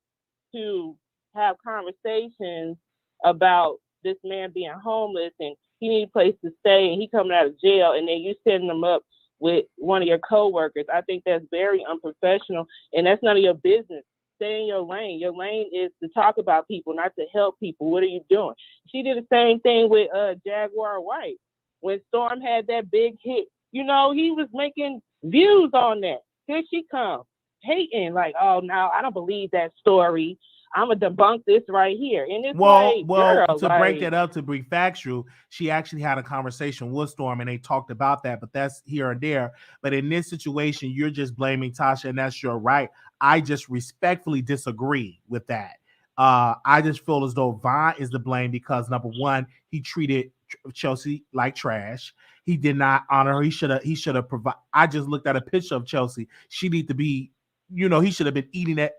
to have conversations about this man being homeless and he needs a place to stay and he coming out of jail, and then you sending him up with one of your coworkers. I think that's very unprofessional, and that's none of your business. Stay in your lane. Your lane is to talk about people, not to help people. What are you doing? She did the same thing with Jaguar White. When Storm had that big hit, he was making views on that. Here she comes, hating, like, oh, now I don't believe that story. I'm going to debunk this right here. And it's break that up, to be factual, she actually had a conversation with Storm and they talked about that, but that's here and there. But in this situation, you're just blaming Tasha, and that's your right. I just respectfully disagree with that. I just feel as though Vaughn is to blame because, number one, he treated Chelsea like trash. He did not honor her. He should have provided. I just looked at a picture of Chelsea. She need to be, he should have been eating that,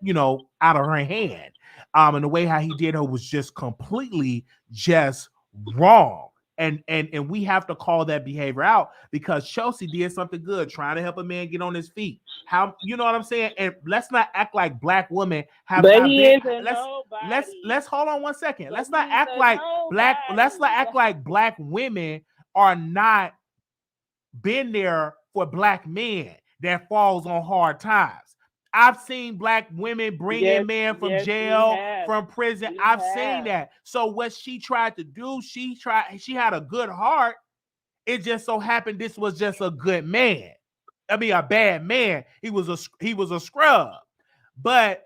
out of her hand. And the way how he did her was just completely just wrong. And we have to call that behavior out because Chelsea did something good, trying to help a man get on his feet. How, you know what I'm saying? And let's not act like black women have. But not he been, isn't nobody. Let's hold on one second. But let's not act like black. Let's not act like black women are not been there for black men that falls on hard times. I've seen black women bring in men from jail, from prison. I've seen that. So what she tried to do, she had a good heart. It just so happened this was just a good man. I mean, a bad man. He was a scrub. But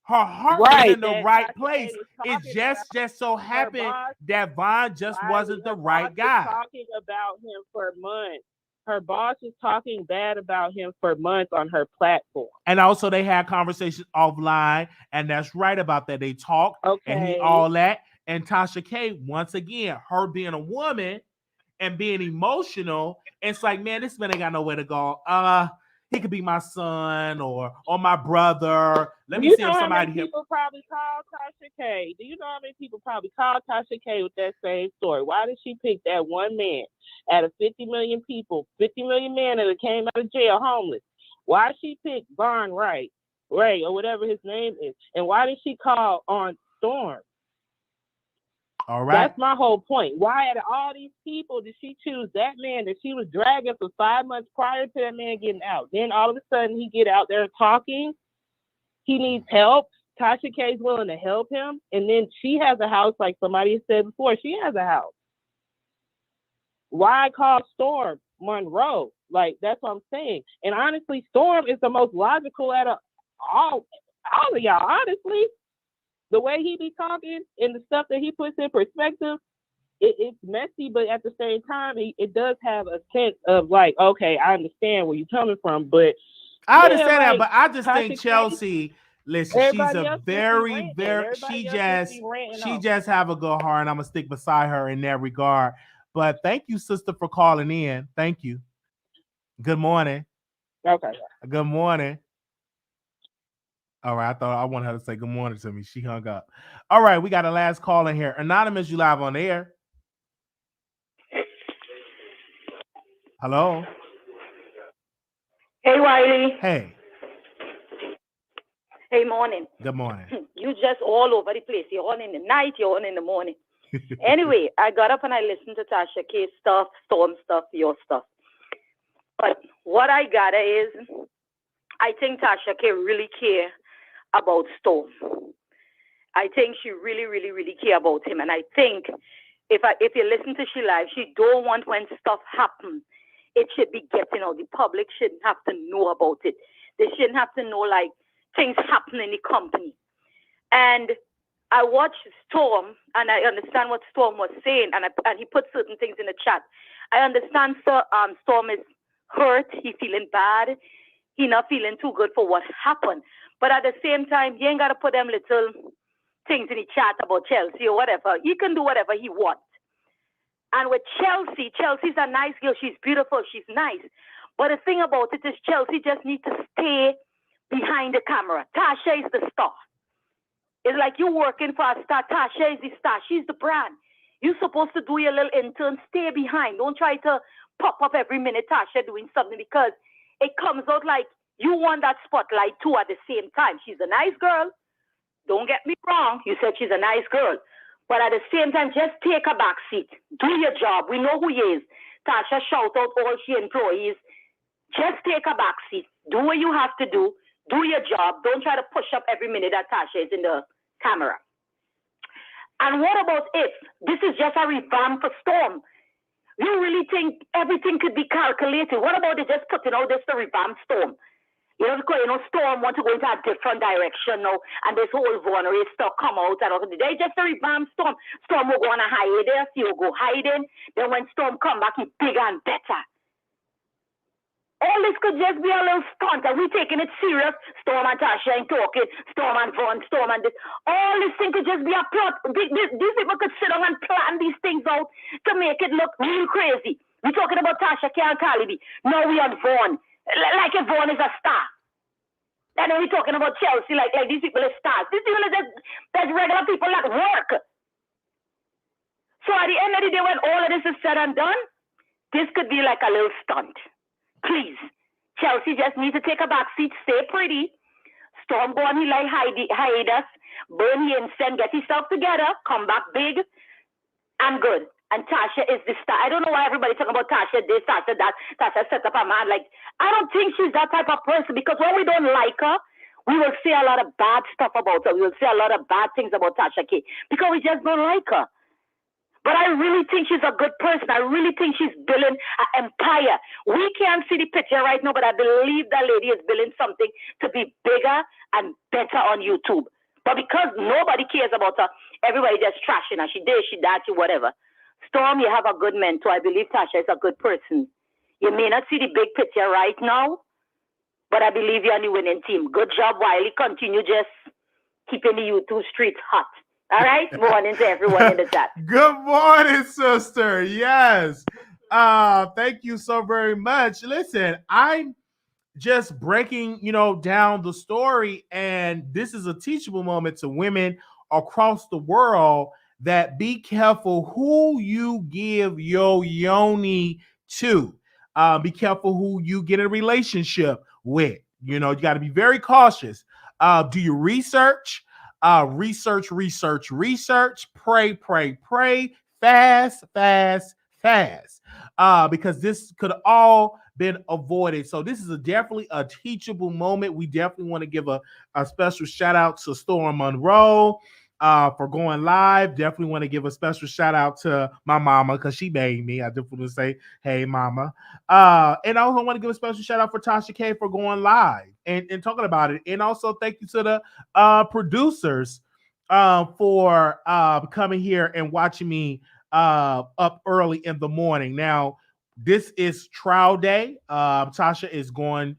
her heart was in the right place. It just so happened that Vaughn just wasn't the right guy. Talking about him for months. Her boss is talking bad about him for months on her platform. And also they had conversations offline, and that's right about that. They talked and all that. And Tasha K, once again, her being a woman and being emotional, it's like, man, this man ain't got nowhere to go. He could be my son or my brother. Let me see if somebody here. People probably call Tasha K. Do you know how many people probably call Tasha K with that same story? Why did she pick that one man out of 50 million people, 50 million men that came out of jail homeless? Why she pick Ray, or whatever his name is? And why did she call on Storm? All right. That's my whole point. Why out of all these people did she choose that man that she was dragging for 5 months prior to that man getting out? Then all of a sudden he get out there talking. He needs help. Tasha K is willing to help him. And then she has a house, like somebody said before. She has a house. Why call Storm Monroe? Like, that's what I'm saying. And honestly, Storm is the most logical out of all of y'all, honestly. The way he be talking and the stuff that he puts in perspective, it's messy, but at the same time, it does have a sense of like, okay, I understand where you're coming from, but I understand that, but I just think Chelsea, listen, she's a very, she just have a good heart, and I'm gonna stick beside her in that regard. But thank you, sister, for calling in. Thank you. Good morning. Okay. Good morning. All right, I thought I wanted her to say good morning to me. She hung up. All right, we got a last call in here. Anonymous, you live on the air. Hello. Hey, Wiley. Hey. Hey, morning. Good morning. You just all over the place. You're on in the night, you're on in the morning. Anyway, I got up and I listened to Tasha K's stuff, Storm stuff, your stuff. But what I gather is, I think Tasha K really care about Storm. I think she really, really, really care about him. And I think if you listen to she live, she don't want when stuff happens, it should be getting out. The public shouldn't have to know about it. They shouldn't have to know, like, things happen in the company. And I watched Storm, and I understand what Storm was saying, and he put certain things in the chat. I understand Storm is hurt, he feeling bad, he not feeling too good for what happened. But at the same time, he ain't got to put them little things in the chat about Chelsea or whatever. He can do whatever he wants. And with Chelsea, Chelsea's a nice girl. She's beautiful. She's nice. But the thing about it is Chelsea just needs to stay behind the camera. Tasha is the star. It's like you working for a star. Tasha is the star. She's the brand. You're supposed to do your little intern. Stay behind. Don't try to pop up every minute Tasha doing something, because it comes out like you want that spotlight too at the same time. She's a nice girl. Don't get me wrong. You said she's a nice girl. But at the same time, just take a back seat. Do your job. We know who he is. Tasha shout out all she employees. Just take a back seat. Do what you have to do. Do your job. Don't try to push up every minute that Tasha is in the camera. And what about if this is just a revamp for Storm? You really think everything could be calculated? What about it just putting out this to revamp Storm? Because Storm want to go into a different direction now, and this whole vulnerable stuff come out. And they just revamp Storm. Storm will go on a hiatus. He will go hiding. Then when Storm come back, he's bigger and better. All this could just be a little stunt, and we taking it serious. Storm and Tasha ain't talking. Storm and Vaughn, Storm and this. All this thing could just be a plot. These people could sit down and plan these things out to make it look real crazy. We're talking about Tasha K and Calibi. Now we on Vaughn. Like if Vaughn is a star. And then we're talking about Chelsea like these people are stars. These people are just regular people that work. So at the end of the day, when all of this is said and done, this could be like a little stunt. Please, Chelsea just needs to take a back seat, stay pretty. Storm go on, he like hiatus, burn the incense, get himself together, come back big and good. And Tasha is the star. I don't know why everybody's talking about Tasha this, Tasha that. Tasha set up a man. Like, I don't think she's that type of person, because when we don't like her, we will say a lot of bad stuff about her. We will say a lot of bad things about Tasha K, because we just don't like her. But I really think she's a good person. I really think she's building an empire. We can't see the picture right now, but I believe that lady is building something to be bigger and better on YouTube. But because nobody cares about her, everybody just trashing her. She did, she that, she whatever. Storm, you have a good mentor. I believe Tasha is a good person. You may not see the big picture right now, but I believe you're on the winning team. Good job, Wiley. Continue just keeping the YouTube streets hot. All right? Morning to everyone in the chat. Good morning, sister. Yes. Thank you so very much. Listen, I'm just breaking, down the story, and this is a teachable moment to women across the world that be careful who you give your yoni to. Be careful who you get a relationship with. You got to be very cautious. Do your research. Research. Pray. Fast. Because this could all been avoided. So this is definitely a teachable moment. We definitely want to give a special shout out to Storm Monroe for going live. Definitely want to give a special shout out to my mama, because she made me. I definitely want to say, hey, mama. And I also want to give a special shout out for Tasha K for going live and talking about it. And also thank you to the producers for coming here and watching me up early in the morning. Now, this is trial day. Tasha is going,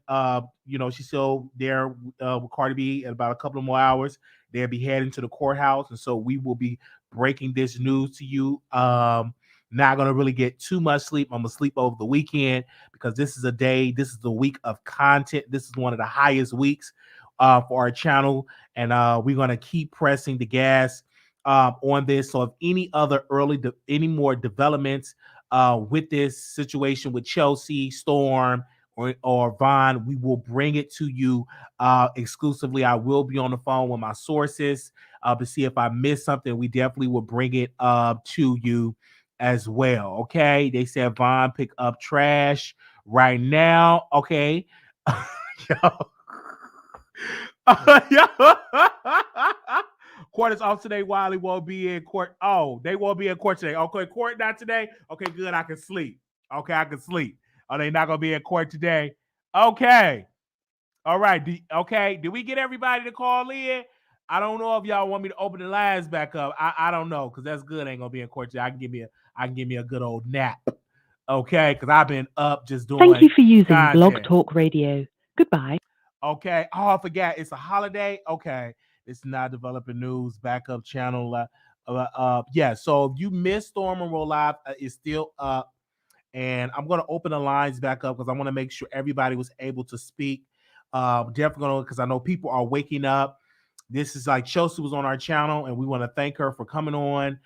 she's still there with Cardi B in about a couple of more hours. They'll be heading to the courthouse. And so we will be breaking this news to you. Not going to really get too much sleep. I'm going to sleep over the weekend, because this is the week of content. This is one of the highest weeks for our channel. And we're going to keep pressing the gas on this. So if any more developments with this situation with Chelsea, Storm, or Vaughn, we will bring it to you exclusively. I will be on the phone with my sources to see if I missed something. We definitely will bring it to you as well. Okay. They said Vaughn pick up trash right now. Okay. Court is off today. Wiley won't be in court. Oh, they won't be in court today. Okay, court not today. Okay, good. I can sleep. Okay, I can sleep. Oh, they not gonna be in court today. Okay. All right. Okay. Did we get everybody to call in? I don't know if y'all want me to open the lines back up. I don't know because that's good. Ain't gonna be in court. I can give me a good old nap. Okay, because I've been up just doing. Thank you for using Blog content. Talk Radio. Goodbye. Okay. Oh, I forgot. It's a holiday. Okay. It's not developing news backup channel. Yeah. So if you missed Storm and Roll Live, it's still up. And I'm going to open the lines back up because I want to make sure everybody was able to speak. Definitely going to, because I know people are waking up. This is like Chelsea was on our channel, and we want to thank her for coming on,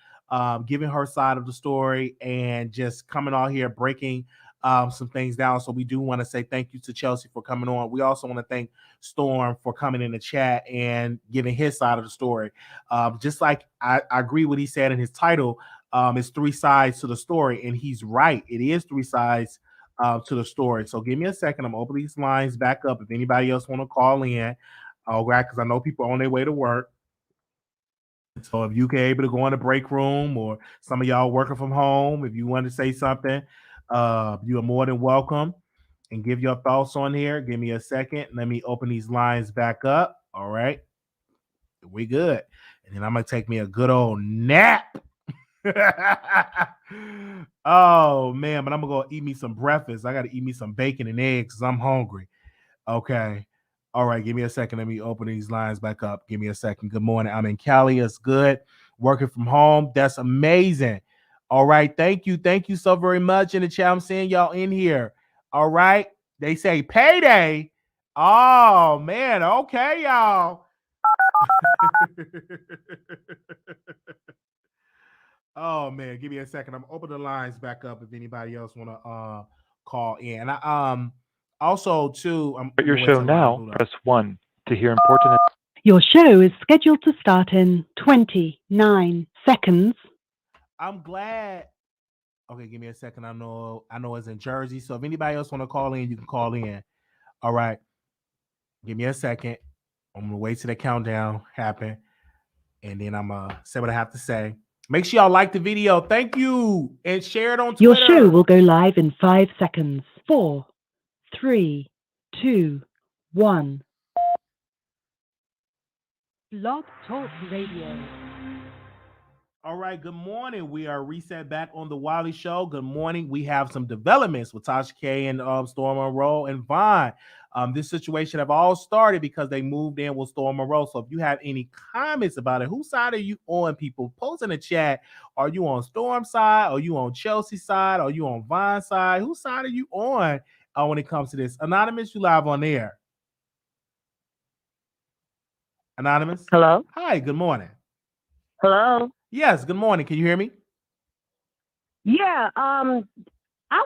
giving her side of the story, and just coming on here breaking some things down. So we do want to say thank you to Chelsea for coming on. We also want to thank Storm for coming in the chat and giving his side of the story. Just like I agree with what he said in his title. It's three sides to the story, and he's right. It is three sides to the story. So give me a second. I'm gonna open these lines back up. If anybody else want to call in, all right, because I know people are on their way to work. So if you can able to go in the break room, or some of y'all working from home, if you want to say something, you are more than welcome. And give your thoughts on here. Give me a second. Let me open these lines back up. All right, we good. And then I'm gonna take me a good old nap. Oh man, but I'm gonna go eat me some breakfast. I gotta eat me some bacon and eggs because I'm hungry. Okay. All right, give me a second. Let me open these lines back up. Give me a second. Good morning. I'm in Cali. It's good. Working from home. That's amazing. All right. Thank you. Thank you so very much in the chat. I'm seeing y'all in here. All right. They say payday. Oh man. Okay, y'all. Oh man, give me a second. I'm opening the lines back up if anybody else want to call in. And I also too Start your show now. Press 1 to hear important. Your show is scheduled to start in 29 seconds. I'm glad. Okay, give me a second. I know it's in Jersey. So if anybody else want to call in, you can call in. All right. Give me a second. I'm gonna wait till the countdown happen. And then I'm gonna say what I have to say. Make sure y'all like the video. Thank you. And share it on Twitter. Your show will go live in 5 seconds. 4, 3, 2, 1. Blog Talk Radio. All right, good morning. We are reset back on the Wiley Show. Good morning. We have some developments with Tasha K and Storm Monroe and Vaughn. This situation have all started because they moved in with Storm Monroe. So if you have any comments about it, whose side are you on, people? Post in the chat. Are you on Storm's side? Are you on Chelsea's side? Are you on Vaughn's side? Whose side are you on when it comes to this? Anonymous, you live on air. Anonymous? Hello? Hi, good morning. Hello? Yes, good morning. Can you hear me? Yeah, I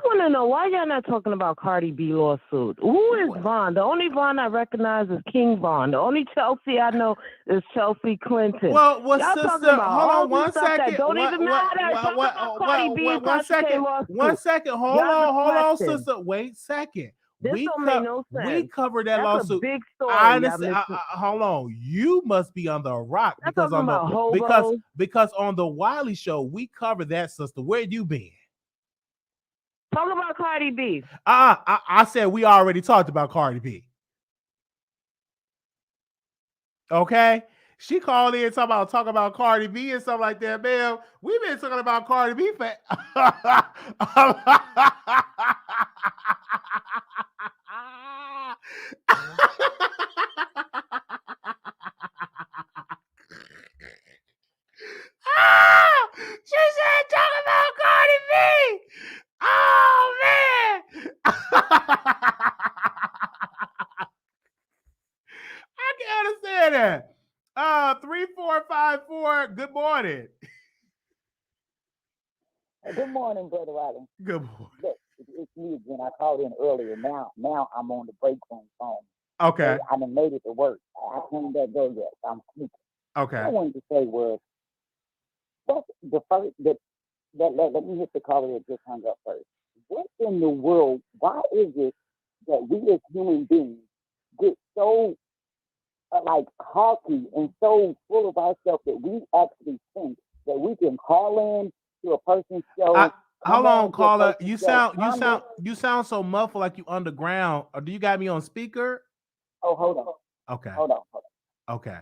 want to know why y'all not talking about Cardi B lawsuit. Who is Vaughn? The only Vaughn I recognize is King Vaughn. The only Chelsea I know is Chelsea Clinton. Well, y'all sister, talking about hold all on one this stuff second. that don't even matter. Talk about Cardi B and Tasha K lawsuit. 1 second. Hold on, sister. Wait a second. This don't make no sense. We covered that That's lawsuit. a big story. I understand. Hold on. You must be on the rock because on the because on the Wiley Show we covered that, sister. Where you been? Talk about Cardi B. I said we already talked about Cardi B. Okay. She called in talking about Cardi B and stuff like that, man. We've been talking about Cardi B for she said talk about Cardi B. Oh man. I can understand that. 3454. Good morning. Good morning, Brother Wiley. Good morning. Look, it's me again. I called in earlier. Now I'm on the break room phone. Okay. I done made it to work. I can't let go yet. I'm sneaking. Okay. What I wanted to say was, that's the first let me hit the caller that just hung up first. What in the world? Why is it that we as human beings get so like haughty and so full of ourselves that we actually think that we can call in to a person's show? Hold on, caller. You sound so muffled like you underground. Or do you got me on speaker? Oh, hold on. Okay. Hold on. Okay.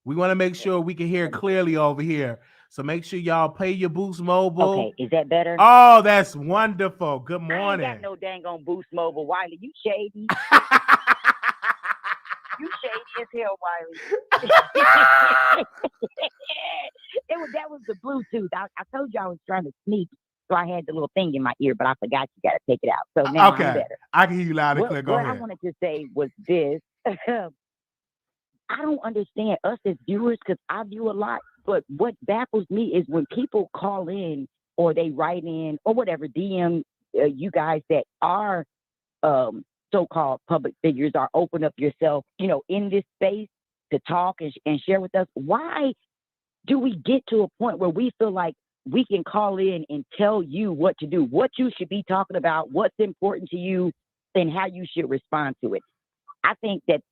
We want to make sure we can hear clearly over here. So make sure y'all pay your Boost Mobile. Okay, is that better? Oh, that's wonderful. Good I ain't morning. got no dang on Boost Mobile, Wiley. You shady. You shady as hell, Wiley. That was the Bluetooth. I told you I was trying to sneak, so I had the little thing in my ear, but I forgot you got to take it out. So now I'm better. I can hear you loud and clear. Go What ahead. I wanted to say was this. I don't understand us as viewers because I view a lot, but what baffles me is when people call in or they write in or whatever, DM you guys that are so-called public figures or open up yourself, in this space to talk and share with us. Why do we get to a point where we feel like we can call in and tell you what to do, what you should be talking about, what's important to you, and how you should respond to it? I think that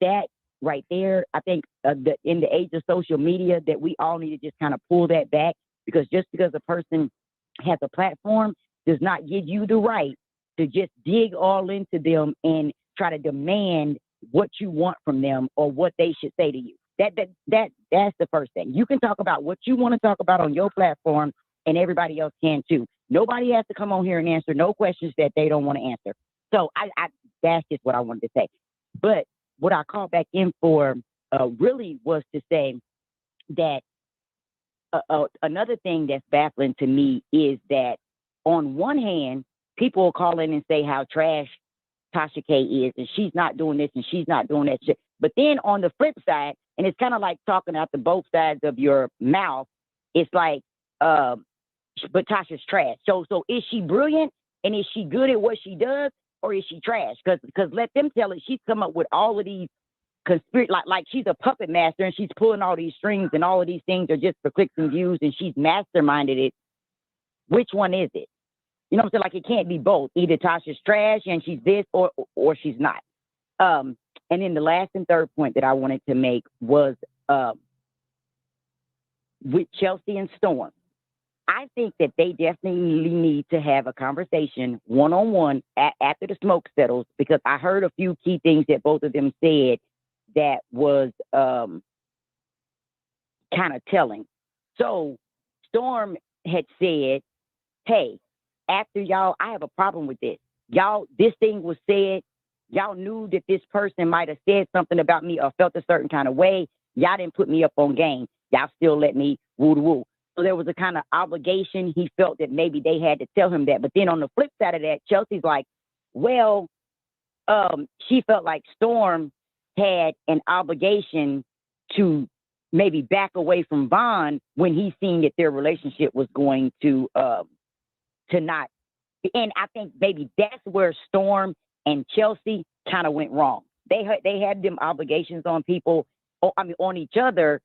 right there, I think that in the age of social media that we all need to just kind of pull that back, because just because a person has a platform does not give you the right to just dig all into them and try to demand what you want from them or what they should say to you. That's the first thing. You can talk about what you want to talk about on your platform, and everybody else can too. Nobody has to come on here and answer no questions that they don't want to answer. So I that's just what I wanted to say. But what I called back in for really was to say that another thing that's baffling to me is that on one hand, people will call in and say how trash Tasha K is, and she's not doing this and she's not doing that shit. But then on the flip side, and it's kind of like talking out the both sides of your mouth, it's like, but Tasha's trash. So is she brilliant and is she good at what she does, or is she trash? Because let them tell it. She's come up with all of these conspiracy, like she's a puppet master and she's pulling all these strings, and all of these things are just for clicks and views, and she's masterminded it. Which one is it? You know what I'm saying? Like, it can't be both. Either Tasha's trash and she's this, or she's not. And then the last and third point that I wanted to make was with Chelsea and Storm. I think that they definitely need to have a conversation one-on-one after the smoke settles, because I heard a few key things that both of them said that was kind of telling. So Storm had said, hey, after y'all, I have a problem with this. Y'all, this thing was said. Y'all knew that this person might have said something about me or felt a certain kind of way. Y'all didn't put me up on game. Y'all still let me woo-woo. So there was a kind of obligation. He felt that maybe they had to tell him that. But then on the flip side of that, Chelsea's like, well, she felt like Storm had an obligation to maybe back away from Vaughn when he seen that their relationship was going to not. And I think maybe that's where Storm and Chelsea kind of went wrong. They had them obligations on people, on each other,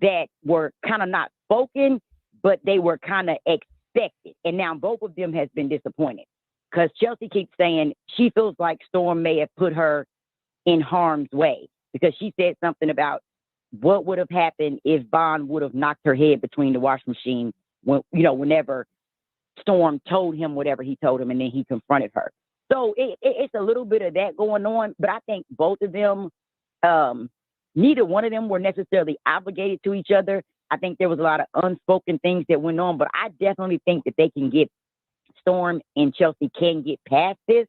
that were kind of not spoken, but they were kind of expected. And now both of them has been disappointed, because Chelsea keeps saying she feels like Storm may have put her in harm's way, because she said something about what would have happened if Vaughn would have knocked her head between the washing machine whenever Storm told him whatever he told him, and then he confronted her. So it's a little bit of that going on, but I think both of them, neither one of them were necessarily obligated to each other. I think there was a lot of unspoken things that went on, but I definitely think that they can get, Storm and Chelsea can get past this,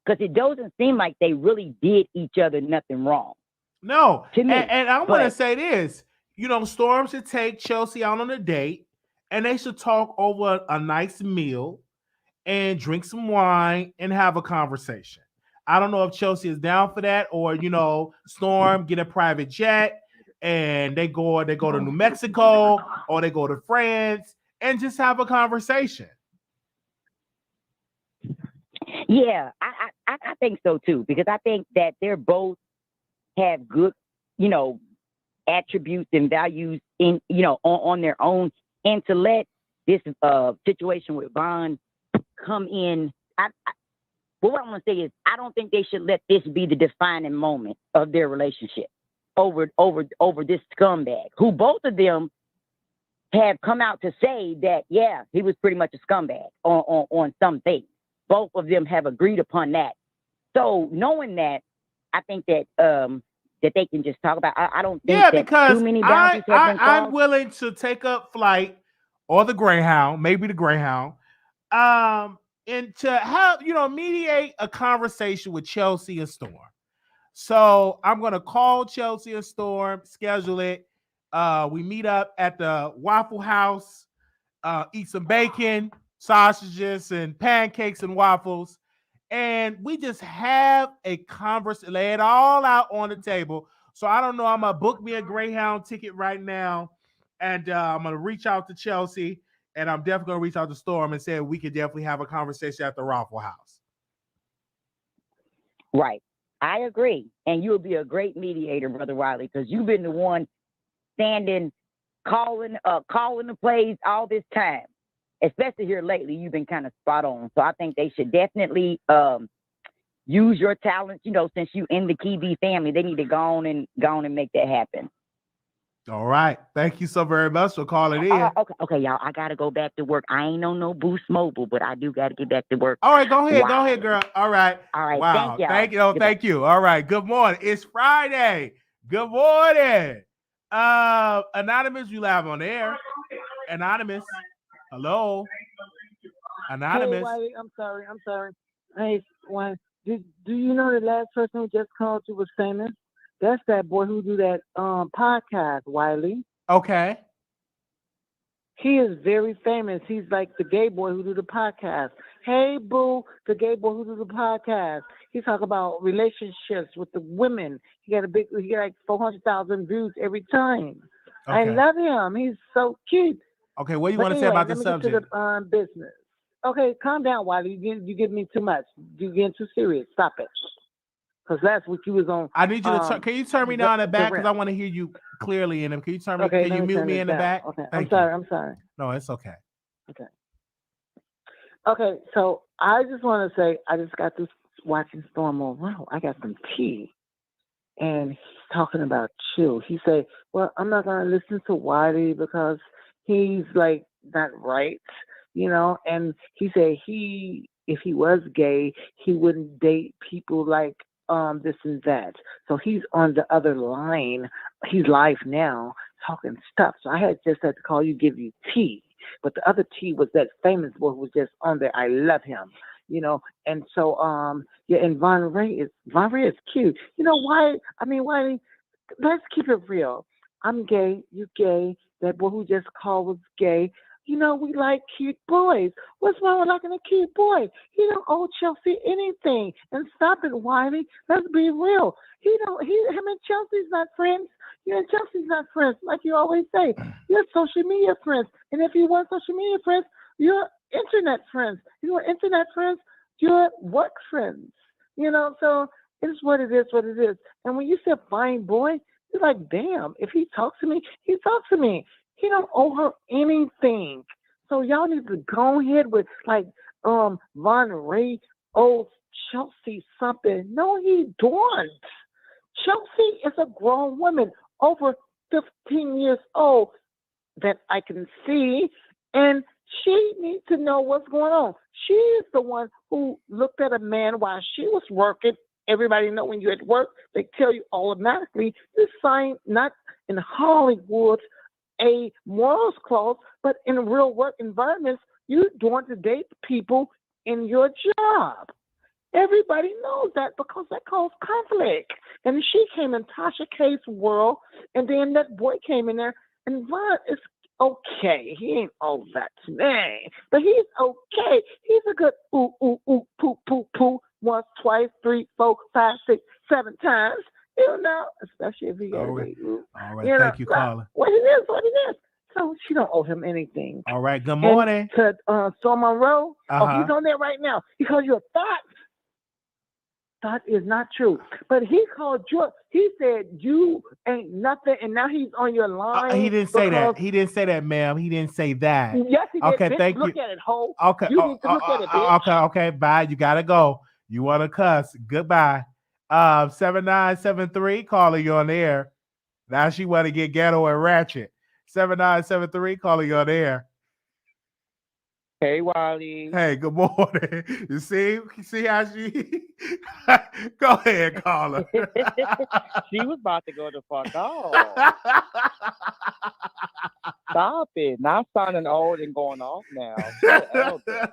because it doesn't seem like they really did each other nothing wrong. No, to me. And I want to say this, Storm should take Chelsea out on a date, and they should talk over a nice meal and drink some wine and have a conversation. I don't know if Chelsea is down for that, or Storm get a private jet and they go to New Mexico or they go to France and just have a conversation. Yeah, I think so too, because I think that they're both have good, attributes and values in, on their own, and to let this situation with Vaughn come in. What I want to say is, I don't think they should let this be the defining moment of their relationship over this scumbag, who both of them have come out to say that, yeah, he was pretty much a scumbag on some things. Both of them have agreed upon that. So knowing that, I think that that they can just talk about? I don't think Yeah, that because too many boundaries have been crossed. I'm willing to take up flight or the Greyhound, maybe the Greyhound, and to help, mediate a conversation with Chelsea and Storm. So I'm gonna call Chelsea and Storm, schedule it. We meet up at the Waffle House, eat some bacon, sausages, and pancakes and waffles, and we just have a conversation, lay it all out on the table. So I don't know. I'm gonna book me a Greyhound ticket right now, and I'm gonna reach out to Chelsea, and I'm definitely gonna reach out to Storm and say we could definitely have a conversation at the Waffle House. Right. I agree. And you'll be a great mediator, Brother Wiley, because you've been the one standing, calling the plays all this time. Especially here lately, you've been kind of spot on. So I think they should definitely use your talents. Since you in the Key family, they need to go on and make that happen. All right. Thank you so very much for calling in. Okay, y'all. I gotta go back to work. I ain't on no Boost Mobile, but I do gotta get back to work. All right, go ahead. Wow. Go ahead, girl. All right. Wow. Thank y'all. Thank you. All right. Good morning. It's Friday. Good morning. Anonymous, you live on air. Anonymous. Hello. Anonymous. Hey, Wiley, I'm sorry. Hey, do you know the last person who just called you was famous? That's that boy who do that podcast, Wiley. Okay. He is very famous. He's like the gay boy who do the podcast. Hey, boo, the gay boy who do the podcast. He talk about relationships with the women. He got like 400,000 views every time. I Okay. love him. He's so cute. Okay, what do you But want to say anyway, about the let me get subject? to the business. Okay, calm down, Wiley. You give me too much. You're getting too serious. Stop it. Because last week you was on. I need you to can you turn me down in the back because I rep. want to hear you clearly in them. Can you turn me? Okay, Can let you me mute turn me this in the down. back? Okay, Thank I'm sorry. No, it's okay. Okay, so I just want to say I just got this watching Storm Monroe. I got some tea, and he's talking about chill. He said, "Well, I'm not gonna listen to Wiley because he's like not right, And he said if he was gay, he wouldn't date people like this and that. So he's on the other line. He's live now talking stuff. So I just had to call you, give you tea. But the other tea was that famous boy who was just on there. I love him, And so and Von Ray is cute. Why? I mean, why? Let's keep it real. I'm gay. You gay. That boy who just called was gay. We like cute boys. What's wrong with liking a cute boy? He don't owe Chelsea anything. And stop it, Wiley. Let's be real. Him and Chelsea's not friends. You and Chelsea's not friends, like you always say. You're social media friends. And if you want social media friends, you're internet friends. You want internet friends, you're work friends. So it's what it is, And when you say fine boy, you're like, damn, if he talks to me, he talks to me. He don't owe her anything. So y'all need to go ahead with Von Ray owes Chelsea something. No, he don't. Chelsea is a grown woman over 15 years old that I can see, and she needs to know what's going on. She is the one who looked at a man while she was working. Everybody know when you're at work, they tell you automatically you sign not in Hollywood a morals clause, but in real work environments, you don't want to date people in your job. Everybody knows that because that caused conflict. And she came in Tasha K's world, and then that boy came in there, and Von is okay. He ain't all that to me, but he's okay. He's a good ooh, ooh, ooh, poo, poo, poo, once, twice, 3, 4, 5, 6, 7 times. Especially if he got All right. ooh. All right. Thank you, caller. What it is. So she don't owe him anything. All right. Good morning. And to Storm Monroe, Uh-huh. he's on there right now because your thought is not true. But he called you. He said you ain't nothing, and now he's on your line. He didn't say that. He didn't say that, ma'am. He didn't say that. Yes, he did. Okay, Bitch, thank look you. at it, ho. Okay. You need to look at it, bitch. Okay. Bye. You gotta go. You want to cuss? Goodbye. 7973 calling you on the air. Now she want to get ghetto and ratchet. 7973 calling you on the air. Hey, Wiley. Hey, good morning. You see how she? Go ahead, caller. She was about to go the fuck off. Stop it. Not sounding old and going off now. You're elder.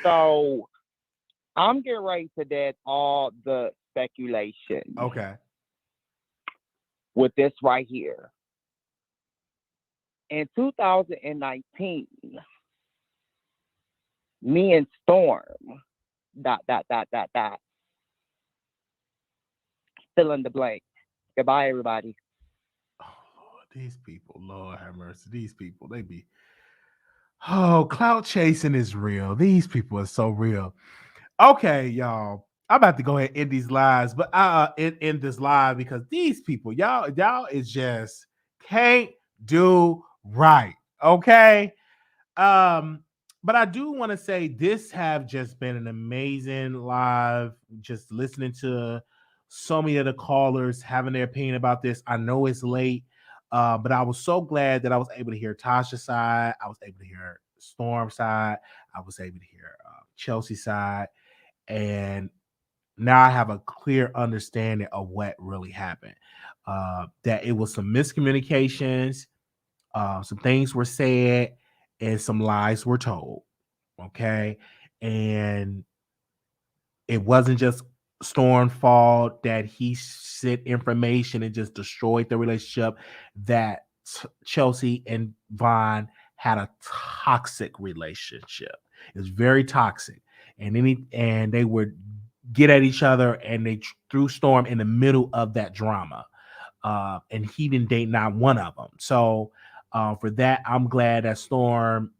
So I'm getting ready to dead all the speculation. Okay. With this right here. In 2019, me and Storm, ... fill in the blank. Goodbye, everybody. These people, Lord have mercy. These people, they be. Oh, clout chasing is real. These people are so real. Okay, y'all. I'm about to go ahead and end these lives, but end this live because these people, y'all is just can't do right. Okay. But I do want to say this have just been an amazing live, just listening to so many of the callers having their opinion about this. I know it's late, but I was so glad that I was able to hear Tasha's side. I was able to hear Storm's side. I was able to hear Chelsea's side. And now I have a clear understanding of what really happened. That it was some miscommunications, some things were said, and some lies were told. Okay. And it wasn't just Storm's fault that he sent information and just destroyed the relationship, that Chelsea and Vaughn had a toxic relationship. It was very toxic. And they would get at each other, and they threw Storm in the middle of that drama. And he didn't date not one of them. So for that, I'm glad that Storm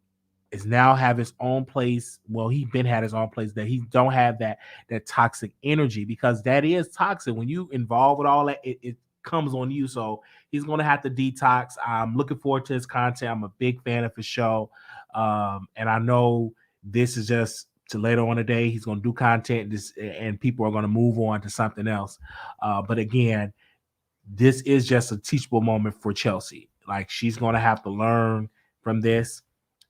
is now have his own place. Well, he been had his own place, that he don't have that toxic energy, because that is toxic. When you involved with all that, it comes on you. So he's going to have to detox. I'm looking forward to his content. I'm a big fan of his show. And I know this is just to later on today. He's going to do content and people are going to move on to something else. But again, this is just a teachable moment for Chelsea. Like, she's going to have to learn from this.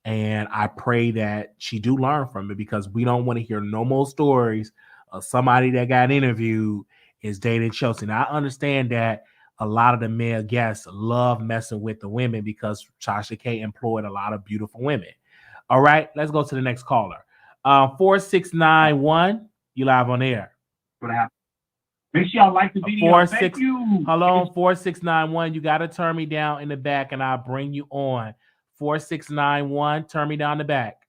And I pray that she do learn from it, because we don't want to hear no more stories of somebody that got interviewed is dating Chelsea. Now, I understand that a lot of the male guests love messing with the women because Tasha K employed a lot of beautiful women. All right, let's go to the next caller. 4691, you live on air. Make sure y'all like the video. Thank you. Hello, 4691. You got to turn me down in the back and I'll bring you on. 4691, turn me down the back.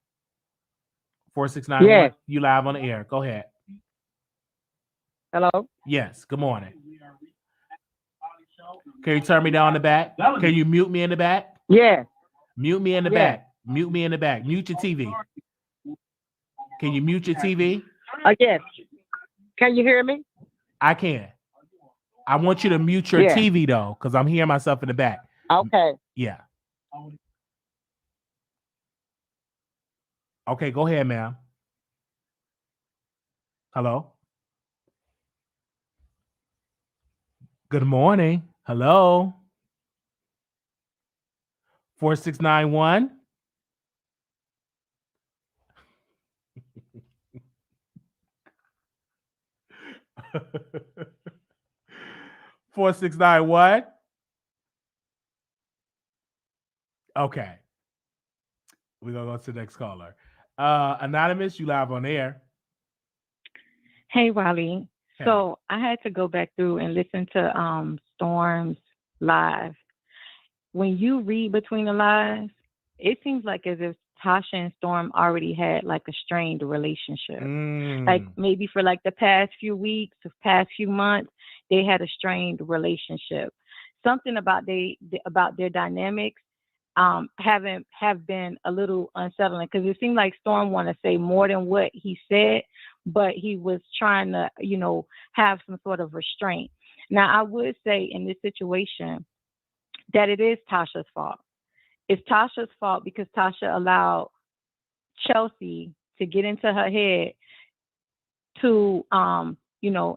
4691, Yes. You live on the air. Go ahead. Hello? Yes, good morning. Can you turn me down the back? Can you mute me in the back? Yeah. Mute me in the back. Mute me in the back. Mute your TV. Can you mute your TV? Yes. Can you hear me? I can. I want you to mute your TV, though, because I'm hearing myself in the back. Okay. Yeah. Okay, go ahead, ma'am. Hello? Good morning. Hello? 4691? Four 691. Okay. We're gonna go to the next caller. Anonymous, you live on air. Hey, Wiley. Hey. So I had to go back through and listen to Storm's live. When you read between the lines, it seems like as if Tasha and Storm already had like a strained relationship. Like maybe for like the past few weeks, the past few months, they had a strained relationship. Something about their dynamics have been a little unsettling, because it seemed like Storm wanted to say more than what he said, but he was trying to, have some sort of restraint. Now, I would say in this situation that it is Tasha's fault. It's Tasha's fault because Tasha allowed Chelsea to get into her head to,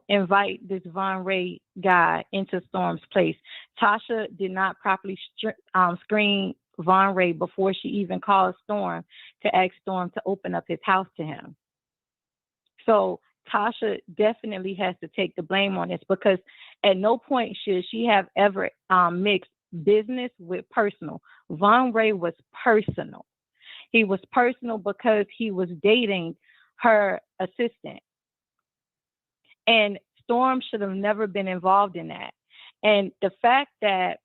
invite this Von Ray guy into Storm's place. Tasha did not properly screen Von Ray before she even called Storm to ask Storm to open up his house to him. So Tasha definitely has to take the blame on this, because at no point should she have ever mixed business with personal. Von Ray was personal. He was personal because he was dating her assistant. And Storm should have never been involved in that. And the fact that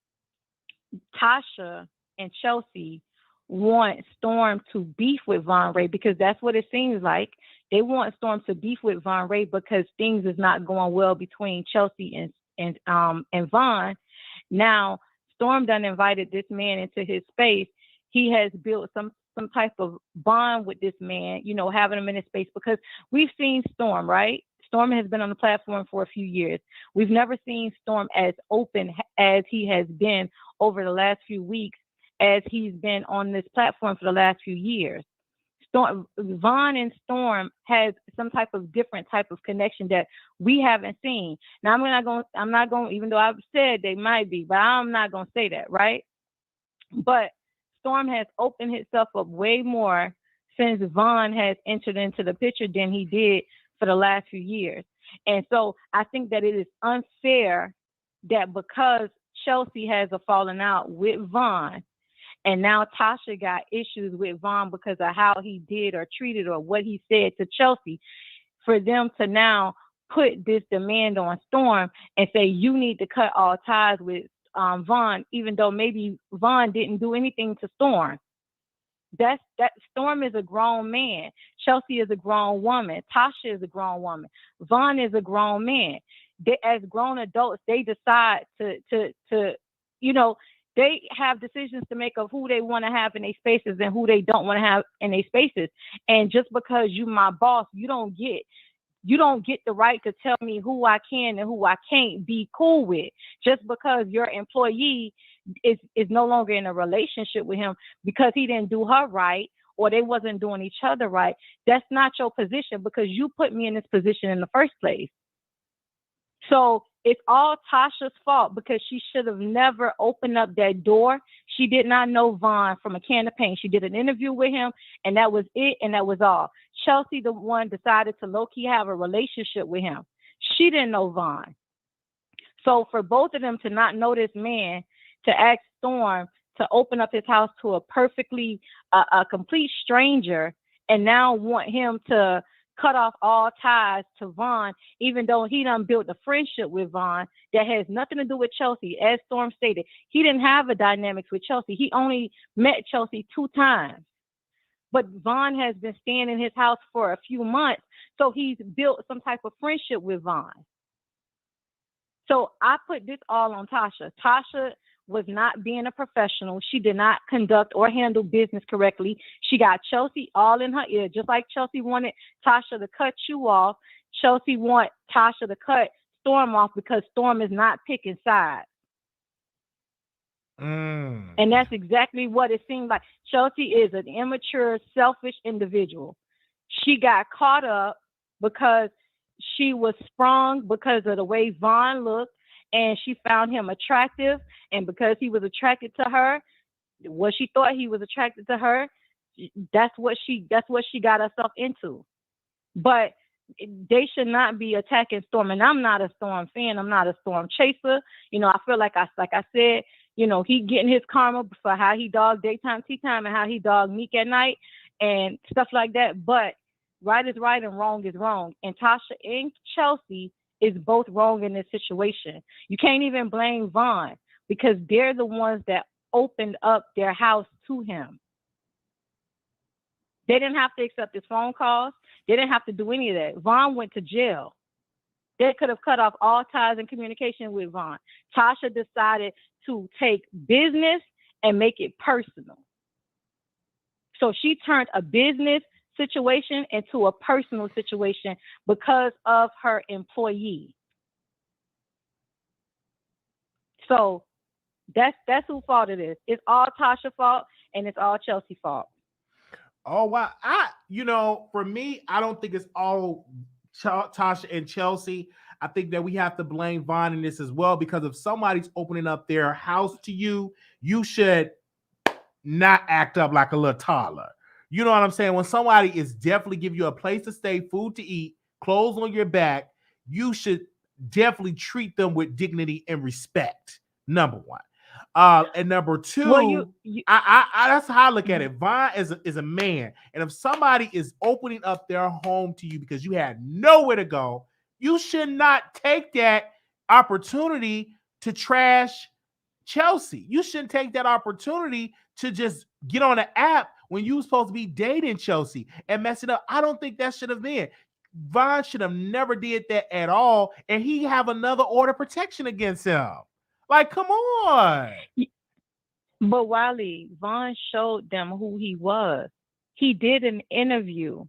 Tasha and Chelsea want Storm to beef with Von Ray, because that's what it seems like. They want Storm to beef with Von Ray because things is not going well between Chelsea and Von. Now, Storm done invited this man into his space. He has built some type of bond with this man, you know, having him in his space, because we've seen Storm, right? Storm has been on the platform for a few years. We've never seen Storm as open as he has been over the last few weeks, as he's been on this platform for the last few years. Von and Storm has some type of different type of connection that we haven't seen. Now, I'm not going, even though I've said they might be, but I'm not going to say that, right? But Storm has opened himself up way more since Von has entered into the picture than he did for the last few years. And so I think that it is unfair that because Chelsea has a falling out with Von, and now Tasha got issues with Von because of how he did or treated or what he said to Chelsea, for them to now put this demand on Storm and say, you need to cut all ties with Von, even though maybe Von didn't do anything to Storm. That Storm is a grown man. Chelsea is a grown woman. Tasha is a grown woman. Von is a grown man. They, as grown adults, they decide to you know, they have decisions to make of who they want to have in their spaces and who they don't want to have in their spaces. And just because you my boss, you don't get the right to tell me who I can and who I can't be cool with. Just because your employee is no longer in a relationship with him because he didn't do her right or they wasn't doing each other right, that's not your position, because you put me in this position in the first place. So it's all Tasha's fault, because she should have never opened up that door. She did not know Von from a can of paint. She did an interview with him, and that was it, and that was all. Chelsea, the one, decided to low-key have a relationship with him. She didn't know Von. So for both of them to not know this man, to ask Storm to open up his house to a complete stranger, and now want him to cut off all ties to Von, even though he done built a friendship with Von that has nothing to do with Chelsea. As Storm stated, he didn't have a dynamics with Chelsea. He only met Chelsea 2 times. But Von has been staying in his house for a few months, so he's built some type of friendship with Von. So I put this all on Tasha. Tasha was not being a professional. She did not conduct or handle business correctly. She got Chelsea all in her ear, just like Chelsea wanted Tasha to cut you off. Chelsea want Tasha to cut Storm off because Storm is not picking sides. And that's exactly what it seemed like. Chelsea is an immature, selfish individual. She got caught up because she was sprung because of the way Von looked, and she found him attractive, and because he was attracted to her, what she thought he was attracted to her, that's what she got herself into. But they should not be attacking Storm, and I'm not a Storm fan. I'm not a Storm chaser. You know, I feel like I said, you know, he getting his karma for how he dogged daytime, tea time, and how he dogged Meek at night and stuff like that. But right is right and wrong is wrong. And Tasha and Chelsea is both wrong in this situation. You can't even blame Von, because they're the ones that opened up their house to him. They didn't have to accept his phone calls. They didn't have to do any of that. Von went to jail. They could have cut off all ties and communication with Von. Tasha decided to take business and make it personal. So she turned a business situation into a personal situation because of her employee. So that's whose fault it is. It's all Tasha's fault and it's all Chelsea's fault. Oh wow. For me, I don't think it's all Tasha and Chelsea. I think that we have to blame Von in this as well, because if somebody's opening up their house to you, you should not act up like a little toddler. You know what I'm saying? When somebody is definitely give you a place to stay, food to eat, clothes on your back, you should definitely treat them with dignity and respect. Number one. And number two, Well, I that's how I look at it. Vaughn is a man, and if somebody is opening up their home to you because you had nowhere to go, you should not take that opportunity to trash Chelsea. You shouldn't take that opportunity to just get on an app when you were supposed to be dating Chelsea and mess it up. I don't think that should have been. Vaughn should have never did that at all, and he have another order of protection against him. Like, come on. But Wiley, Vaughn showed them who he was. He did an interview.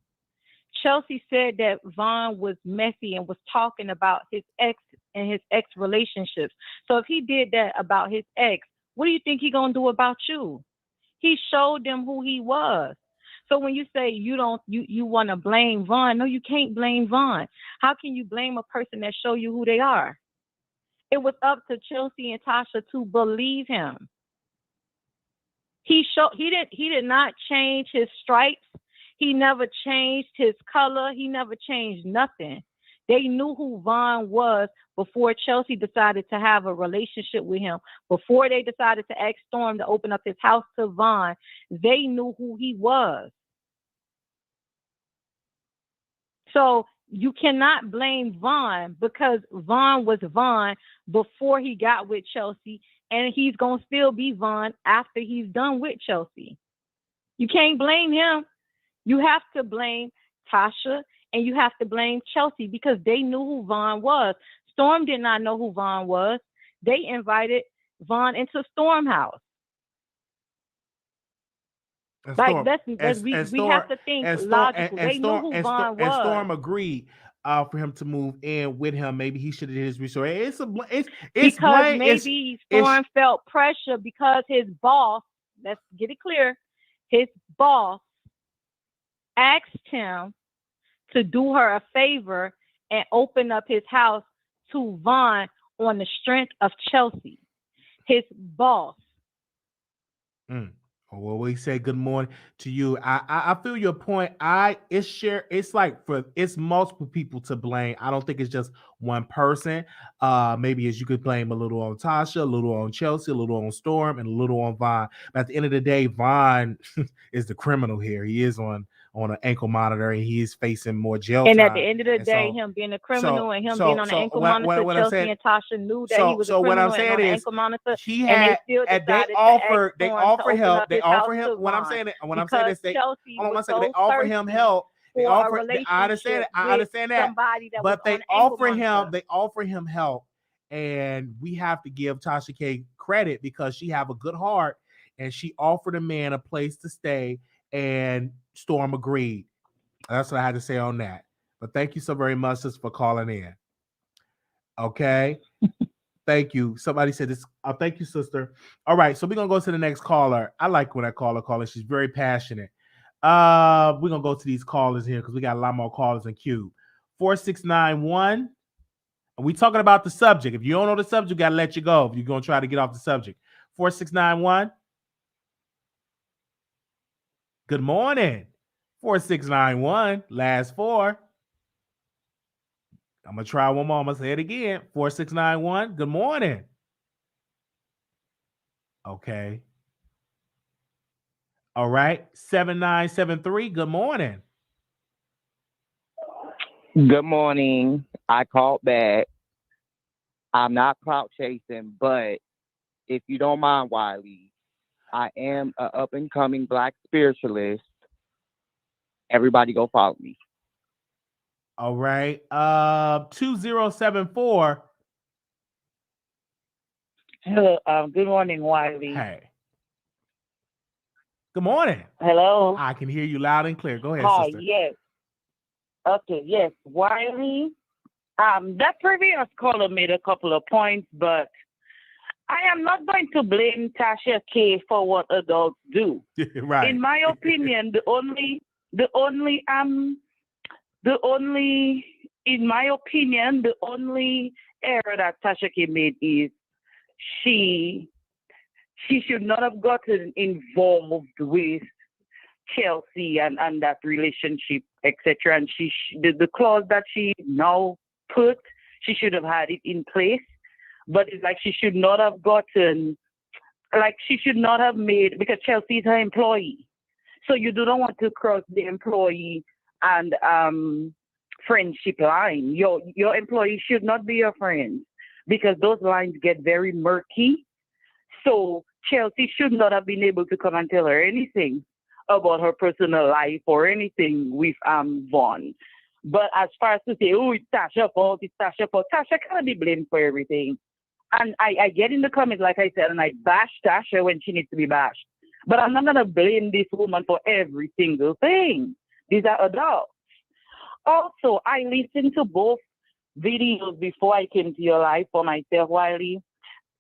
Chelsea said that Vaughn was messy and was talking about his ex and his ex relationships. So if he did that about his ex, what do you think he gonna do about you? He showed them who he was. So when you say you want to blame Vaughn, no, you can't blame Vaughn. How can you blame a person that show you who they are? It was up to Chelsea and Tasha to believe him. He did not change his stripes. He never changed his color. He never changed nothing. They knew who Vaughn was before Chelsea decided to have a relationship with him. Before they decided to ask Storm to open up his house to Vaughn, they knew who he was. So you cannot blame Vaughn because Vaughn was Vaughn before he got with Chelsea, and he's going to still be Vaughn after he's done with Chelsea. You can't blame him. You have to blame Tasha and you have to blame Chelsea because they knew who Vaughn was. Storm did not know who Vaughn was. They invited Vaughn into Storm house. We have to think logical. They knew who Vaughn was. And Storm agreed for him to move in with him. Maybe he should have did his research. Storm felt pressure because his boss, let's get it clear, his boss asked him to do her a favor and open up his house to Vaughn on the strength of Chelsea, his boss. Well, we say good morning to you. I feel your point. It's multiple people to blame. I don't think it's just one person. Maybe as you could blame a little on Tasha, a little on Chelsea, a little on Storm, and a little on Vaughn. But at the end of the day, Vaughn is the criminal here. He is on an ankle monitor and he is facing more jail and time. at the end of the day, him being a criminal and him being on an ankle monitor, Chelsea and Tasha knew that he was a criminal and on an ankle monitor. They offer help. They offer him. When I'm saying this, they offer him help. I understand that. But they offer him help, and we have to give Tasha K credit because she have a good heart, and she offered a man a place to stay, and Storm agreed. That's what I had to say on that. But thank you so very much just for calling in. Okay. Thank you. Somebody said this. Thank you, sister. All right. So we're going to go to the next caller. I like when I call her. She's very passionate. We're going to go to these callers here because we got a lot more callers in queue. 4691. And we talking about the subject. If you don't know the subject, you got to let you go. If you're going to try to get off the subject. 4691. Good morning. 4691. Last four. I'm going to try one more. I'm going to say it again. 4691. Good morning. Okay. All right. 7973. Good morning. Good morning. I called back. I'm not clout chasing, but if you don't mind, Wiley, I am an up-and-coming Black spiritualist. Everybody go follow me. All right. 2074. Hello. Good morning, Wiley. Hey. Good morning. Hello. I can hear you loud and clear. Go ahead, Hi, sister. yes. Okay, yes. Wiley. That previous caller made a couple of points, but I am not going to blame Tasha K for what adults do. Right. In my opinion, the only error that Tasha K made is she she should not have gotten involved with Chelsea and that relationship, etc. And the clause that she now put, she should have had it in place. But it's like she should not have gotten, like she should not have made, because Chelsea is her employee. So you do not want to cross the employee and friendship line. Your employee should not be your friend, because those lines get very murky. So Chelsea should not have been able to come and tell her anything about her personal life or anything with Vaughn. But as far as to say, oh, it's Tasha's fault, Tasha can't be blamed for everything. And I get in the comments, like I said, and I bash Tasha when she needs to be bashed. But I'm not going to blame this woman for every single thing. These are adults. Also, I listened to both videos before I came to your life for myself, Wiley.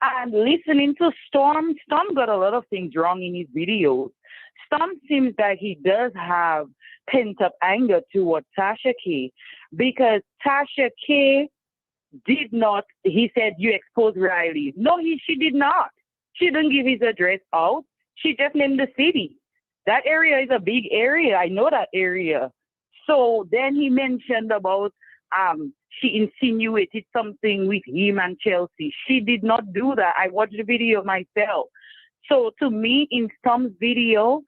And listening to Storm got a lot of things wrong in his videos. Storm seems like he does have pent-up anger toward Tasha K, because Tasha K did not, he said, you exposed Riley. No, she did not. She didn't give his address out. She just named the city. That area is a big area. I know that area. So then he mentioned about she insinuated something with him and Chelsea. She did not do that. I watched the video myself. So to me, in Storm's video,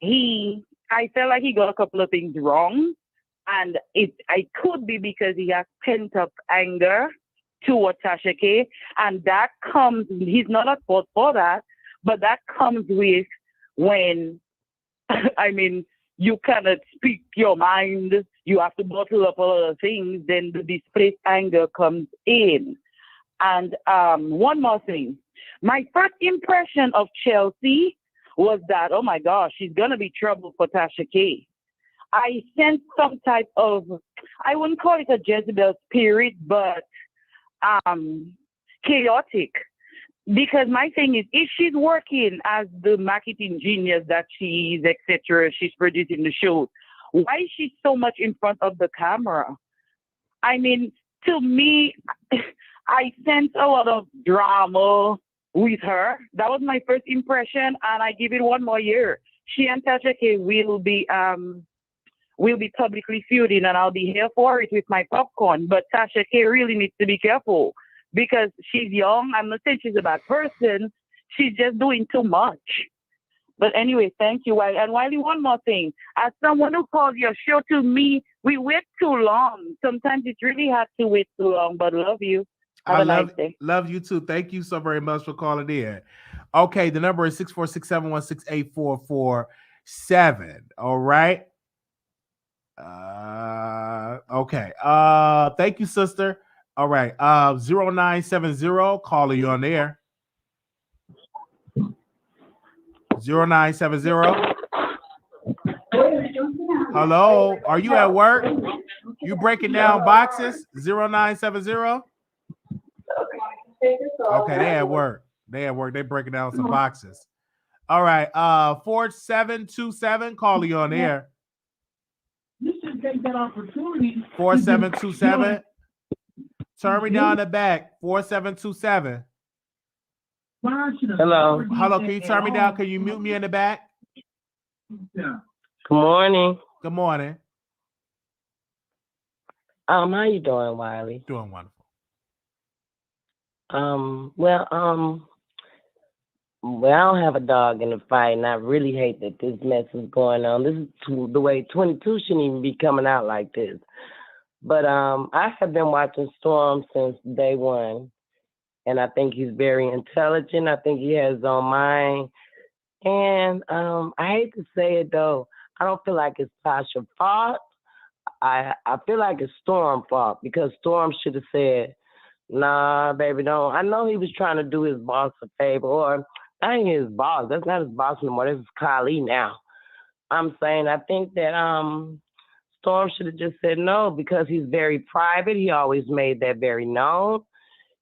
I felt like he got a couple of things wrong. And it could be because he has pent up anger toward Tasha K. And that comes, he's not at fault for that, but that comes with when, I mean, you cannot speak your mind, you have to bottle up all of the things, then the displaced anger comes in. And one more thing. My first impression of Chelsea was that, oh my gosh, she's going to be trouble for Tasha K. I sensed some type of, I wouldn't call it a Jezebel spirit, but chaotic. Because my thing is, if she's working as the marketing genius that she is, etc., she's producing the show, why is she so much in front of the camera? I mean, to me, I sense a lot of drama with her. That was my first impression, and I give it one more year. She and Tasha K will be publicly feuding, and I'll be here for it with my popcorn. But Tasha K really needs to be careful, because she's young. I'm not saying she's a bad person. She's just doing too much. But anyway, thank you, Wiley. And Wiley, one more thing. As someone who calls your show, to me, we wait too long. Sometimes it's really hard to wait too long, but love you. Have a nice day. Love you too. Thank you so very much for calling in. Okay, the number is 646-716-8447. All right. Okay. Thank you, sister. All right. 0970, calling you on there. 0970. Hello. Are you at work? You breaking down boxes? 0970. Okay, they at work. They breaking down some boxes. All right. 4727, calling you on there. You should take that opportunity. 4727. Turn me down the back. 4727. Hello. Hello. Can you turn me down? Can you mute me in the back? Yeah. Good morning. Good morning. How you doing, Wiley? Doing wonderful. Well, I don't have a dog in the fight, and I really hate that this mess is going on. This is the way 22 shouldn't even be coming out like this. But I have been watching Storm since day one, and I think he's very intelligent. I think he has his own mind. And I hate to say it, though, I don't feel like it's Tasha's fault. I feel like it's Storm's fault, because Storm should have said, nah, baby, don't. I know he was trying to do his boss a favor, or that ain't his boss. That's not his boss anymore. That's his colleague now. I'm saying I think that Storm should have just said no, because he's very private. He always made that very known.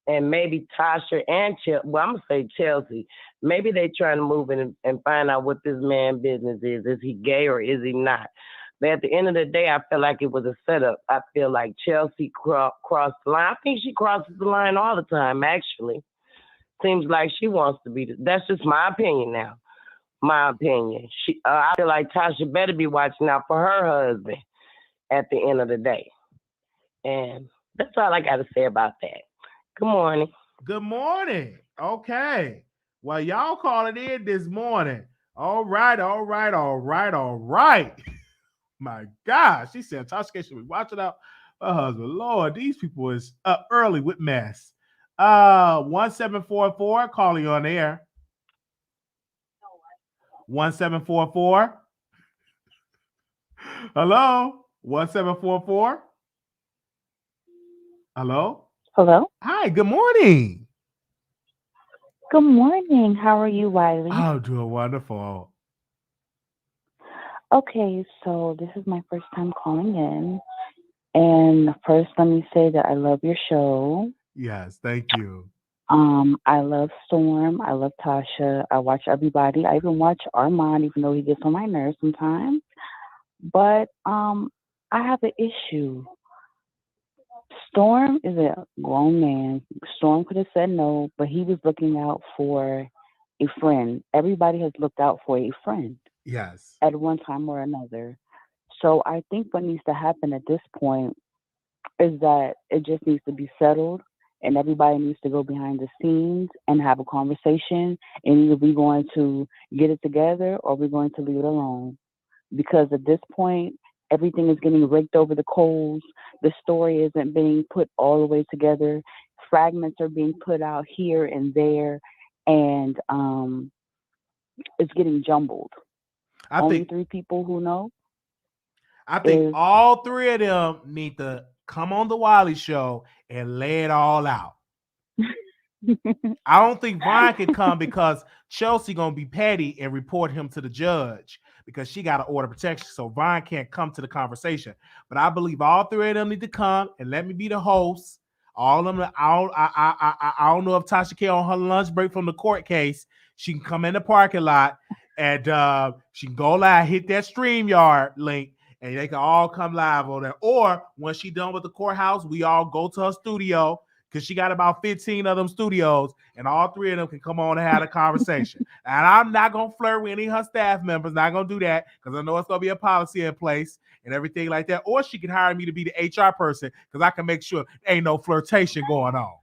And maybe Tasha and Chelsea, well, I'm going to say Chelsea, maybe they trying to move in and find out what this man's business is. Is he gay or is he not? But at the end of the day, I feel like it was a setup. I feel like Chelsea crossed the line. I think she crosses the line all the time, actually. Seems like she wants to be. That's just my opinion now. My opinion. I feel like Tasha better be watching out for her husband at the end of the day. And that's all I got to say about that. Good morning. Good morning. Okay. Well, y'all calling in this morning. All right. My gosh. She said Tasha should be watching out for her husband. Lord, these people is up early with mess. 1744, calling on air. 1744. Hello? 1744. Hello? Hello? Hi, good morning. Good morning. How are you, Wiley? I'm doing wonderful. Okay, so this is my first time calling in. And first, let me say that I love your show. Yes, thank you. I love Storm. I love Tasha. I watch everybody. I even watch Armand, even though he gets on my nerves sometimes. But I have an issue. Storm is a grown man. Storm could have said no, but he was looking out for a friend. Everybody has looked out for a friend. Yes. At one time or another. So I think what needs to happen at this point is that it just needs to be settled and everybody needs to go behind the scenes and have a conversation, and either we're going to get it together or we're going to leave it alone. Because at this point, everything is getting raked over the coals. The story isn't being put all the way together. Fragments are being put out here and there, and it's getting jumbled. Only think 3 people who know. I think all 3 of them need to come on the Wiley Show and lay it all out. I don't think Brian can come because Chelsea gonna be petty and report him to the judge because she got an order of protection. So Brian can't come to the conversation. But I believe all 3 of them need to come and let me be the host. All of them. I don't know if Tasha K on her lunch break from the court case. She can come in the parking lot and she can go live, hit that StreamYard link, and they can all come live on there. Or when she done with the courthouse, we all go to her studio because she got about 15 of them studios, and all 3 of them can come on and have a conversation. And I'm not going to flirt with any of her staff members. Not going to do that because I know it's going to be a policy in place and everything like that. Or she can hire me to be the HR person because I can make sure ain't no flirtation going on.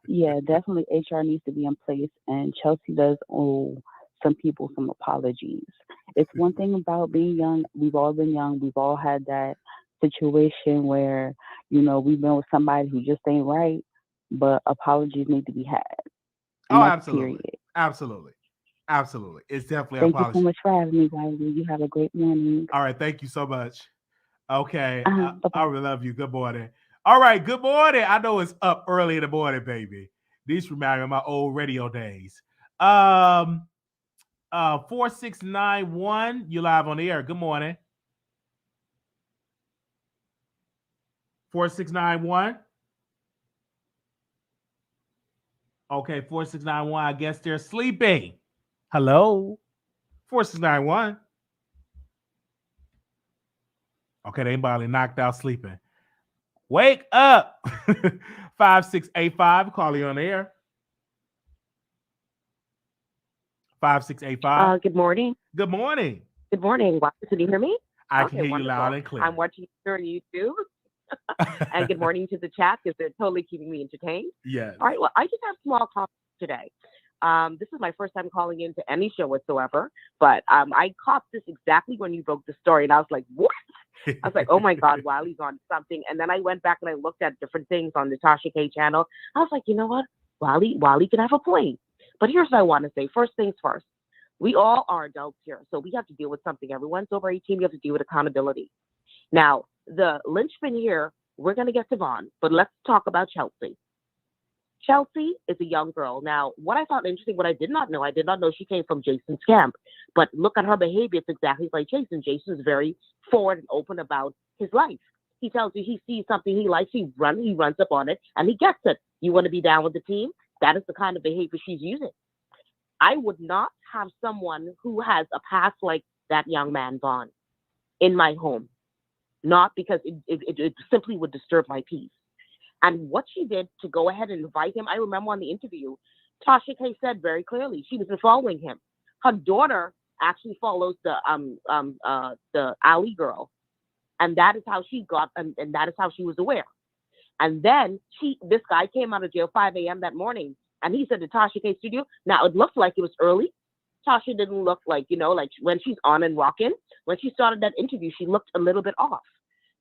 Yeah, definitely HR needs to be in place, and Chelsea does owe some people some apologies. It's one thing about being young. We've all been young. We've all had that situation where, we've been with somebody who just ain't right, but apologies need to be had. And that's Absolutely. Period. Absolutely. It's definitely Thank apology. you so much for having me, Wiley. You have a great morning. All right. Thank you so much. Okay. Bye-bye. I really love you. Good morning. All right. Good morning. I know it's up early in the morning, baby. These remind me of my old radio days. 4691, you live on the air. Good morning. 4691. Okay, 4691. I guess they're sleeping. Hello? 4691. Okay, they probably knocked out sleeping. Wake up. 5685. Call you on the air. 5685. Good morning. Good morning. Good morning. Wow, can you hear me? I can hear you loud and clear. I'm watching you on YouTube. And good morning to the chat because they're totally keeping me entertained. Yes. All right. Well, I just have small comments today. This is my first time calling into any show whatsoever, but I caught this exactly when you broke the story, and I was like, what? I was like, oh my God, Wiley's on something. And then I went back and I looked at different things on the Tasha K channel. I was like, you know what? Wiley can have a point. But here's what I want to say. First things first. We all are adults here, so we have to deal with something. Everyone's over 18. We have to deal with accountability. Now, the linchpin here, we're going to get to Vaughn, but let's talk about Chelsea. Chelsea is a young girl. Now, what I found interesting, what I did not know she came from Jason's camp. But look at her behavior. It's exactly like Jason. Jason's very forward and open about his life. He tells you he sees something he likes, he runs up on it, and he gets it. You want to be down with the team? That is the kind of behavior she's using. I would not have someone who has a past like that young man, Vaughn, in my home. Not because it simply would disturb my peace. And what she did to go ahead and invite him, I remember on the interview, Tasha K said very clearly she wasn't following him. Her daughter actually follows the alley girl, and that is how she got, and that is how she was aware. And then this guy came out of jail 5 a.m. that morning, and he said to Tasha K studio. Now it looked like it was early. Tasha didn't look like, like when she's on and rocking. When she started that interview, she looked a little bit off.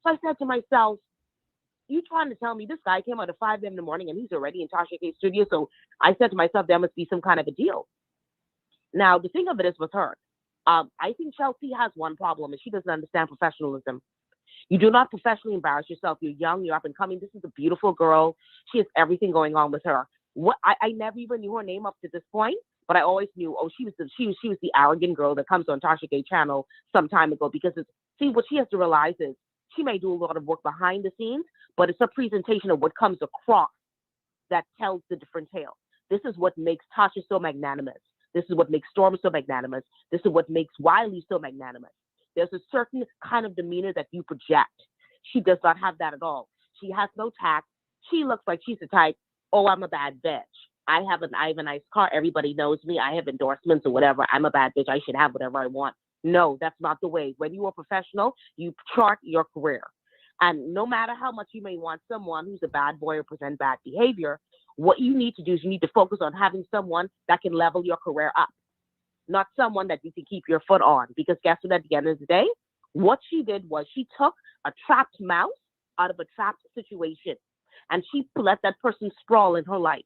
So I said to myself, you trying to tell me this guy came out at 5 a.m. in the morning and he's already in Tasha K's studio? So I said to myself, there must be some kind of a deal. Now, the thing of it is with her, I think Chelsea has one problem, and she doesn't understand professionalism. You do not professionally embarrass yourself. You're young, you're up and coming. This is a beautiful girl. She has everything going on with her. I never even knew her name up to this point, but I always knew, she was the arrogant girl that comes on Tasha K channel some time ago, because what she has to realize is she may do a lot of work behind the scenes, but it's a presentation of what comes across that tells the different tale. This is what makes Tasha so magnanimous. This is what makes Storm so magnanimous. This is what makes Wiley so magnanimous. There's a certain kind of demeanor that you project. She does not have that at all. She has no tact. She looks like she's the type, I'm a bad bitch. I have a nice car. Everybody knows me. I have endorsements or whatever. I'm a bad bitch. I should have whatever I want. No, that's not the way. When you are professional, you chart your career. And no matter how much you may want someone who's a bad boy or present bad behavior, what you need to do is you need to focus on having someone that can level your career up, not someone that you can keep your foot on. Because guess what, at the end of the day, what she did was she took a trapped mouse out of a trapped situation, and she let that person sprawl in her life.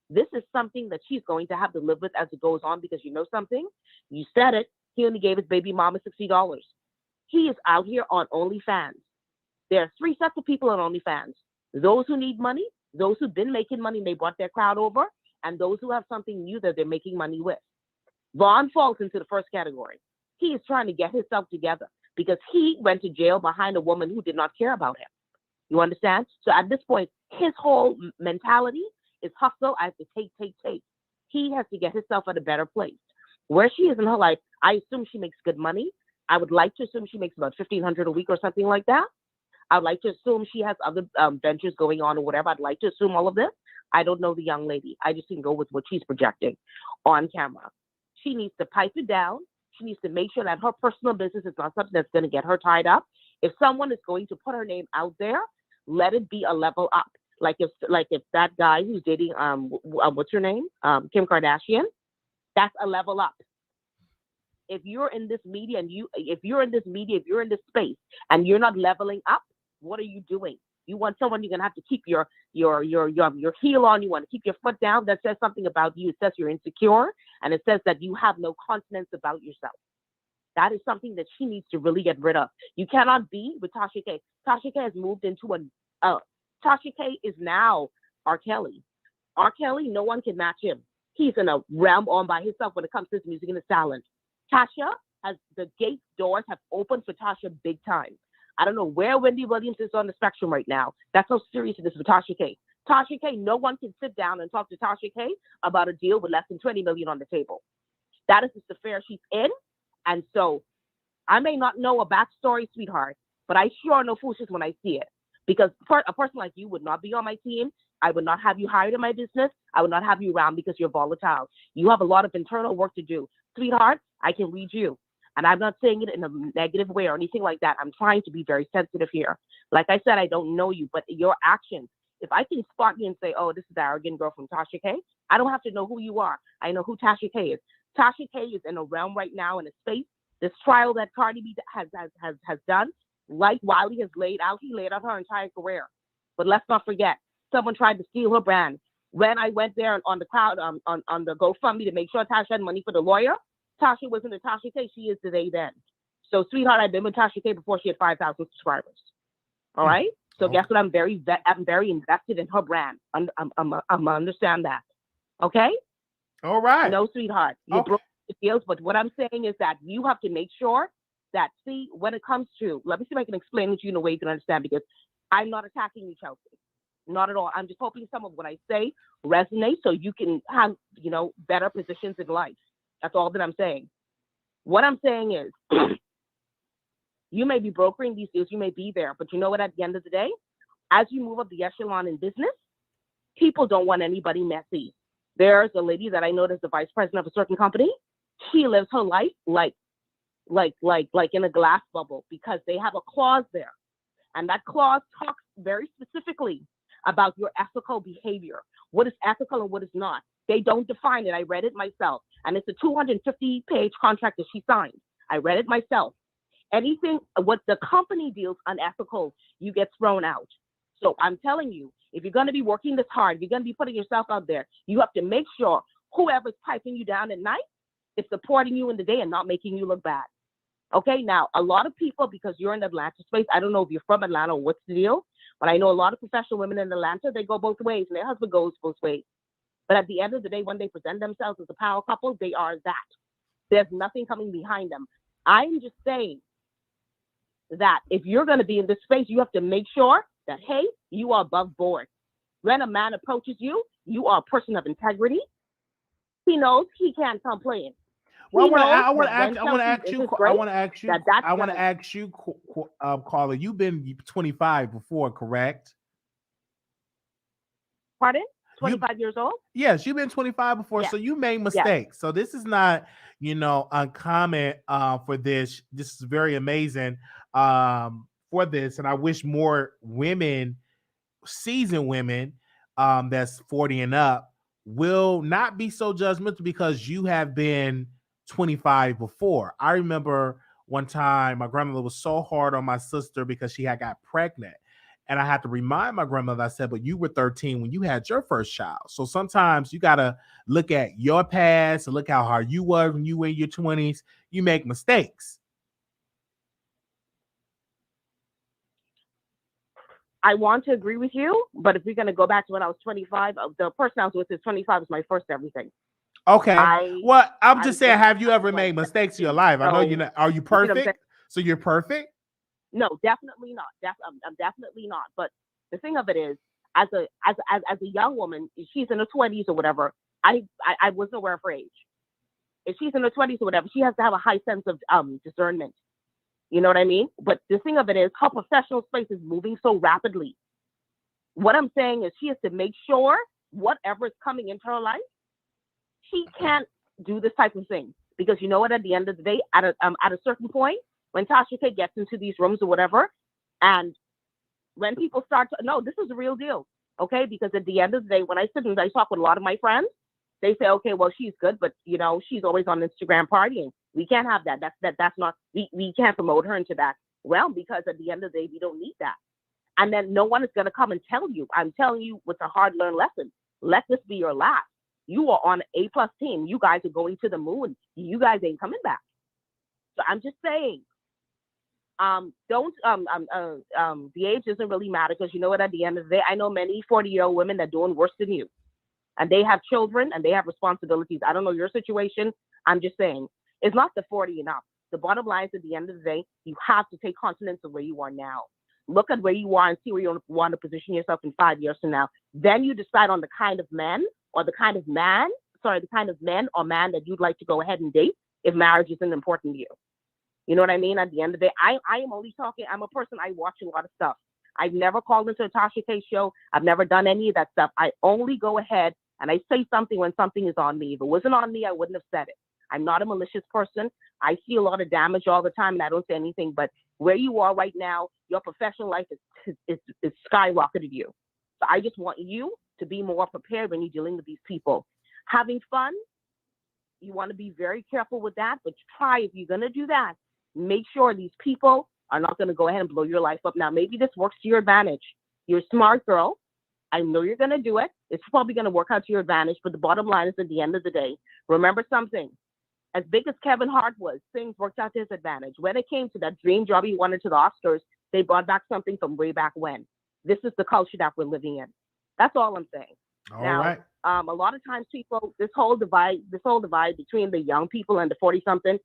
This is something that she's going to have to live with as it goes on, because you know something? You said it. He only gave his baby mama $60. He is out here on OnlyFans. There are 3 sets of people on OnlyFans. Those who need money, those who've been making money and they brought their crowd over, and those who have something new that they're making money with. Vaughn falls into the first category. He is trying to get himself together because he went to jail behind a woman who did not care about him. You understand? So at this point, his whole mentality is hustle. I have to take. He has to get himself at a better place. Where she is in her life, I assume she makes good money. I would like to assume she makes about $1,500 a week or something like that. I'd like to assume she has other ventures going on or whatever. I'd like to assume all of this. I don't know the young lady. I just can go with what she's projecting on camera. She needs to pipe it down. She needs to make sure that her personal business is not something that's going to get her tied up. If someone is going to put her name out there, let it be a level up. Like if that guy who's dating what's her name, Kim Kardashian, that's a level up. If you're in this media if you're in this space and you're not leveling up, what are you doing? You want someone you're gonna have to keep your heel on. You want to keep your foot down. That says something about you. It says you're insecure, and it says that you have no confidence about yourself. That is something that she needs to really get rid of. You cannot be with Tasha K. Tasha K has moved into Tasha K is now R. Kelly. R. Kelly, no one can match him. He's in a realm all by himself when it comes to his music and his talent. Tasha the gate doors have opened for Tasha big time. I don't know where Wendy Williams is on the spectrum right now. That's how serious it is for Tasha K. Tasha K, no one can sit down and talk to Tasha K about a deal with less than $20 million on the table. That is just the fair she's in. And so I may not know a backstory, sweetheart, but I sure know foolishness when I see it. Because a person like you would not be on my team. I would not have you hired in my business. I would not have you around because you're volatile. You have a lot of internal work to do. Sweetheart, I can read you. And I'm not saying it in a negative way or anything like that. I'm trying to be very sensitive here. Like I said, I don't know you, but your actions, if I can spot you and say, oh, this is the arrogant girl from Tasha K, I don't have to know who you are. I know who Tasha K is. Tasha K is in a realm right now, in a space. This trial that Cardi B has done, like Wiley has laid out, he laid out her entire career. But let's not forget, someone tried to steal her brand. When I went there on the crowd, on the GoFundMe to make sure Tasha had money for the lawyer, Tasha wasn't the Tasha K she is today then. So, sweetheart, I've been with Tasha K before she had 5,000 subscribers. All right? So guess what? I'm very invested in her brand. I'm understand that. Okay? All right. No, sweetheart. You broke the deals, but what I'm saying is that you have to make sure that, see, when it comes to, let me see if I can explain it to you in a way you can understand, because I'm not attacking you, Chelsea. Not at all. I'm just hoping some of what I say resonates so you can have, better positions in life. That's all that I'm saying. What I'm saying is, you may be brokering these deals, you may be there, but you know what, at the end of the day, as you move up the echelon in business, people don't want anybody messy. There's a lady that I know that's the vice president of a certain company. She lives her life like in a glass bubble because they have a clause there. And that clause talks very specifically about your ethical behavior. What is ethical and what is not. They don't define it. I read it myself. And it's a 250-page contract that she signed. I read it myself. Anything, what the company deals unethical, you get thrown out. So I'm telling you, if you're going to be working this hard, if you're going to be putting yourself out there, you have to make sure whoever's piping you down at night is supporting you in the day and not making you look bad. Okay, now, a lot of people, because you're in the Atlanta space, I don't know if you're from Atlanta or what's the deal, but I know a lot of professional women in Atlanta, they go both ways, and their husband goes both ways. But at the end of the day, when they present themselves as a power couple, they are that. There's nothing coming behind them. I'm just saying that if you're going to be in this space, you have to make sure that, hey, you are above board. When a man approaches you, you are a person of integrity. He knows he can't complain. Well, I want to ask you, caller. You've been 25 before, correct? Pardon? 25 years old? Yes, you've been 25 before, yes. So you made mistakes. Yes. So this is not, uncommon for this. This is very amazing for this, and I wish more women, seasoned women, that's 40 and up, will not be so judgmental because you have been 25 before. I remember one time my grandmother was so hard on my sister because she had got pregnant. And I had to remind my grandmother, I said, but you were 13 when you had your first child. So sometimes you got to look at your past and look how hard you were when you were in your 20s. You make mistakes. I want to agree with you, but if we're going to go back to when I was 25, the person I was with is 25 was my first everything. Okay. I'm just saying, have you ever made mistakes in your life? I know you're not. Are you perfect? So you're perfect? No, definitely not. I'm definitely not. But the thing of it is, as a young woman, if she's in her 20s or whatever, I wasn't aware of her age. If she's in her 20s or whatever, she has to have a high sense of discernment. You know what I mean? But the thing of it is, her professional space is moving so rapidly. What I'm saying is, she has to make sure whatever is coming into her life, she can't do this type of thing, because you know what? At the end of the day, at a certain point, when Tasha K gets into these rooms or whatever, and when people start to, no, this is a real deal, okay? Because at the end of the day, when I sit and I talk with a lot of my friends, they say, okay, well, she's good, but she's always on Instagram partying. We can't have that. That's not. We can't promote her into that. Well, because at the end of the day, we don't need that. And then no one is going to come and tell you. I'm telling you, with a hard-learned lesson. Let this be your last. You are on an A+ team. You guys are going to the moon. You guys ain't coming back. So I'm just saying, the age doesn't really matter, because you know what? At the end of the day, I know many 40-year-old women that are doing worse than you, and they have children and they have responsibilities. I don't know your situation. I'm just saying, it's not the 40 and up. The bottom line is, at the end of the day, you have to take confidence of where you are now. Look at where you are and see where you want to position yourself in 5 years from now. Then you decide on the kind of men or the kind of men or man that you'd like to go ahead and date if marriage isn't important to you. You know what I mean? At the end of the day, I am only talking. I'm a person, I watch a lot of stuff. I've never called into a Tasha K show. I've never done any of that stuff. I only go ahead and I say something when something is on me. If it wasn't on me, I wouldn't have said it. I'm not a malicious person. I see a lot of damage all the time, and I don't say anything. But where you are right now, your professional life is skyrocketed you. So I just want you to be more prepared when you're dealing with these people. Having fun, you want to be very careful with that. But try, if you're going to do that, make sure these people are not going to go ahead and blow your life up. Now, maybe this works to your advantage. You're a smart girl. I know you're going to do it. It's probably going to work out to your advantage. But the bottom line is, at the end of the day, remember something. As big as Kevin Hart was, things worked out to his advantage. When it came to that dream job he wanted to the Oscars, they brought back something from way back when. This is the culture that we're living in. That's all I'm saying. All right. A lot of times people, this whole divide between the young people and the 40-something,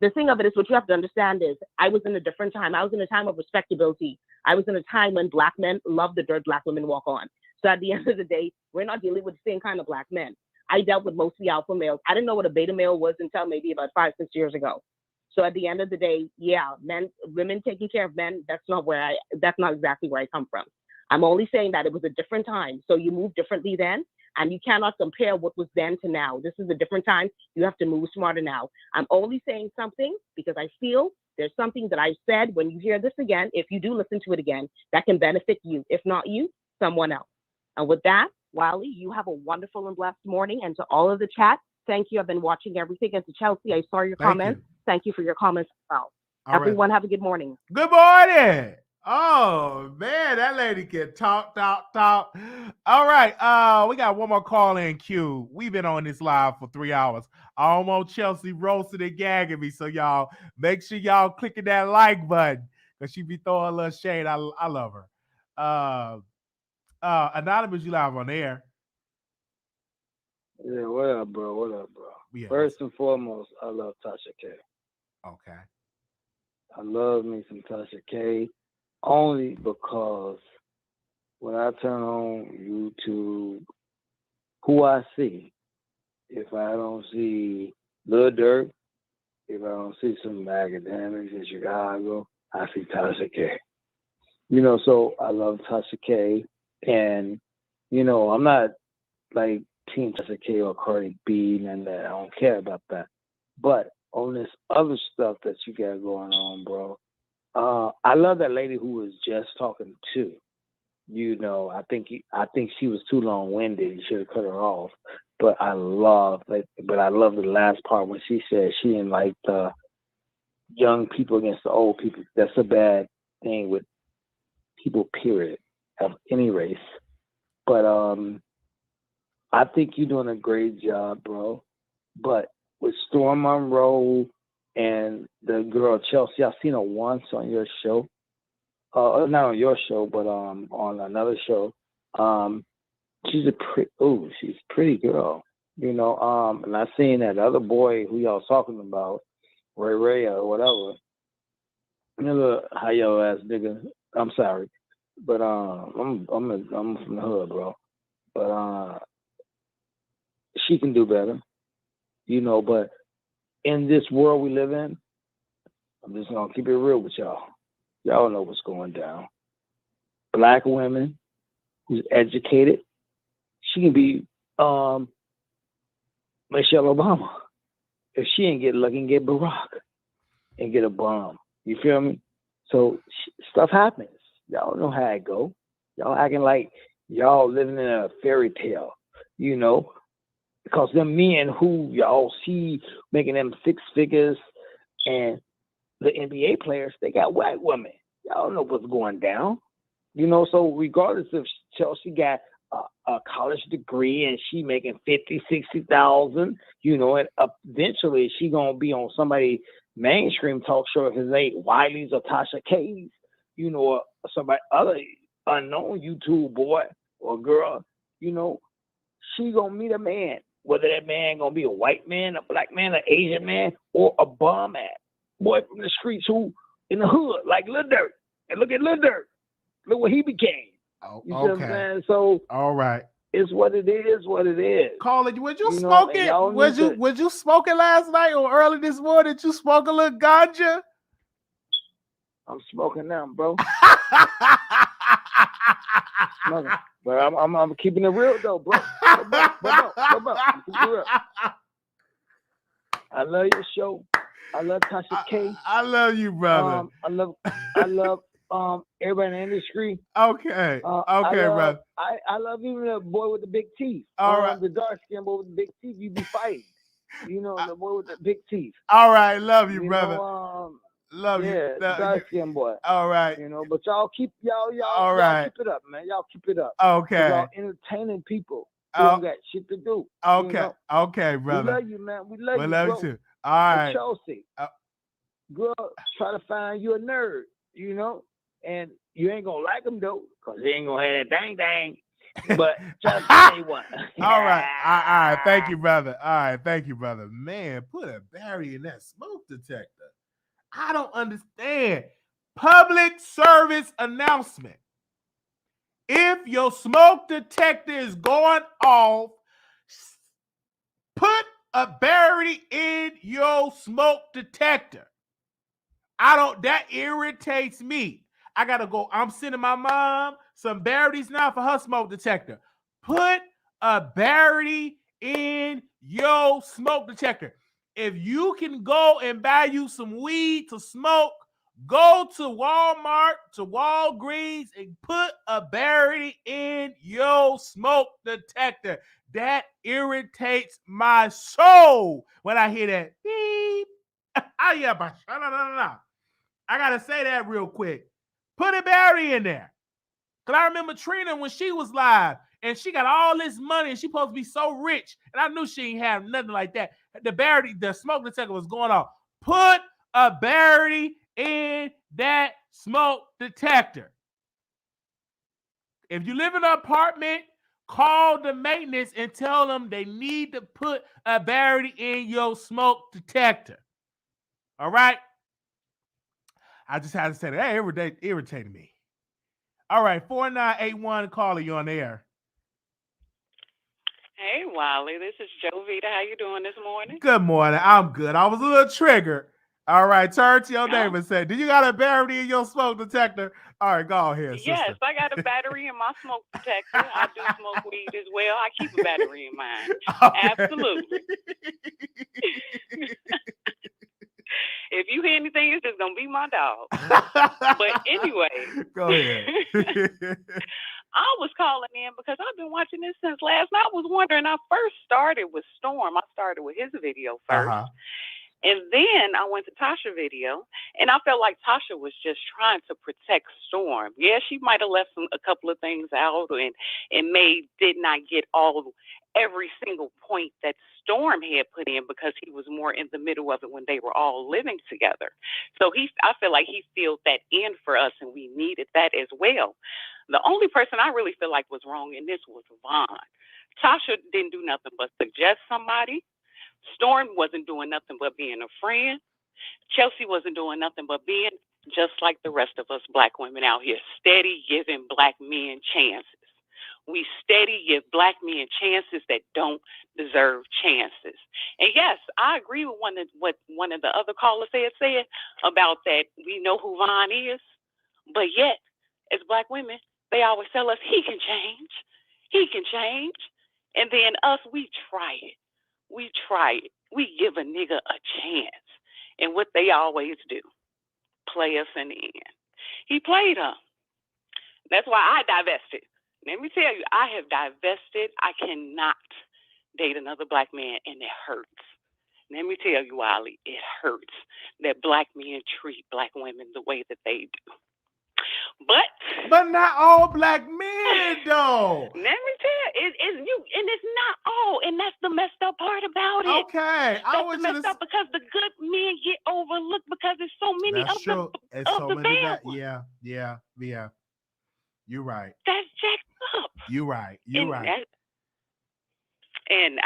the thing of it is, what you have to understand is, I was in a different time. I was in a time of respectability. I was in a time when black men love the dirt black women walk on. So at the end of the day, we're not dealing with the same kind of black men. I dealt with mostly alpha males. I didn't know what a beta male was until maybe about 5-6 years ago. So at the end of the day, yeah, women taking care of men, that's not exactly where I come from. I'm only saying that it was a different time. So you move differently then, and you cannot compare what was then to now. This is a different time. You have to move smarter now. I'm only saying something because I feel there's something that I said when you hear this again, if you do listen to it again, that can benefit you. If not you, someone else. And with that, Wiley, you have a wonderful and blessed morning. And to all of the chat, thank you. I've been watching everything. And to Chelsea, I saw your comments. Thank you for your comments as well. Everyone, have a good morning. Good morning. Oh, man, that lady can talk. All right, we got one more call in queue. We've been on this live for 3 hours. I almost Chelsea roasted and gagging me, so y'all make sure y'all clicking that like button because she be throwing a little shade. I love her. Anonymous, you live on air. Yeah, what up, bro? Yeah, First and foremost, I love Tasha K. Okay. I love me some Tasha K only because when I turn on YouTube, who I see, if I don't see Lil Durk, if I don't see some academics in Chicago, I see Tasha K. So I love Tasha K, and I'm not like Team Tasha K or Cardi B, and that I don't care about that. But on this other stuff that you got going on, bro, I love that lady who was just talking to. I think she was too long-winded. You should have cut her off. But I love the last part when she said she didn't like the young people against the old people. That's a bad thing with people, period, of any race. But I think you're doing a great job, bro. But with Storm Monroe and the girl Chelsea, I've seen her once on your show. Not on your show, but on another show. She's a pretty girl, and I seen that other boy who y'all was talking about, Ray or whatever. How yo ass nigga. I'm sorry, but I'm from the hood, bro. But she can do better, But in this world we live in, I'm just gonna keep it real with y'all. Y'all know what's going down. Black women who's educated, she can be Michelle Obama. If she ain't get lucky and get Barack and get a bomb. You feel me? So stuff happens. Y'all know how it go. Y'all acting like y'all living in a fairy tale, because them men who y'all see making them 6 figures and the NBA players, they got white women. Y'all know what's going down. So regardless if Chelsea got a college degree and she making 50, 60,000, and eventually she gonna be on somebody mainstream talk show if it ain't Wiley's or Tasha K's, or somebody other unknown YouTube boy or girl, she gonna meet a man, whether that man gonna be a white man, a black man, an Asian man, or a bum ass boy from the streets who in the hood, like Lil Durk. And look at Lil Durk. Look what he became. You see what I'm saying? So all right. It's what it is, Colin, would you smoke it? Was you smoking last night or early this morning? Did you smoke a little ganja? I'm smoking now, bro. But I'm keeping it real though, bro. I'm keeping it real. I love your show. I love Tasha K. I love you, brother. I love everybody in the industry. Okay. Brother. I love even the boy with the big teeth. All right. The dark skinned boy with the big teeth. You be fighting. The boy with the big teeth. All right, love you, brother. Love you. Yeah, dark skinned boy. All right. But y'all keep y'all keep it up, man. Y'all keep it up. Okay. Y'all entertaining people who don't got shit to do. Okay. Okay, brother. We love you, man. We love you, love bro. you too. All right. Chelsea, girl, try to find you a nerd, and you ain't gonna like him though, cause he ain't gonna have that dang. But just say one. All right. All right. Thank you, brother. All right. Thank you, brother. Man, put a battery in that smoke detector. I don't understand. Public service announcement. If your smoke detector is going off, put a battery in your smoke detector. That irritates me. I gotta go. I'm sending my mom some Barrities now for her smoke detector. Put a Barity in your smoke detector. If you can go and buy you some weed to smoke, go to Walmart, to Walgreens, and put a Barity in your smoke detector. That irritates my soul when I hear that beep. I gotta say that real quick. Put a Barry in there. Because I remember Trina when she was live and she got all this money and she supposed to be so rich. And I knew she ain't have nothing like that. The smoke detector was going off. Put a Barry in that smoke detector. If you live in an apartment, call the maintenance and tell them they need to put a Barry in your smoke detector. All right? I just had to say that. That irritated me. All right, 4981, caller, you on the air. Hey, Wiley, this is Jovita. How you doing this morning? Good morning. I'm good. I was a little triggered. All right, turn to your neighbor and say, do you got a Barry in your smoke detector? All right, go ahead, sister. Yes, I got a battery in my smoke detector. I do smoke weed as well. I keep a battery in mine. Okay. Absolutely. If you hear anything, it's just gonna be my dog. But anyway, go ahead. I was calling in because I've been watching this since last night. I was wondering. I first started with Storm. I started with his video first. And then I went to Tasha's video, and I felt like Tasha was just trying to protect Storm. Yeah, she might have left a couple of things out, and did not get every single point that Storm had put in because he was more in the middle of it when they were all living together. So I feel like he filled that in for us, and we needed that as well. The only person I really feel like was wrong in this was Vaughn. Tasha didn't do nothing but suggest somebody. Storm wasn't doing nothing but being a friend. Chelsea wasn't doing nothing but being just like the rest of us black women out here, steady giving black men chances. We steady give black men chances that don't deserve chances. And yes, I agree with what one of the other callers said about that we know who Vaughn is, but yet, as black women, they always tell us he can change. He can change. And then us, we try it. We try it. We give a nigga a chance. And what they always do, play us in the end. He played her. That's why I divested. Let me tell you, I have divested. I cannot date another black man, and it hurts. Let me tell you, Wiley, it hurts that black men treat black women the way that they do. But not all black men, though. Let me tell you, it's not all, and that's the messed up part about it. Okay, that's messed up because the good men get overlooked because there's so many of the bad ones. Yeah. You're right. That's jacked up. You're right. And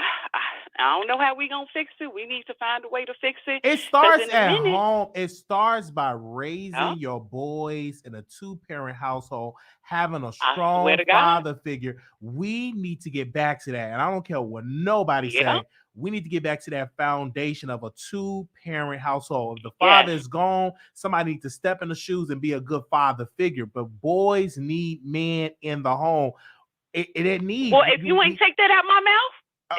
I don't know how we gonna fix it. We need to find a way to fix it. It starts at home. It starts by raising your boys in a 2-parent household, having a strong father figure. We need to get back to that. And I don't care what nobody say. We need to get back to that foundation of a 2-parent household. If the father is gone, somebody needs to step in the shoes and be a good father figure. But boys need men in the home. It needs. Well, if you ain't take that out my mouth.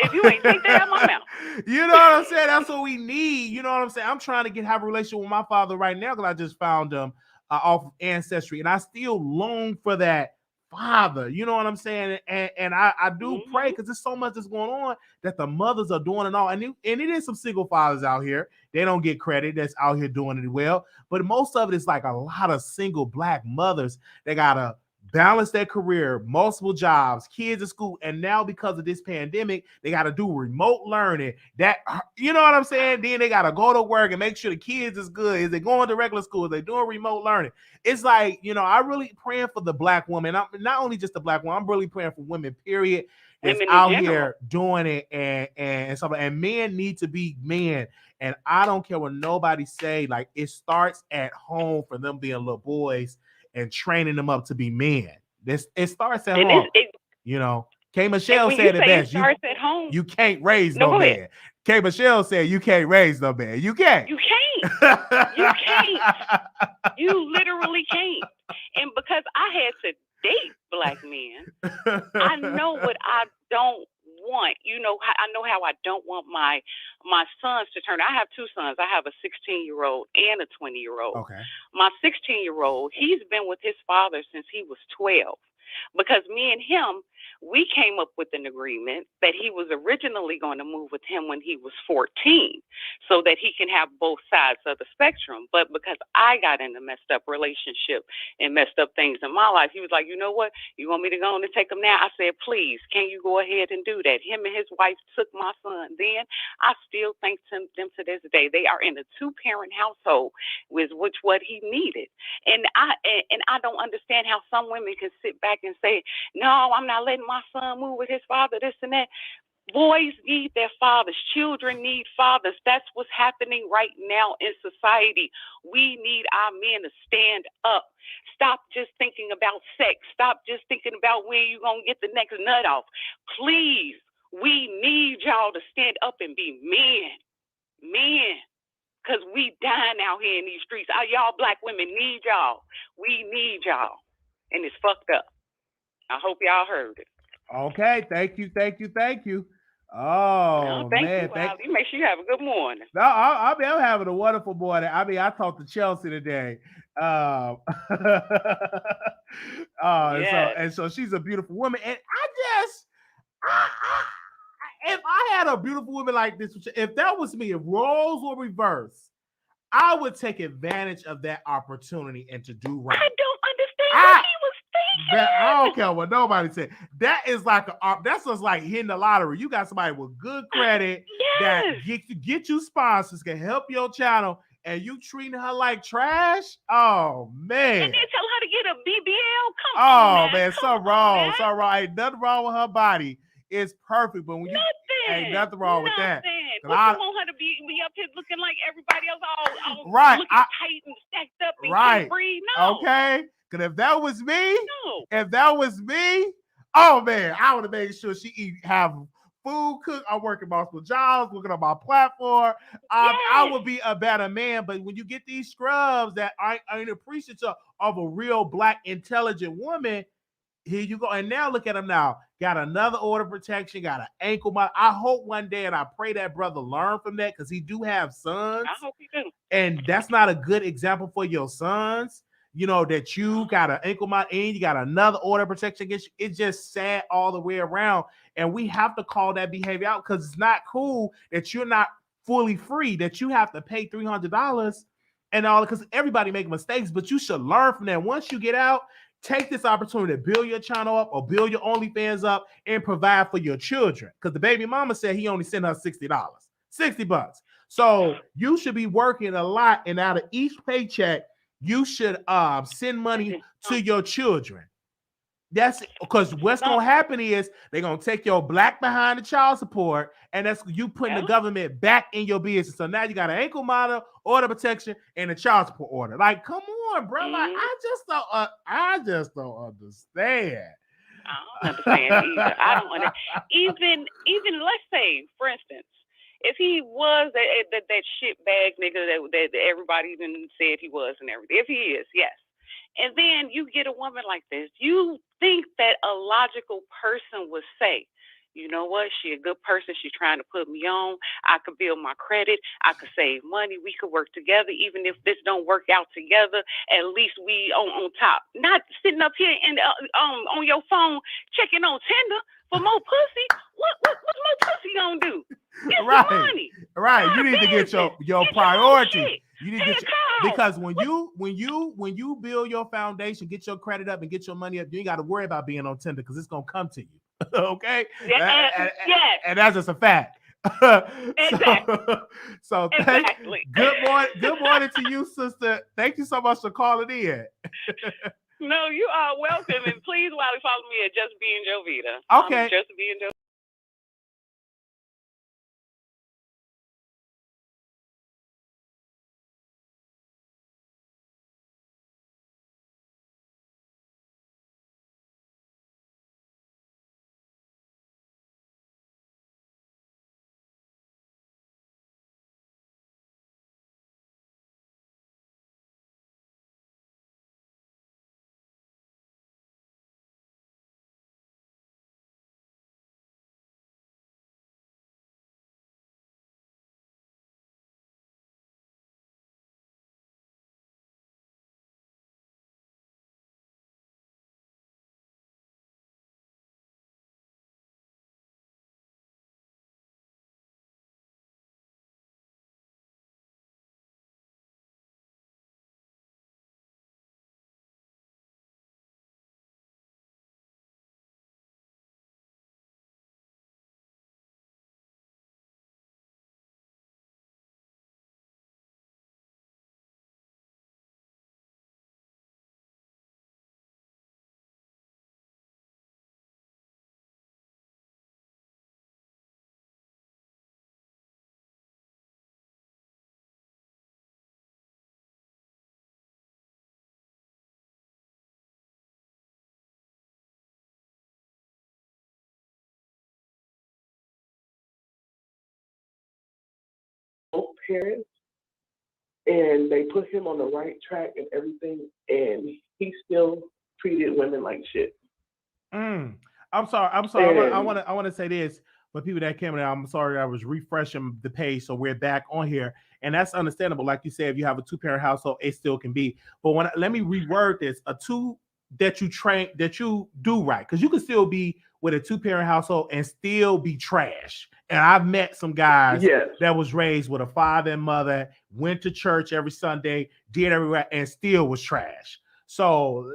If you ain't take that out my mouth. You know what I'm saying? That's what we need. You know what I'm saying? I'm trying to have a relationship with my father right now because I just found him off of Ancestry. And I still long for that father. You know what I'm saying? And I do pray because there's so much that's going on that the mothers are doing and all. And it is some single fathers out here. They don't get credit that's out here doing it well. But most of it is like a lot of single black mothers that got to balance their career, multiple jobs, kids in school, and now because of this pandemic, they got to do remote learning. That, you know what I'm saying? Then they got to go to work and make sure the kids is good. Is they going to regular school? Is they doing remote learning? It's like, I really praying for the black woman. I'm not only just the black woman. I'm really praying for women, period. That's out here doing it and stuff. And men need to be men. And I don't care what nobody say. Like, it starts at home for them being little boys and training them up to be men. It starts at home. K. Michelle said it best. You can't raise no man. K. Michelle said you can't raise no man. You can't. You can't. You can't. You literally can't. And because I had to date black men, I know what I don't want. I know how I don't want my sons to turn. I have two sons. I have a 16-year-old and a 20-year-old. Okay. My 16-year-old, he's been with his father since he was 12. Because me and him, we came up with an agreement that he was originally going to move with him when he was 14 so that he can have both sides of the spectrum. But because I got in a messed up relationship and messed up things in my life, he was like, you know what? You want me to go on and take him now? I said, please, can you go ahead and do that? Him and his wife took my son. Then I still thank them to this day. They are in a 2-parent household, with which what he needed. And I don't understand how some women can sit back and say, no, I'm not letting my son move with his father, this and that. Boys need their fathers. Children need fathers. That's what's happening right now in society. We need our men to stand up. Stop just thinking about sex. Stop just thinking about when you're going to get the next nut off. Please, we need y'all to stand up and be men. Men. Because we dying out here in these streets. Y'all black women need y'all. We need y'all. And it's fucked up. I hope y'all heard it. Okay, thank you. Oh, thank man. you, Wiley. Make sure you have a good morning. No, I'm having a wonderful morning. I talked to Chelsea today. Yes. So she's a beautiful woman. And if I had a beautiful woman like this, if that was me, if roles were reversed, I would take advantage of that opportunity and to do right. I don't understand what he was thinking. I don't care what nobody said. That is that's just like hitting the lottery. You got somebody with good credit that get you sponsors, can help your channel, and you treating her like trash. Oh man! And then tell her to get a BBL. Come on, man, something wrong. Ain't nothing wrong with her body. It's perfect, but when you ain't nothing wrong with that. What you want her to be up here looking like everybody else, all right, looking tight and stacked up and can't breathe? No. Okay. Because if that was me, oh man, I would have made sure she have food cooked. I'm working multiple jobs, looking on my platform. I would be a better man. But when you get these scrubs that ain't appreciative of a real black intelligent woman, here you go. And now look at him now. Got another order of protection, got an ankle monitor. I hope one day, and I pray that brother learn from that, because he do have sons. I hope he do. And that's not a good example for your sons. That you got an ankle monitor and you got another order of protection against you. It's just sad all the way around. And we have to call that behavior out, because it's not cool that you're not fully free, that you have to pay $300 and all, because everybody make mistakes, but you should learn from that. Once you get out, take this opportunity to build your channel up or build your OnlyFans up and provide for your children. Because the baby mama said he only sent her $60. So you should be working a lot, and out of each paycheck, you should send money to your children. That's because what's gonna happen is they're gonna take your black behind the child support, and that's you putting the government back in your business. So now you got an ankle monitor, order protection, and a child support order. Like, come on, bro. Like, I just don't understand. I don't understand either. I don't understand. Even let's say, for instance, if he was that shit bag nigga that everybody even said he was and everything, if he is, yes. And then you get a woman like this, you think that a logical person would say, you know what, she a good person, she's trying to put me on, I could build my credit, I could save money, we could work together, even if this don't work out together, at least we on top. Not sitting up here and on your phone checking on Tinder for more pussy. What's more pussy gonna do? Get Right. some money. Right. You need to get your priority. You need to get because when you build your foundation, get your credit up and get your money up, you ain't got to worry about being on Tinder, because it's gonna come to you. Okay? And that's just a fact. Exactly. So exactly. Good morning to you, sister. Thank you so much for calling in. No, you are welcome. And please, Wiley, follow me at Just Being Jovita. Okay. Just Being Jovita. parents, and they put him on the right track and everything, and he still treated women like shit. I'm sorry. I want to say this for people that came in. I'm sorry. I was refreshing the page, so we're back on here, and that's understandable. Like you said, if you have a 2-parent household, it still can be. But let me reword this: a two that you do right, because you can still be with a 2-parent household and still be trash. And I've met some guys that was raised with a father and mother, went to church every Sunday, did everywhere, and still was trash. So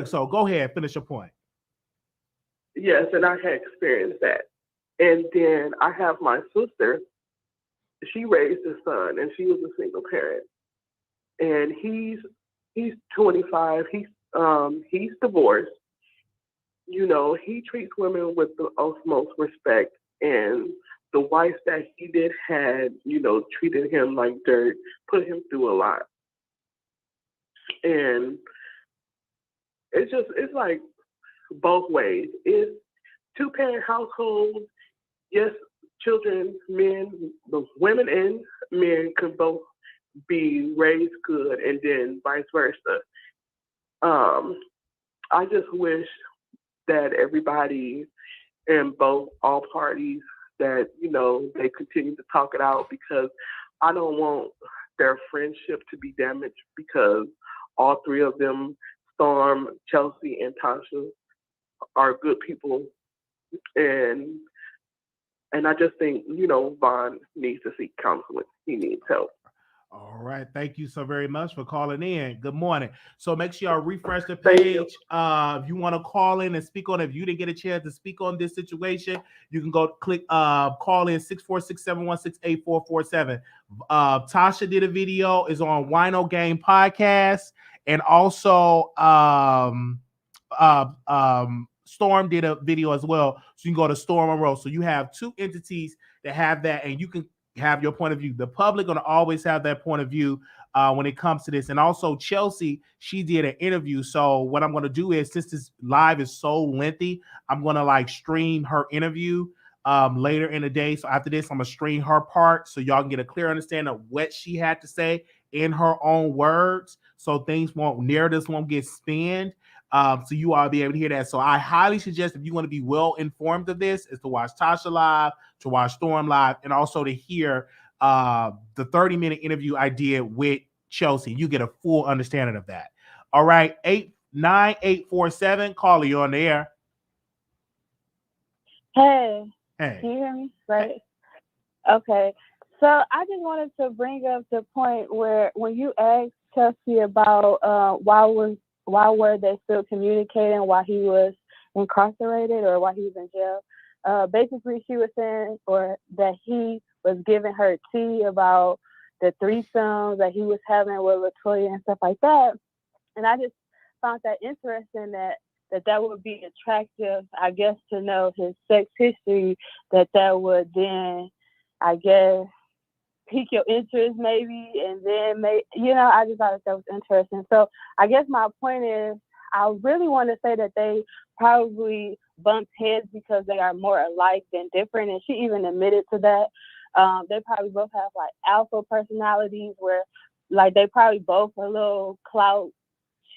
so go ahead, finish your point. Yes, and I had experienced that. And then I have my sister. She raised a son, and she was a single parent. And he's 25. He's divorced. You know, he treats women with the utmost respect. And the wife that he did had, you know, treated him like dirt, put him through a lot. And it's like both ways. It's 2-parent households. Yes, children, men, the women and men could both be raised good, and then vice versa. I just wish that everybody in all parties that, you know, they continue to talk it out, because I don't want their friendship to be damaged, because all three of them, Storm, Chelsea, and Tasha, are good people. And I just think, you know, Vaughn needs to seek counseling. He needs help. All right. Thank you so very much for calling in. Good morning. So make sure y'all refresh the page. If you want to call in and speak on it, if you didn't get a chance to speak on this situation, you can go click call in 646-716-8447. Tasha did a video, is on Wino Game Podcast, and also Storm did a video as well. So you can go to Storm Monroe. So you have two entities that have that, and you can have your point of view. The public gonna always have that point of view when it comes to this. And also Chelsea, she did an interview. So what I'm gonna do is, since this live is so lengthy, I'm gonna like stream her interview later in the day. So after this, I'm gonna stream her part so y'all can get a clear understanding of what she had to say in her own words. So narratives won't get spinned. So you all be able to hear that. So I highly suggest, if you want to be well informed of this, is to watch Tasha live, to watch Storm live, and also to hear the 30-minute interview I did with Chelsea. You get a full understanding of that. All right, 89847. Caller, you on the air. Hey. Hey. Can you hear me? Right. Okay. So I just wanted to bring up the point where when you asked Chelsea about why were they still communicating while he was incarcerated or while he was in jail, basically she was saying that he was giving her tea about the threesomes that he was having with LaToya and stuff like that. And I just found that interesting that would be attractive, I guess, to know his sex history, that would then, I guess, pique your interest maybe, and then I just thought that was interesting. So I guess my point is, I really want to say that they probably bumped heads because they are more alike than different, and she even admitted to that. They probably both have like alpha personalities where like they probably both a little clout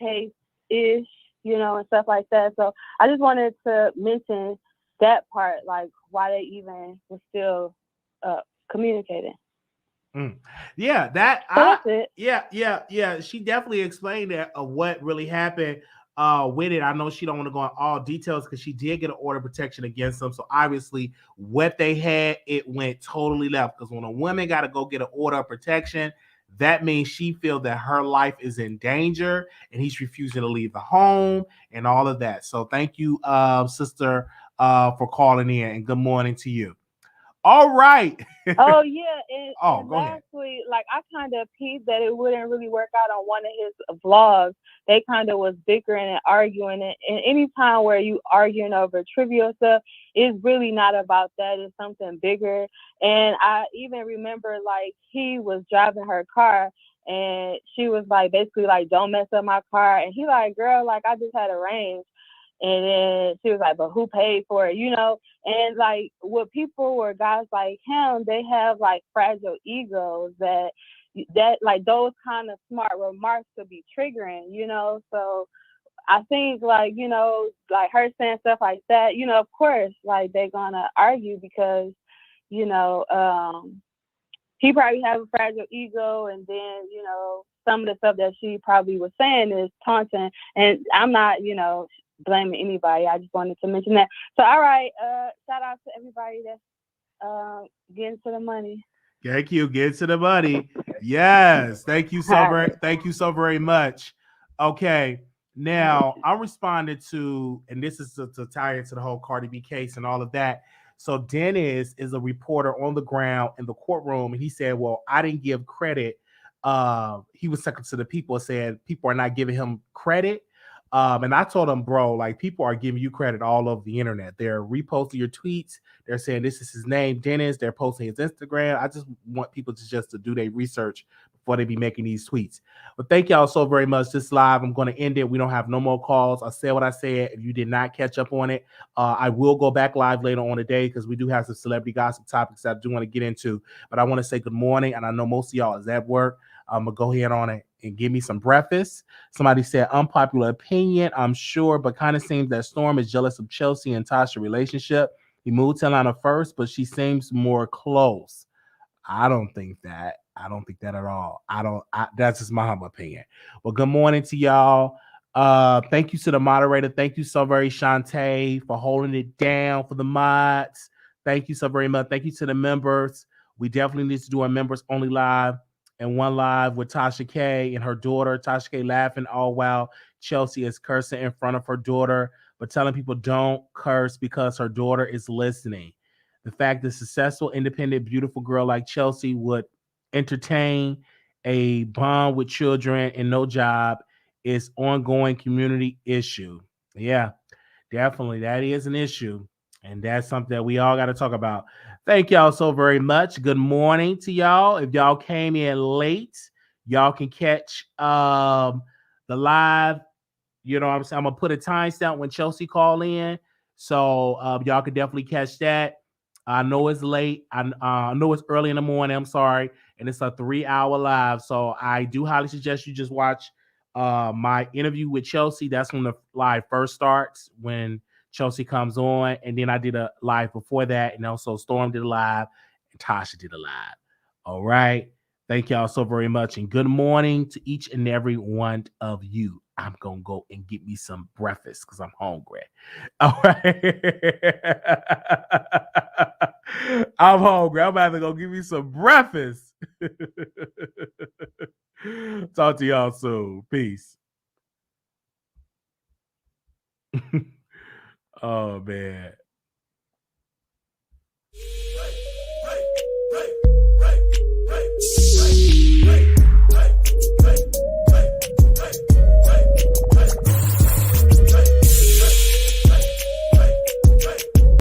chase-ish, and stuff like that. So I just wanted to mention that part, like why they even were still communicating. Yeah, that's it. Yeah. She definitely explained that of what really happened with it. I know she don't want to go in all details because she did get an order of protection against them. So obviously, what they had, it went totally left. Because when a woman got to go get an order of protection, that means she feels that her life is in danger, and he's refusing to leave the home and all of that. So thank you, sister, for calling in, and good morning to you. All right. Oh yeah, and lastly, like I kind of peeped that it wouldn't really work out on one of his vlogs. They kind of was bickering and arguing, and any time where you arguing over trivial stuff, it's really not about that. It's something bigger. And I even remember like he was driving her car, and she was like basically like, "Don't mess up my car," and he like, "Girl, like I just had a range." And then she was like, but who paid for it, you know? And like with people or guys like him, they have like fragile egos that like those kind of smart remarks could be triggering, you know? So I think like, you know, like her saying stuff like that, you know, of course, like they're gonna argue because, you know, he probably have a fragile ego, and then, you know, some of the stuff that she probably was saying is taunting. And I'm not, you know, blaming anybody. I just wanted to mention that. So all right, shout out to everybody that's getting to the money. Thank you. Get to the money. Yes. Thank you so very much. Okay. Now I'm responding to, and this is to tie into the whole Cardi B case and all of that. So Dennis is a reporter on the ground in the courtroom, and he said, well, I didn't give credit. He was talking to the people, saying people are not giving him credit. And I told him, bro, like people are giving you credit all over the internet. They're reposting your tweets. They're saying this is his name, Dennis. They're posting his Instagram. I just want people to just to do their research before they be making these tweets. But thank y'all so very much. This live, I'm going to end it. We don't have no more calls. I said what I said. If you did not catch up on it, I will go back live later on today because we do have some celebrity gossip topics that I do want to get into. But I want to say good morning, and I know most of y'all is at work. I'm going to go ahead on it and give me some breakfast. Somebody said unpopular opinion, I'm sure, but kind of seems that Storm is jealous of Chelsea and Tasha relationship. He moved to Atlanta first, but she seems more close. I don't think that. I don't think that at all. That's just my humble opinion. Well, good morning to y'all. Thank you to the moderator. Thank you so very, Shantae, for holding it down for the mods. Thank you so very much. Thank you to the members. We definitely need to do our members only live, and one live with Tasha K and her daughter. Tasha K laughing all while Chelsea is cursing in front of her daughter, but telling people don't curse because her daughter is listening. The fact that successful, independent, beautiful girl like Chelsea would entertain a bond with children and no job is ongoing community issue. Yeah, definitely. That is an issue. And that's something that we all got to talk about. Thank y'all so very much. Good morning to y'all. If y'all came in late, y'all can catch the live. You know what I'm saying? I'm going to put a timestamp when Chelsea call in. So y'all can definitely catch that. I know it's late. I know it's early in the morning. I'm sorry. And it's a 3-hour live. So I do highly suggest you just watch my interview with Chelsea. That's when the live first starts, when Chelsea comes on. And then I did a live before that. And also Storm did a live and Tasha did a live. All right. Thank y'all so very much. And good morning to each and every one of you. I'm going to go and get me some breakfast because I'm hungry. All right. I'm hungry. I'm about to go get me some breakfast. Talk to y'all soon. Peace. Oh, man.